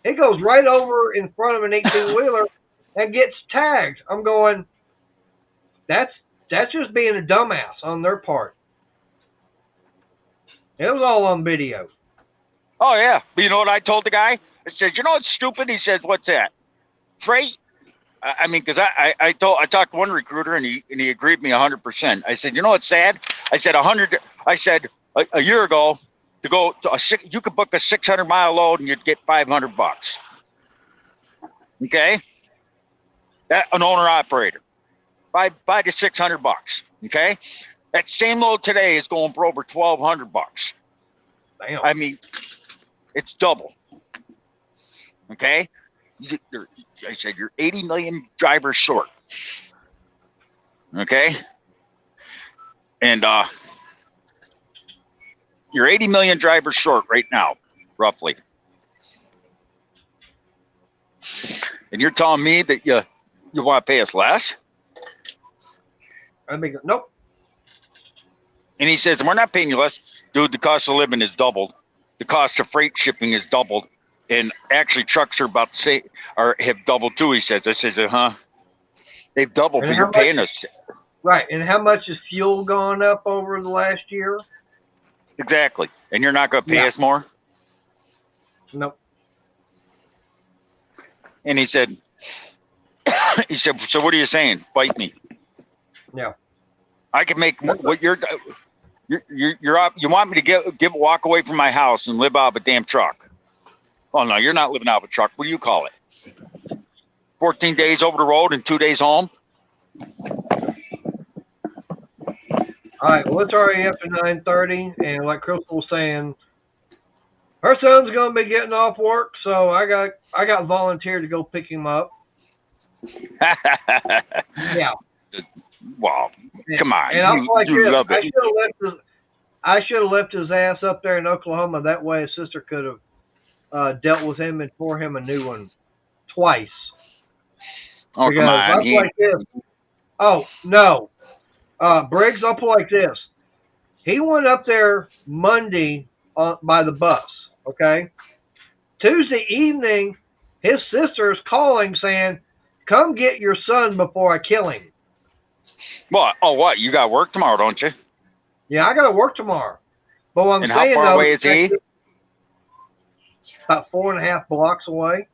It goes right over in front of an 18-wheeler and gets tagged. I'm going, that's just being a dumbass on their part. It was all on video. Oh, yeah. But you know what I told the guy? I said, you know what's stupid? He says, what's that? Freight? I mean, because I talked to one recruiter and he agreed with me 100%. I said, you know what's sad? I said, a year ago, to go to you could book a 600-mile load and you'd get $500. Okay? That an owner operator. $500 to $600. Okay? That same load today is going for over $1,200. Damn. I mean, it's double. Okay? I said you're 80 million drivers short. Okay? And you're 80 million drivers short right now, roughly. And you're telling me that you want to pay us less? I mean, nope. And he says, we're not paying you less. Dude, the cost of living is doubled. The cost of freight shipping is doubled. And actually, trucks are about the same, or have doubled too, he says. I said, they've doubled, but you're paying us. Right. And how much has fuel gone up over the last year? Exactly. And you're not going to pay us more? Nope. And he said, so what are you saying? Fight me. Yeah. I can make what you're up. You want me to walk away from my house and live out of a damn truck? Oh no, you're not living out of a truck. What do you call it? 14 days over the road and 2 days home? All right, well, it's already after 9:30, and like Crystal was saying, her son's going to be getting off work, so I got volunteered to go pick him up. Yeah. Well, come on. And I'm like, love it. I should have left his ass up there in Oklahoma. That way his sister could have dealt with him and for him a new one twice. Oh, Because come I'll on. put like this. Oh, no. Briggs, I'll put like this. He went up there Monday by the bus, okay? Tuesday evening, his sister is calling saying, come get your son before I kill him. What? Oh, what? You got work tomorrow, don't you? Yeah, I got to work tomorrow. But what I'm And how saying, far though, away is he? about 4.5 blocks away.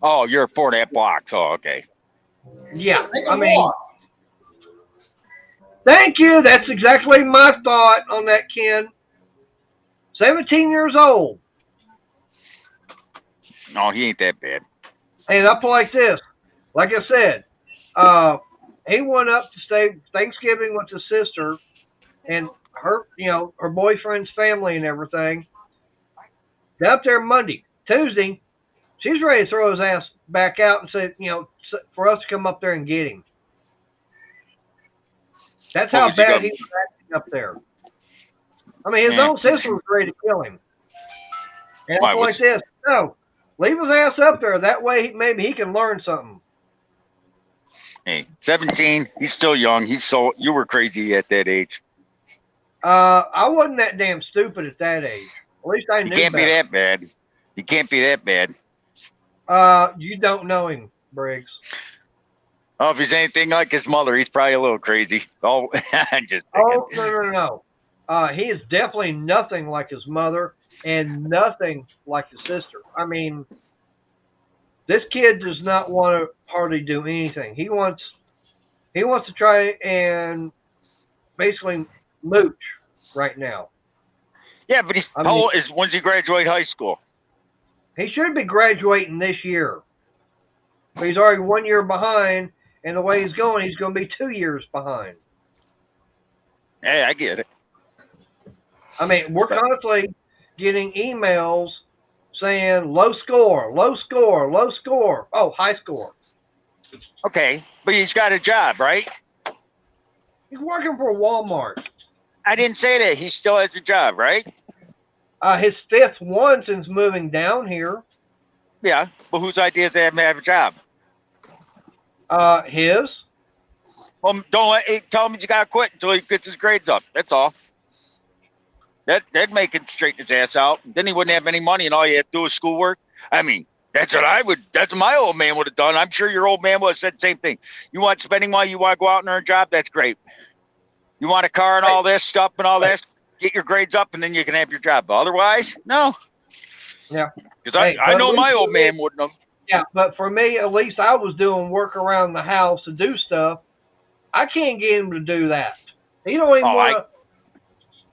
Oh, you're 4.5 blocks. Oh, okay. Yeah, Make I him mean, walk. thank you. That's exactly my thought on that, Ken. 17 years old. No, he ain't that bad. And I put like this. Like I said, he went up to stay Thanksgiving with his sister and her, her boyfriend's family and everything. Got up there Monday. Tuesday, she's ready to throw his ass back out and say, for us to come up there and get him. That's What how was he bad gonna- he was acting up there. I mean, his Yeah. own sister was ready to kill him. And Why, I feel like what's- this. No, leave his ass up there. That way, maybe he can learn something. Hey, 17. He's still young. You were crazy at that age. I wasn't that damn stupid at that age. At least I You knew can't be better. that bad. You can't be that bad. You don't know him, Briggs. Oh, if he's anything like his mother, he's probably a little crazy. Oh, I'm just Oh, thinking. no. He is definitely nothing like his mother and nothing like his sister. I mean, this kid does not want to hardly do anything. He wants to try and basically mooch right now. Yeah, but I how mean- old is when's he graduate high school? He should be graduating this year. But he's already 1 year behind, and the way he's going to be 2 years behind. Hey, I get it. I mean, we're constantly getting emails saying low score, low score, low score. Oh, high score. Okay, but he's got a job, right? He's working for Walmart. I didn't say that. He still has a job, right? His fifth one since moving down here. Yeah, but whose idea is to have a job? His. Well, tell him he's got to quit until he gets his grades up. That's all. That'd make him straighten his ass out. Then he wouldn't have any money, and all you have to do is schoolwork. I mean, that's what my old man would have done. I'm sure your old man would have said the same thing. You want spending money, you want to go out and earn a job, that's great. You want a car and all this stuff and all this, get your grades up, and then you can have your job. But otherwise, no. Yeah. Because Hey, I know but my old man wouldn't have. Yeah, but for me, at least I was doing work around the house to do stuff. I can't get him to do that. He don't even want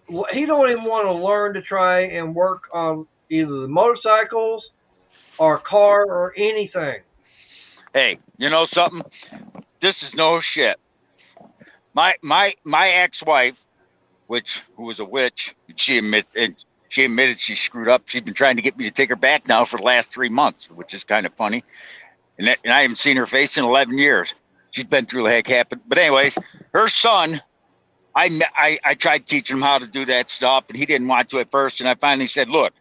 to. He don't even want to learn to try and work on either the motorcycles or car or anything. Hey, you know something? This is no shit. My ex-wife, who was a witch, she admitted she screwed up. She's been trying to get me to take her back now for the last 3 months, which is kind of funny. And I haven't seen her face in 11 years. She's been through the heck happened. But anyways, her son, I tried teaching him how to do that stuff, and he didn't want to at first. And I finally said, "Look,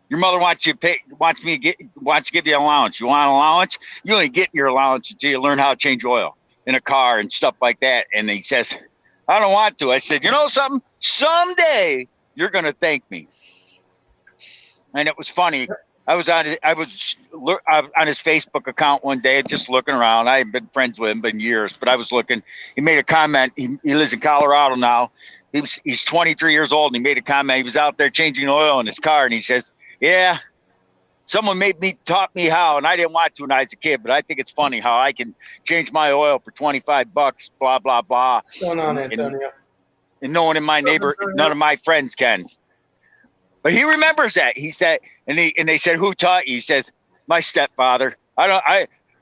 your mother wants to give you an allowance. You want an allowance? You ain't getting your allowance until you learn how to change oil in a car and stuff like that." And he says, "I don't want to." I said, "You know something? Someday you're gonna thank me." And it was funny. I was on his Facebook account one day, just looking around. I haven't been friends with him in years, but I was looking. He made a comment. He lives in Colorado now. He's 23 years old, and he made a comment. He was out there changing oil in his car, and he says, "Yeah, someone taught me how, and I didn't want to when I was a kid, but I think it's funny how I can change my oil for $25, blah blah blah." What's going on, Antonio? And no one in my none of my friends can. But he remembers that. He said, and they said, "Who taught you?" He says, "My stepfather."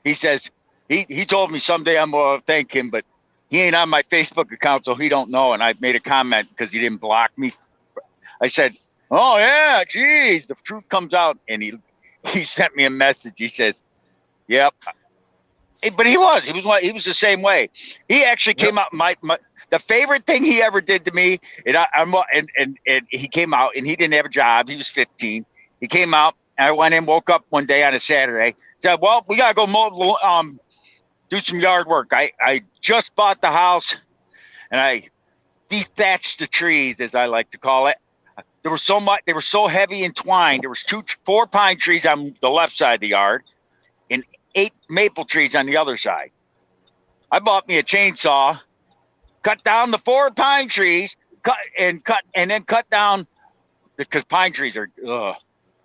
He says, he told me someday I'm going to thank him, but he ain't on my Facebook account, so he don't know. And I made a comment because he didn't block me. I said, "Oh yeah, geez, the truth comes out." And he sent me a message. He says, "Yep." But he was the same way. He actually came out. The favorite thing he ever did to me, and he came out, and he didn't have a job. He was 15. He came out, and I went in, woke up one day on a Saturday, said, "Well, we gotta go mow do some yard work. I just bought the house, and I dethatched the trees, as I like to call it. There was so much. They were so heavy and twined. There was 4 pine trees on the left side of the yard, and 8 maple trees on the other side. I bought me a chainsaw, cut down the 4 pine trees, and then cut down, because pine trees are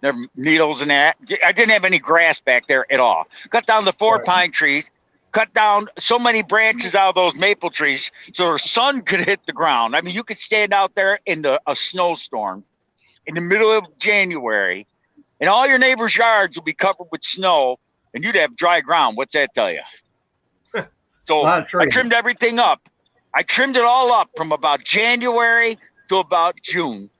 they're needles and that. I didn't have any grass back there at all. Cut down the 4 pine trees, cut down so many branches out of those maple trees so the sun could hit the ground. I mean, you could stand out there in a snowstorm in the middle of January, and all your neighbors' yards will be covered with snow, and you'd have dry ground. What's that tell you? So I trimmed everything up. I trimmed it all up from about January to about June.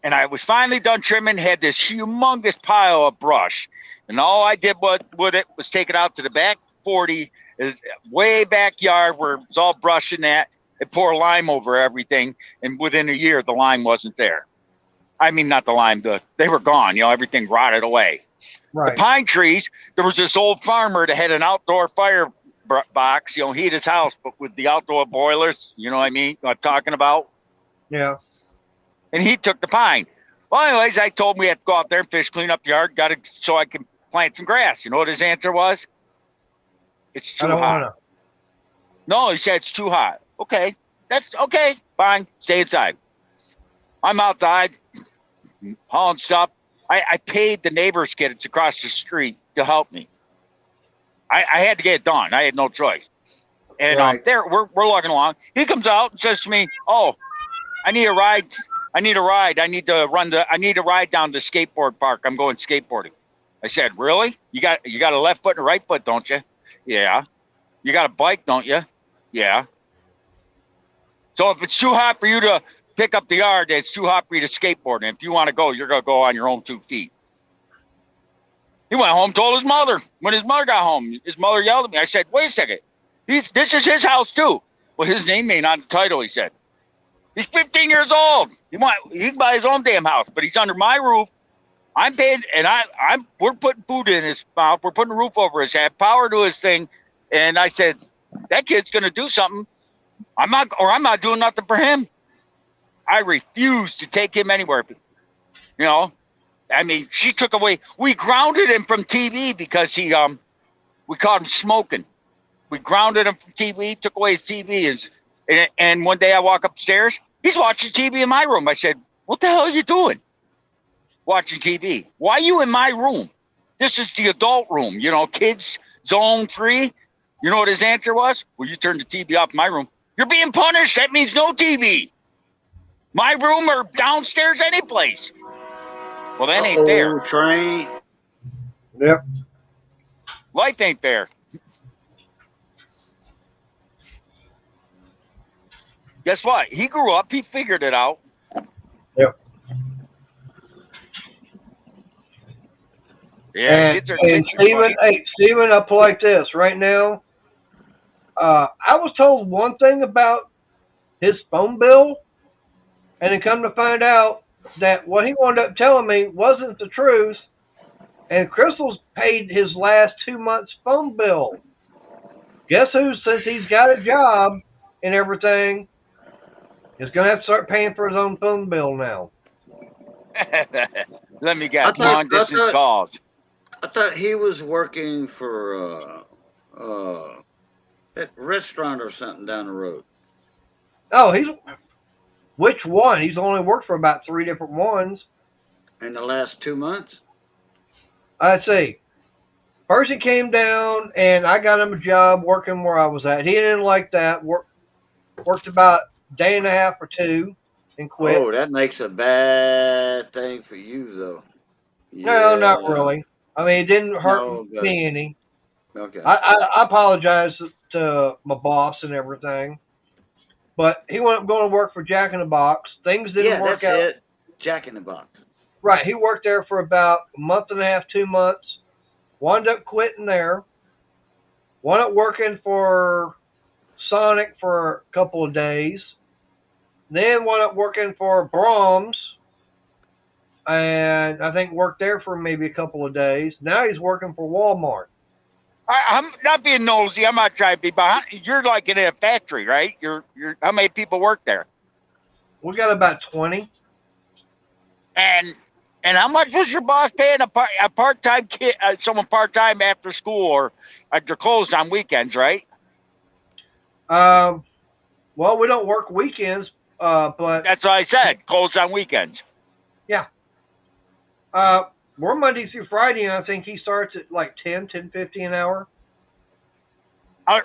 And I was finally done trimming, had this humongous pile of brush. And all I did with it was take it out to the back 40, is way backyard where it was all brush and that, and pour lime over everything. And within a year, the lime wasn't there. I mean, not the lime, they were gone. You know, everything rotted away. Right. The pine trees, there was this old farmer that had an outdoor fire box, you know, heat his house, but with the outdoor boilers, you know what I mean? What I'm talking about? Yeah. And he took the pine. Well, anyways, I told him we had to go out there and fish, clean up the yard, got it so I can plant some grass. You know what his answer was? It's too hot. No, he said it's too hot. Okay, that's okay. Fine, stay inside. I'm outside hauling stuff. I paid the neighbor's kid, it's across the street, to help me. I had to get it done. I had no choice. And there we're logging along. He comes out and says to me, "Oh, I need a ride. I need a ride. I need to ride down to skateboard park. I'm going skateboarding." I said, "Really? You got a left foot and a right foot, don't you?" "Yeah." "You got a bike, don't you?" "Yeah." "So if it's too hot for you to pick up the yard, it's too hot for you to skateboard. And if you want to go, you're going to go on your own 2 feet." He went home, told his mother. When his mother got home, his mother yelled at me. I said, "Wait a second. This is his house too." "Well, his name ain't on the title," he said. "He's 15 years old. He can buy his own damn house, but he's under my roof. I'm paying, and we're putting food in his mouth. We're putting a roof over his head, power to his thing." And I said, "That kid's going to do something. I'm not doing nothing for him." I refuse to take him anywhere. You know, I mean, she took away. We grounded him from TV because we caught him smoking. We grounded him from TV, took away his TV, and one day I walk upstairs, he's watching TV in my room. I said, "What the hell are you doing? Watching TV? Why are you in my room? This is the adult room, you know, kids zone 3. You know what his answer was? "Well, you turned the TV off in my room." "You're being punished. That means no TV. My room or downstairs, any place." Well, that ain't fair. Train. Yep. Life ain't fair. Guess what? He grew up. He figured it out. Yep. Yeah. And Steven, I'll put it like this right now. I was told one thing about his phone bill, and then come to find out that what he wound up telling me wasn't the truth. And Crystal's paid his last 2 months' phone bill. Guess who, since he's got a job and everything, is going to have to start paying for his own phone bill now. Let me guess. Long distance calls. I thought he was working for that restaurant or something down the road. Oh, which one? He's only worked for about 3 different ones. In the last 2 months? Let's see. First he came down, and I got him a job working where I was at. He didn't like that. Worked about a day and a half or 2 and quit. Oh, that makes a bad thing for you, though. No, not really. I mean, it didn't hurt me any. Okay. I apologize to my boss and everything. But he went up going to work for Jack in the Box. Things didn't work out. It. Jack in the Box. Right. He worked there for about a month and a half, 2 months. Wound up quitting there. Wound up working for Sonic for a couple of days. Then wound up working for Brahms. And I think worked there for maybe a couple of days. Now he's working for Walmart. I'm not being nosy. I'm not trying to be behind. You're like in a factory, right? You're. How many people work there? We got about 20. And how much was your boss paying a part-time kid, someone part-time after school, or they're closed on weekends, right? Well, we don't work weekends, but That's what I said. Closed on weekends. we're Monday through Friday, and I think he starts at like 10:50 an hour.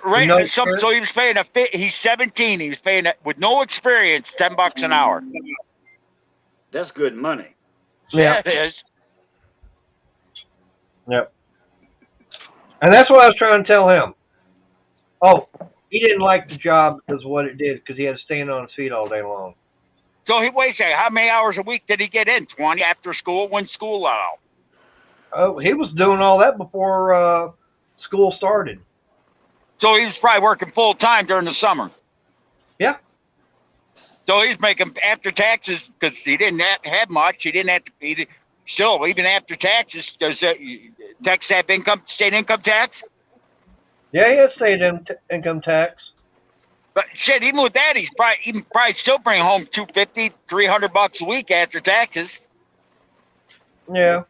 Right. No So he was paying he's 17. He was paying with no experience, $10 an hour. That's good money. Yeah, it is. Yep. And that's what I was trying to tell him. Oh, he didn't like the job because of what it did, because he had to stand on his feet all day long. So wait a second. How many hours a week did he get in? 20 after school? When school let out? Oh, he was doing all that before school started. So he was probably working full time during the summer. Yeah. So he's making after taxes, because he didn't have much. He didn't have to. Still, even after taxes, does Texas have state income tax? Yeah, he has state income tax. But shit, even with that, he probably still bring home $250, $300 a week after taxes. Yeah.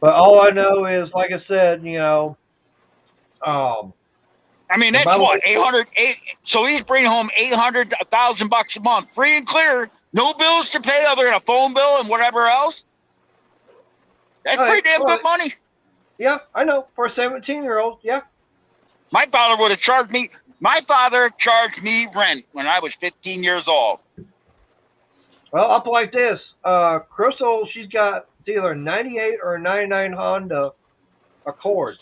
But all I know is, like I said, I mean, that's what 800. So he's bringing home $800, $1,000 a month, free and clear, no bills to pay other than a phone bill and whatever else. That's pretty damn good money. Yeah, I know. For a 17-year-old, yeah. My father would have charged me. My father charged me rent when I was 15 years old. Well, up like this. Crystal, she's got either a 98 or a 99 Honda Accord.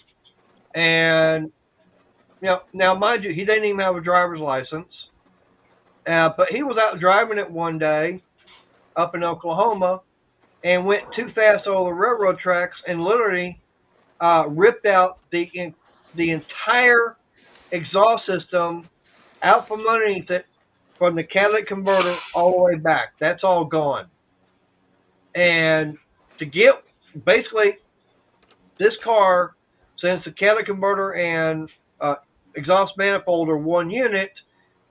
And, now mind you, he didn't even have a driver's license. But he was out driving it one day up in Oklahoma and went too fast over the railroad tracks and literally ripped out the entire exhaust system out from underneath it, from the catalytic converter all the way back. That's all gone. And to get basically this car, since the catalytic converter and exhaust manifold are one unit,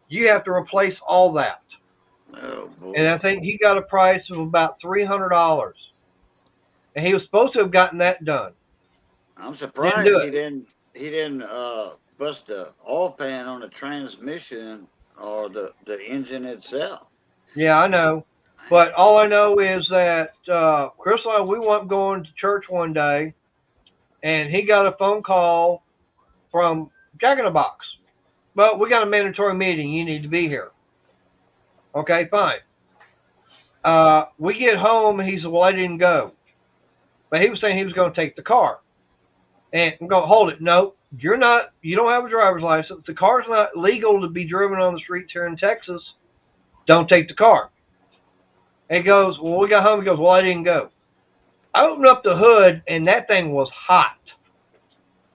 you have to replace all that. Oh boy. And I think he got a price of about $300. And he was supposed to have gotten that done. I'm surprised do he didn't bust the oil pan on the transmission or the engine itself. Yeah, I know. But all I know is that Crystal and I, we went going to church one day, and he got a phone call from Jack in the Box. Well, we got a mandatory meeting. You need to be here. Okay, fine. We get home, and he said, well, I didn't go. But he was saying he was going to take the car. And I'm going, hold it. No, you don't have a driver's license. The car's not legal to be driven on the streets here in Texas. Don't take the car. And he goes, well, we got home. He goes, well, I didn't go. I opened up the hood, and that thing was hot.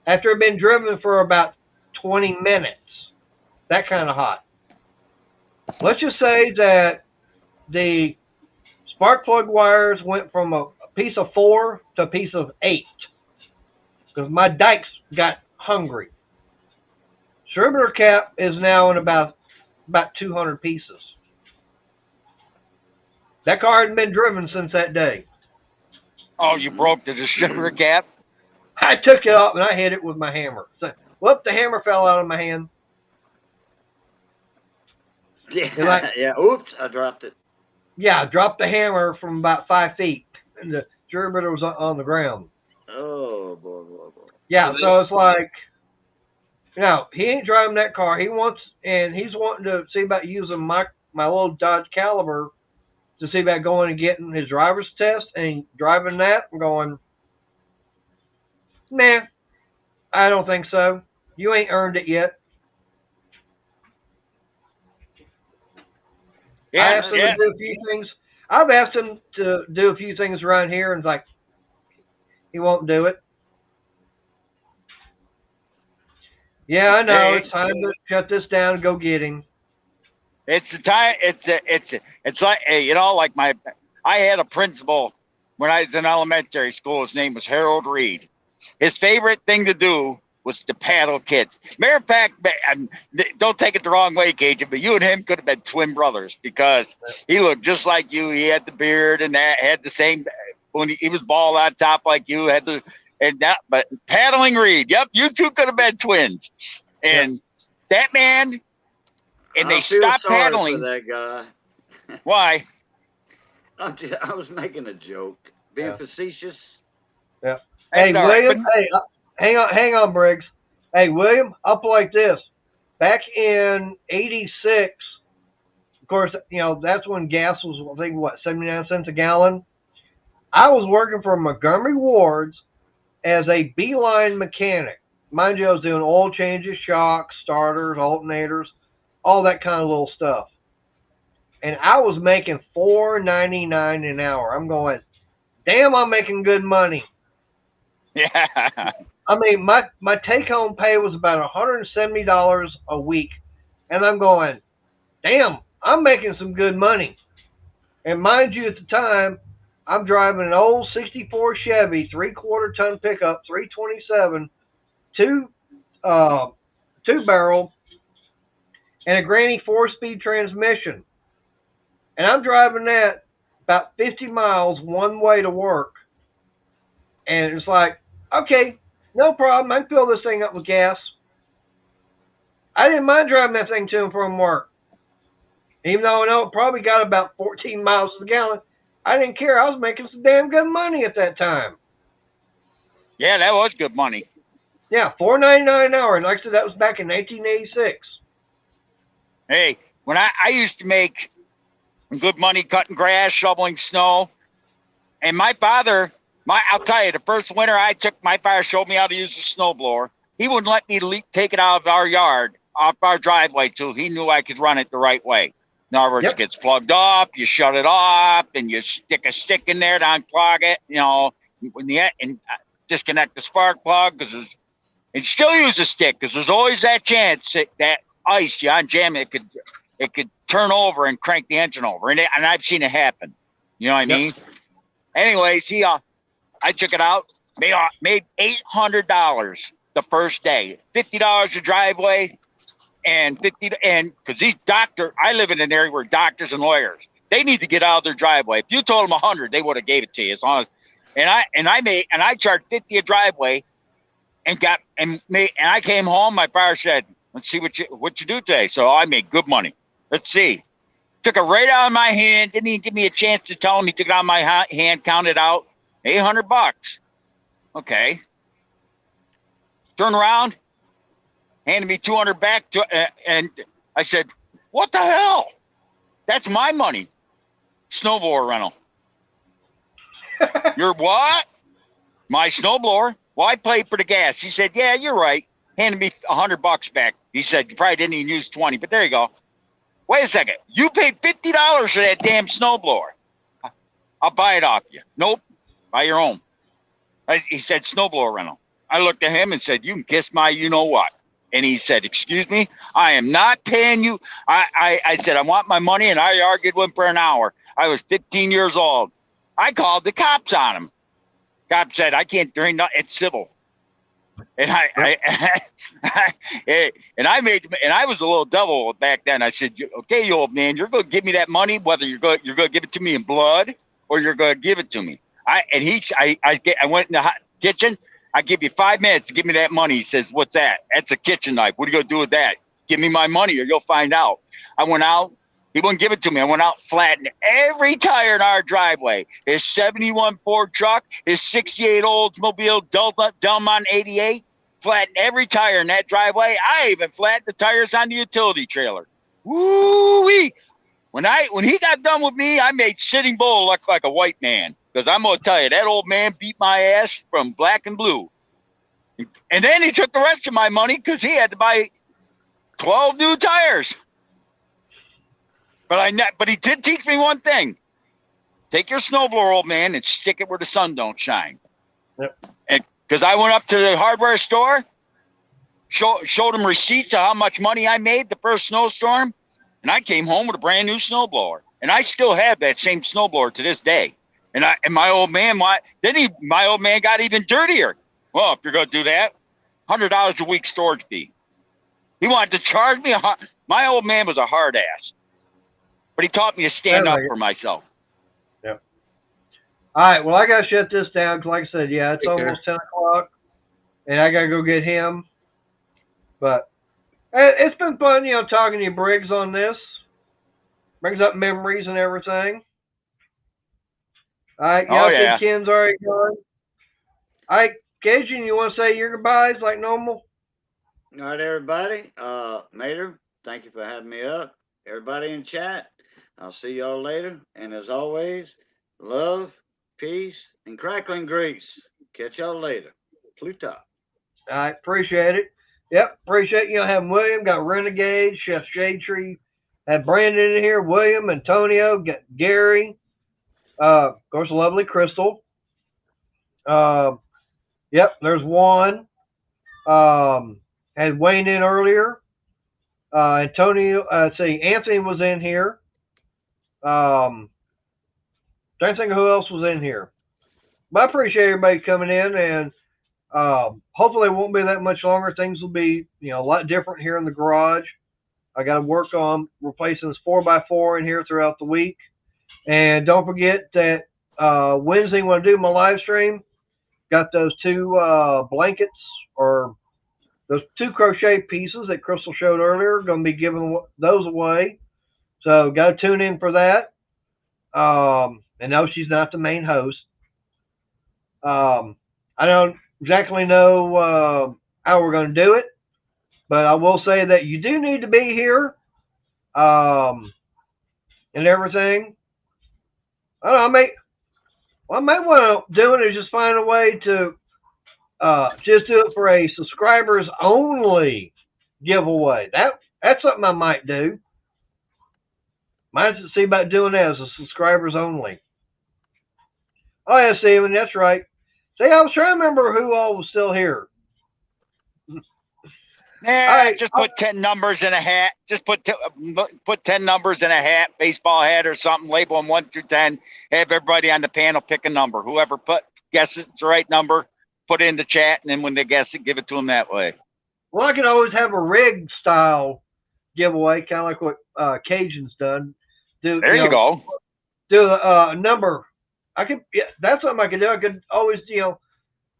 After it had been driven for about 20 minutes. That kind of hot. Let's just say that the spark plug wires went from a piece of 4 to a piece of 8. Because my dikes got hungry. Distributor cap is now in about 200 pieces. That car hadn't been driven since that day. Oh, you broke the distributor cap? I took it off and I hit it with my hammer. So, whoop, the hammer fell out of my hand. Yeah, yeah. Oops, I dropped it. Yeah, I dropped the hammer from about 5 feet, and the distributor was on the ground. Oh boy. Yeah, so it's like, he ain't driving that car. He's wanting to see about using my little Dodge Caliber to see about going and getting his driver's test and driving that. I'm going, nah, I don't think so. You ain't earned it yet. I asked him to do a few things. I've asked him to do a few things around here, and it's like, he won't do it. Yeah, I know. It's time to shut this down and go get him. It's the time. It's like, I had a principal when I was in elementary school. His name was Harold Reed. His favorite thing to do was to paddle kids. Matter of fact, don't take it the wrong way, Cajun, but you and him could have been twin brothers because he looked just like you. He had the beard and that, had the same, when he was bald on top like you, but paddling Reed. Yep, you two could have been twins. And that man, and they stopped paddling. For that guy. Why? I was making a joke, being facetious. Yeah. Hey, That's all right, William. but- Hey, hang on, Briggs. Hey, William. Up like this. Back in '86, of course, you know that's when gas was, I think, what, 79 cents a gallon. I was working for Montgomery Ward's as a beeline mechanic. Mind you, I was doing oil changes, shocks, starters, alternators, all that kind of little stuff. And I was making $4.99 an hour. I'm going, damn, I'm making good money. Yeah. I mean, my take-home pay was about $170 a week. And I'm going, damn, I'm making some good money. And mind you, at the time, I'm driving an old 64 Chevy, 3/4 ton pickup, 327, two barrel, and a Granny 4-speed transmission. And I'm driving that about 50 miles one way to work. And it's like, okay, no problem. I can fill this thing up with gas. I didn't mind driving that thing to and from work. Even though I know it probably got about 14 miles to the gallon, I didn't care. I was making some damn good money at that time. Yeah, that was good money. Yeah, $4.99 an hour. And like I said, that was back in 1986. Hey, when I used to make good money cutting grass, shoveling snow, and my father, I'll tell you, the first winter my father showed me how to use a snowblower. He wouldn't let me take it out of our yard, off our driveway, till he knew I could run it the right way. In other words, it gets plugged up, you shut it off, and you stick a stick in there to unplug it, and disconnect the spark plug, and still use a stick, because there's always that chance that ice, you unjam it could turn over and crank the engine over. And I've seen it happen. You know what I mean? Anyways, I took it out, made $800 the first day, $50 a driveway, and because I live in an area where doctors and lawyers, they need to get out of their driveway. If you told them 100, they would have gave it to you as long as, and I charged 50 a driveway, and I came home. My father said, "Let's see what you do today." So I made good money. Let's see. Took it right out of my hand. Didn't even give me a chance to tell him. He took it out of my hand, counted out $800. Okay. Turn around, handed me 200 back, and I said, "What the hell? That's my money." Snowblower rental. Your what? My snowblower. Well, I paid for the gas. He said, "Yeah, you're right." Handed me $100 back. He said, "You probably didn't even use 20, but there you go." Wait a second. You paid $50 for that damn snowblower. I'll buy it off you. Nope. Buy your own. He said, snowblower rental. I looked at him and said, "You can kiss my you-know-what." And he said, "Excuse me, I am not paying you." I said, "I want my money," and I argued with him for an hour. I was 15 years old. I called the cops on him. Cop said, "I can't do nothing. It's civil." And I was a little devil back then. I said, "Okay, you old man, you're going to give me that money, whether you're going to give it to me in blood or you're going to give it to me." I went in the kitchen. "I give you 5 minutes to give me that money." He says, "What's that?" "That's a kitchen knife. What are you going to do with that?" "Give me my money or you'll find out." I went out. He wouldn't give it to me. I went out, flattened every tire in our driveway. His 71 Ford truck, his 68 Oldsmobile Delmont 88, flattened every tire in that driveway. I even flattened the tires on the utility trailer. Woo-wee. When he got done with me, I made Sitting Bull look like a white man. Because I'm going to tell you, that old man beat my ass from black and blue. And then he took the rest of my money because he had to buy 12 new tires. But he did teach me one thing. Take your snowblower, old man, and stick it where the sun don't shine. Yep. And because I went up to the hardware store, showed him receipts of how much money I made the first snowstorm, and I came home with a brand new snowblower. And I still have that same snowblower to this day. And my old man, my old man got even dirtier. "Well, if you're going to do that, $100 a week storage fee. He wanted to charge me. My old man was a hard ass, but he taught me to stand up for myself. Yep. All right. Well, I got to shut this down because, like I said, yeah, it's Take care. almost 10 o'clock, and I got to go get him. But it's been fun, talking to you, Briggs, on this. Brings up memories and everything. All right. Oh, I yeah. think Ken's already gone. All right, Cajun, you want to say your goodbyes like normal? All right, everybody. Mater, thank you for having me up. Everybody in chat, I'll see y'all later. And as always, love, peace, and crackling grease. Catch y'all later. Pluto. All right, appreciate it. Yep, appreciate having William, got Renegade, Chef Shade Tree, had Brandon in here, William, Antonio, got Gary, of course, lovely Crystal. Yep, there's Juan. Had Wayne in earlier. Antonio, Anthony was in here. Trying to think of who else was in here. But I appreciate everybody coming in, and hopefully it won't be that much longer. Things will be, a lot different here in the garage. I got to work on replacing this 4x4 in here throughout the week. And don't forget that Wednesday when I do my live stream, got those two blankets or those 2 crochet pieces that Crystal showed earlier. Going to be giving those away. So got to tune in for that. And no, she's not the main host. I don't exactly know how we're going to do it, but I will say that you do need to be here and everything. I don't know, what I might want to do is just find a way to just do it for a subscribers only giveaway. That's something I might do. Might see about doing that as a subscribers only. Oh yeah, Steven, that's right. See, I was trying to remember who all was still here. Just put 10 numbers in a hat. Just put 10 numbers in a hat, baseball hat or something. Label them 1 through 10. Have everybody on the panel pick a number. Whoever guesses it's the right number, put it in the chat, and then when they guess it, give it to them that way. Well, I could always have a rig style giveaway, kind of like what Cajun's done. There you go. Do a number. That's something I could do. I could always, do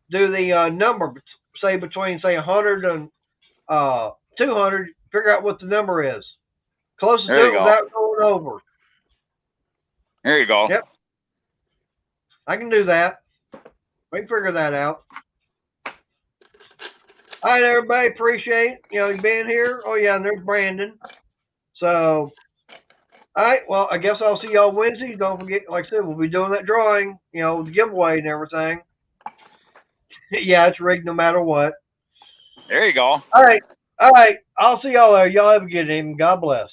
the number, say between 100 and 200. Figure out what the number is. Closest to it without going over. There you go. Yep. I can do that. We can figure that out. All right, everybody. Appreciate you being here. Oh yeah, and there's Brandon. So, all right. Well, I guess I'll see y'all Wednesday. Don't forget, like I said, we'll be doing that drawing. The giveaway and everything. Yeah, it's rigged no matter what. There you go. All right. All right. I'll see y'all there. Y'all have a good evening. God bless.